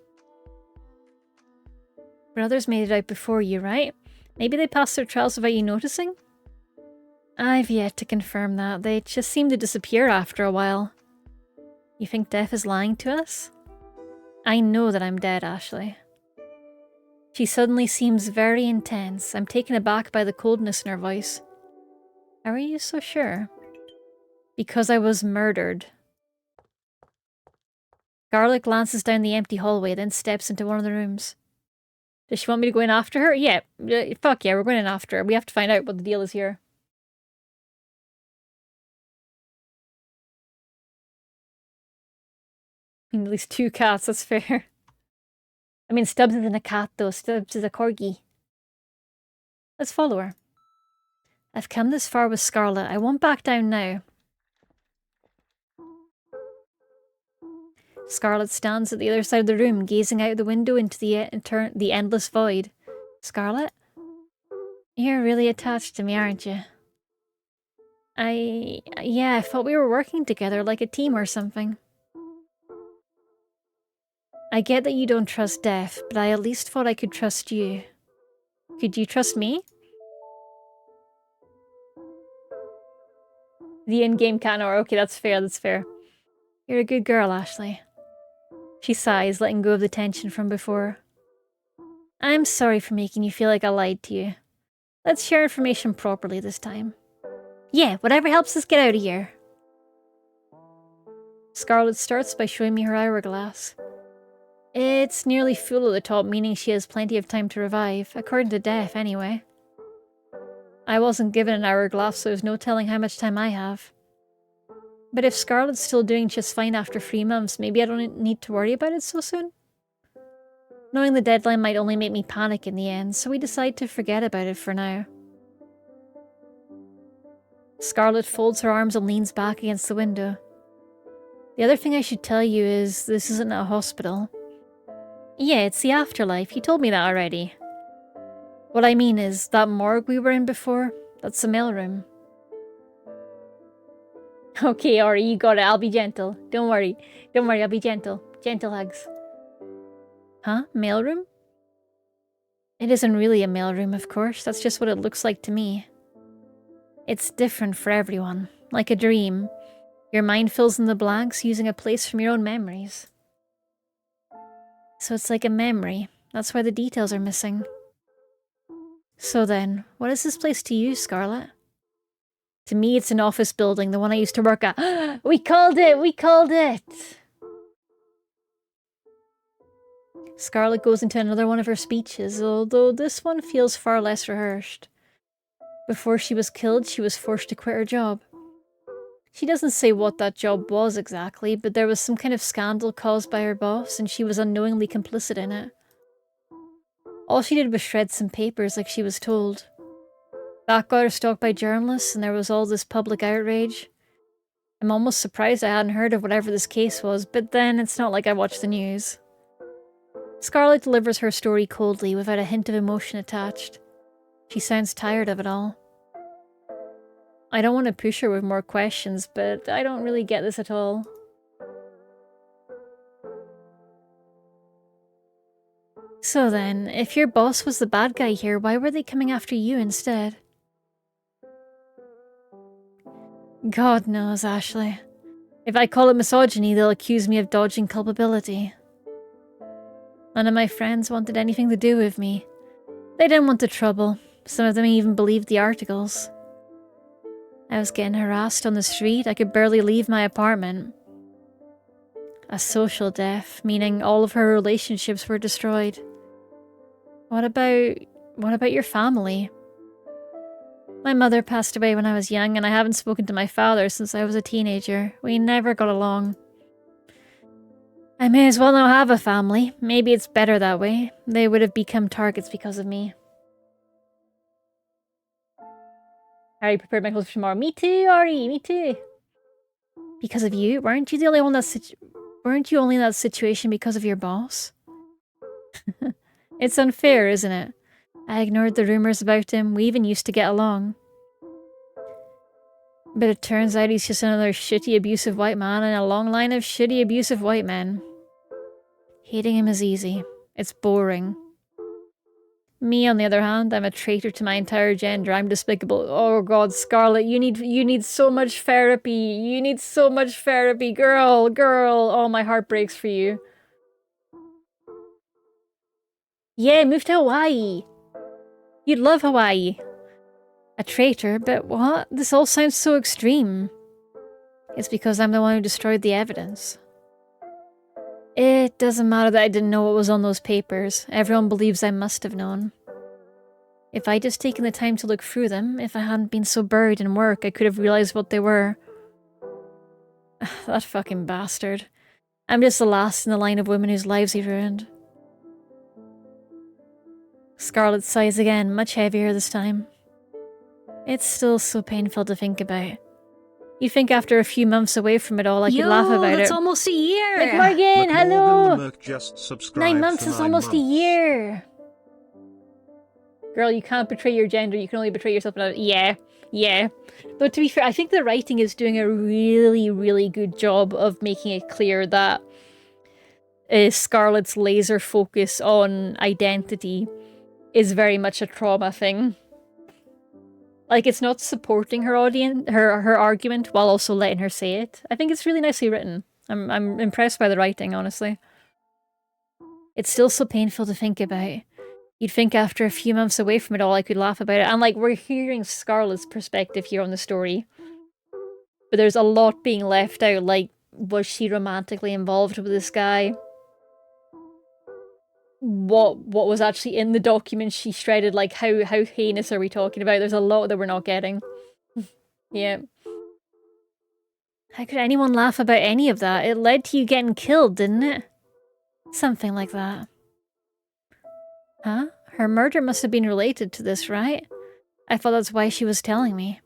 S1: But others made it out before you, right? Maybe they passed their trials without you noticing? I've yet to confirm that. They just seem to disappear after a while. You think Def is lying to us? I know that I'm dead, Ashley. She suddenly seems very intense. I'm taken aback by the coldness in her voice. How are you so sure? Because I was murdered. Garlic glances down the empty hallway, then steps into one of the rooms. Does she want me to go in after her? Yeah, fuck yeah, we're going in after her. We have to find out what the deal is here. I mean, at least 2 cats, that's fair. I mean, Stubbs isn't a cat though, Stubbs is a corgi. Let's follow her. I've come this far with Scarlet. I won't back down now. Scarlet stands at the other side of the room, gazing out the window into the endless void. Scarlet? You're really attached to me, aren't you? Yeah, I thought we were working together like a team or something. I get that you don't trust Death, but I at least thought I could trust you. Could you trust me? The in-game Canor. Okay, that's fair, that's fair. You're a good girl, Ashley. She sighs, letting go of the tension from before. I'm sorry for making you feel like I lied to you. Let's share information properly this time. Yeah, whatever helps us get out of here. Scarlet starts by showing me her hourglass. It's nearly full at the top, meaning she has plenty of time to revive, according to Death, anyway. I wasn't given an hourglass, so there's no telling how much time I have. But if Scarlet's still doing just fine after 3 months, maybe I don't need to worry about it so soon? Knowing the deadline might only make me panic in the end, so we decide to forget about it for now. Scarlet folds her arms and leans back against the window. The other thing I should tell you is this isn't a hospital. Yeah, it's the afterlife. You told me that already. What I mean is, that morgue we were in before, that's the mailroom. Okay, Ori, you got it. I'll be gentle. Don't worry. Don't worry, I'll be gentle. Gentle hugs. Huh? Mailroom? It isn't really a mailroom, of course. That's just what it looks like to me. It's different for everyone. Like a dream. Your mind fills in the blanks using a place from your own memories. So it's like a memory. That's why the details are missing. So then, what is this place to you, Scarlet? To me, it's an office building, the one I used to work at. We called it! We called it! Scarlet goes into another one of her speeches, although this one feels far less rehearsed. Before she was killed, she was forced to quit her job. She doesn't say what that job was exactly, but there was some kind of scandal caused by her boss, and she was unknowingly complicit in it. All she did was shred some papers like she was told. That got her stalked by journalists, and there was all this public outrage. I'm almost surprised I hadn't heard of whatever this case was, but then it's not like I watch the news. Scarlet delivers her story coldly, without a hint of emotion attached. She sounds tired of it all. I don't want to push her with more questions, but I don't really get this at all. So then, if your boss was the bad guy here, why were they coming after you instead? God knows, Ashley. If I call it misogyny, they'll accuse me of dodging culpability. None of my friends wanted anything to do with me. They didn't want the trouble. Some of them even believed the articles. I was getting harassed on the street. I could barely leave my apartment. A social death, meaning all of her relationships were destroyed. What about your family? My mother passed away when I was young, and I haven't spoken to my father since I was a teenager. We never got along. I may as well not have a family. Maybe it's better that way. They would have become targets because of me. Harry prepared my clothes for tomorrow. Me too, Ari. Me too. Because of you? Weren't you only in that situation because of your boss? It's unfair, isn't it? I ignored the rumors about him. We even used to get along. But it turns out he's just another shitty, abusive white man in a long line of shitty, abusive white men. Hating him is easy. It's boring. Me, on the other hand, I'm a traitor to my entire gender. I'm despicable. Oh god, Scarlet, you need so much therapy. You need so much therapy. Girl. Oh, my heart breaks for you. Yeah, move to Hawaii. You'd love Hawaii. A traitor, but what? This all sounds so extreme. It's because I'm the one who destroyed the evidence. It doesn't matter that I didn't know what was on those papers. Everyone believes I must have known. If I'd just taken the time to look through them, if I hadn't been so buried in work, I could have realized what they were. That fucking bastard. I'm just the last in the line of women whose lives he ruined. Scarlet sighs again, much heavier this time. It's still so painful to think about. You think after a few months away from it all, I could laugh about
S4: that's
S1: it.
S4: almost a year.
S1: Like Morgan, hello.
S5: Merc just
S1: 9 months is almost a year. Girl, you can't betray your gender. You can only betray yourself. Yeah. Though to be fair, I think the writing is doing a really, really good job of making it clear that Scarlett's laser focus on identity is very much a trauma thing. Like, it's not supporting her audience, her argument, while also letting her say it. I think it's really nicely written. I'm impressed by the writing, honestly. It's still so painful to think about. You'd think after a few months away from it all, I could laugh about it. And, like, we're hearing Scarlett's perspective here on the story. But there's a lot being left out, like, was she romantically involved with this guy? What was actually in the document she shredded? Like, how heinous are we talking about? There's a lot that we're not getting. Yeah. How could anyone laugh about any of that? It led to you getting killed, didn't it? Something like that. Huh? Her murder must have been related to this, right? I thought that's why she was telling me.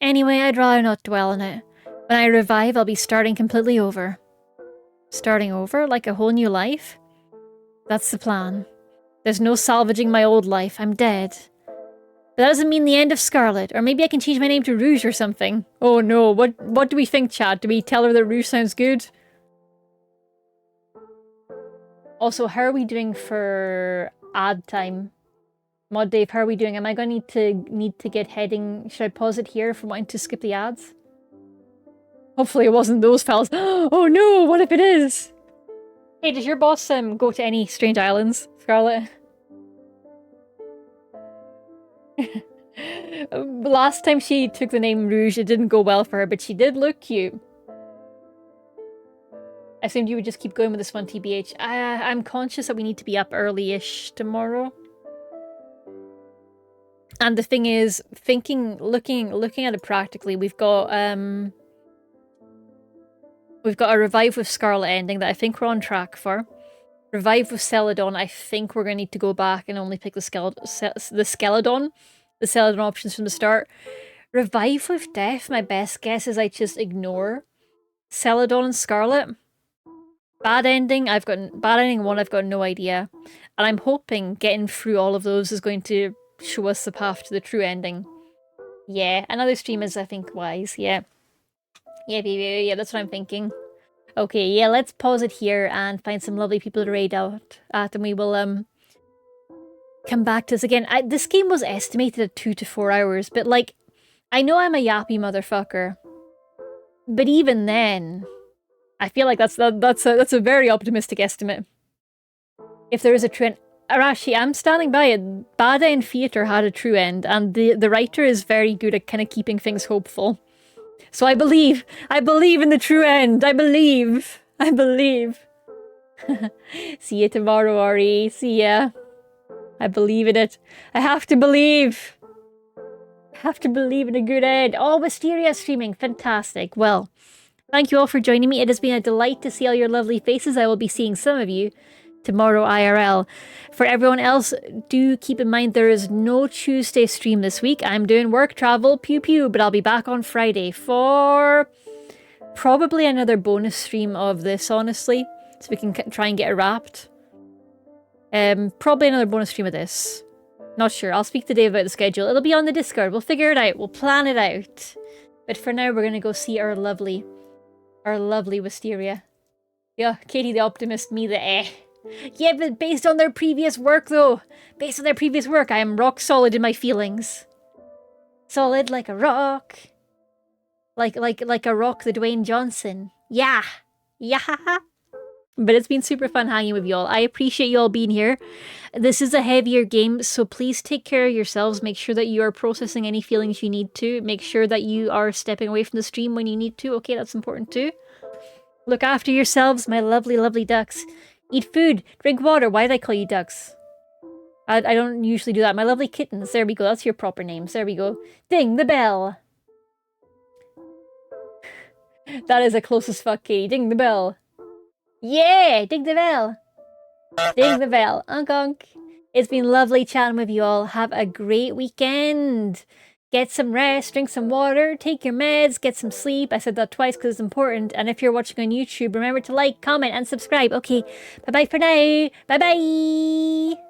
S1: Anyway, I'd rather not dwell on it. When I revive, I'll be starting completely over. Starting over? Like a whole new life? That's the plan. There's no salvaging my old life. I'm dead. But that doesn't mean the end of Scarlet. Or maybe I can change my name to Rouge or something. Oh no, what do we think, chat? Do we tell her that Rouge sounds good? Also, how are we doing for ad time? Mod Dave, how are we doing? Am I going to need to get heading? Should I pause it here for wanting to skip the ads? Hopefully it wasn't those fellas. Oh no, what if it is? Hey, does your boss go to any strange islands, Scarlet? Last time she took the name Rouge, it didn't go well for her, but she did look cute. I assumed you would just keep going with this one, TBH. I'm conscious that we need to be up early-ish tomorrow. And the thing is, looking at it practically, we've got a Revive with Scarlet ending that I think we're on track for. Revive with Celadon, I think we're going to need to go back and only pick the Celadon options from the start. Revive with Death, my best guess is I just ignore Celadon and Scarlet. Bad ending 1, I've got no idea. And I'm hoping getting through all of those is going to show us the path to the true ending. Yeah, another stream is, I think, wise, yeah. Yeah, baby, yeah, that's what I'm thinking. Okay, yeah, let's pause it here and find some lovely people to raid out at, and we will, come back to this again. This game was estimated at 2 to 4 hours, but, like, I know I'm a yappy motherfucker, but even then, I feel like that's a very optimistic estimate. If there is a true end, Arashi, I'm standing by it. Bad End Theatre had a true end, and the writer is very good at kind of keeping things hopeful. So I believe in the true end. I believe. See you tomorrow, Ori. See ya. I believe in it. I have to believe. I have to believe in a good end. Oh, Wisteria streaming. Fantastic. Well, thank you all for joining me. It has been a delight to see all your lovely faces. I will be seeing some of you tomorrow IRL. For everyone else, do keep in mind there is no Tuesday stream this week. I'm doing work travel, pew pew, but I'll be back on Friday for probably another bonus stream of this, honestly, so we can try and get it wrapped. Probably another bonus stream of this. Not sure. I'll speak to Dave about the schedule. It'll be on the Discord. We'll figure it out. We'll plan it out. But for now, we're going to go see our lovely Wisteria. Yeah, Katie the optimist, me the eh. Yeah, but based on their previous work, though. Based on their previous work, I am rock solid in my feelings. Solid like a rock. Like a rock, the Dwayne Johnson. Yeah. Yeah. But it's been super fun hanging with y'all. I appreciate y'all being here. This is a heavier game, so please take care of yourselves. Make sure that you are processing any feelings you need to. Make sure that you are stepping away from the stream when you need to. Okay, that's important too. Look after yourselves, my lovely, lovely ducks. Eat food, drink water. Why did I call you ducks? I don't usually do that. My lovely kittens. There we go. That's your proper names. There we go. Ding the bell. That is a close as fuck, Katie. Ding the bell. Yeah! Ding the bell. Ding the bell. Unk unk. It's been lovely chatting with you all. Have a great weekend. Get some rest, drink some water, take your meds, get some sleep. I said that twice because it's important. And if you're watching on YouTube, remember to like, comment, and subscribe. Okay, bye-bye for now. Bye-bye.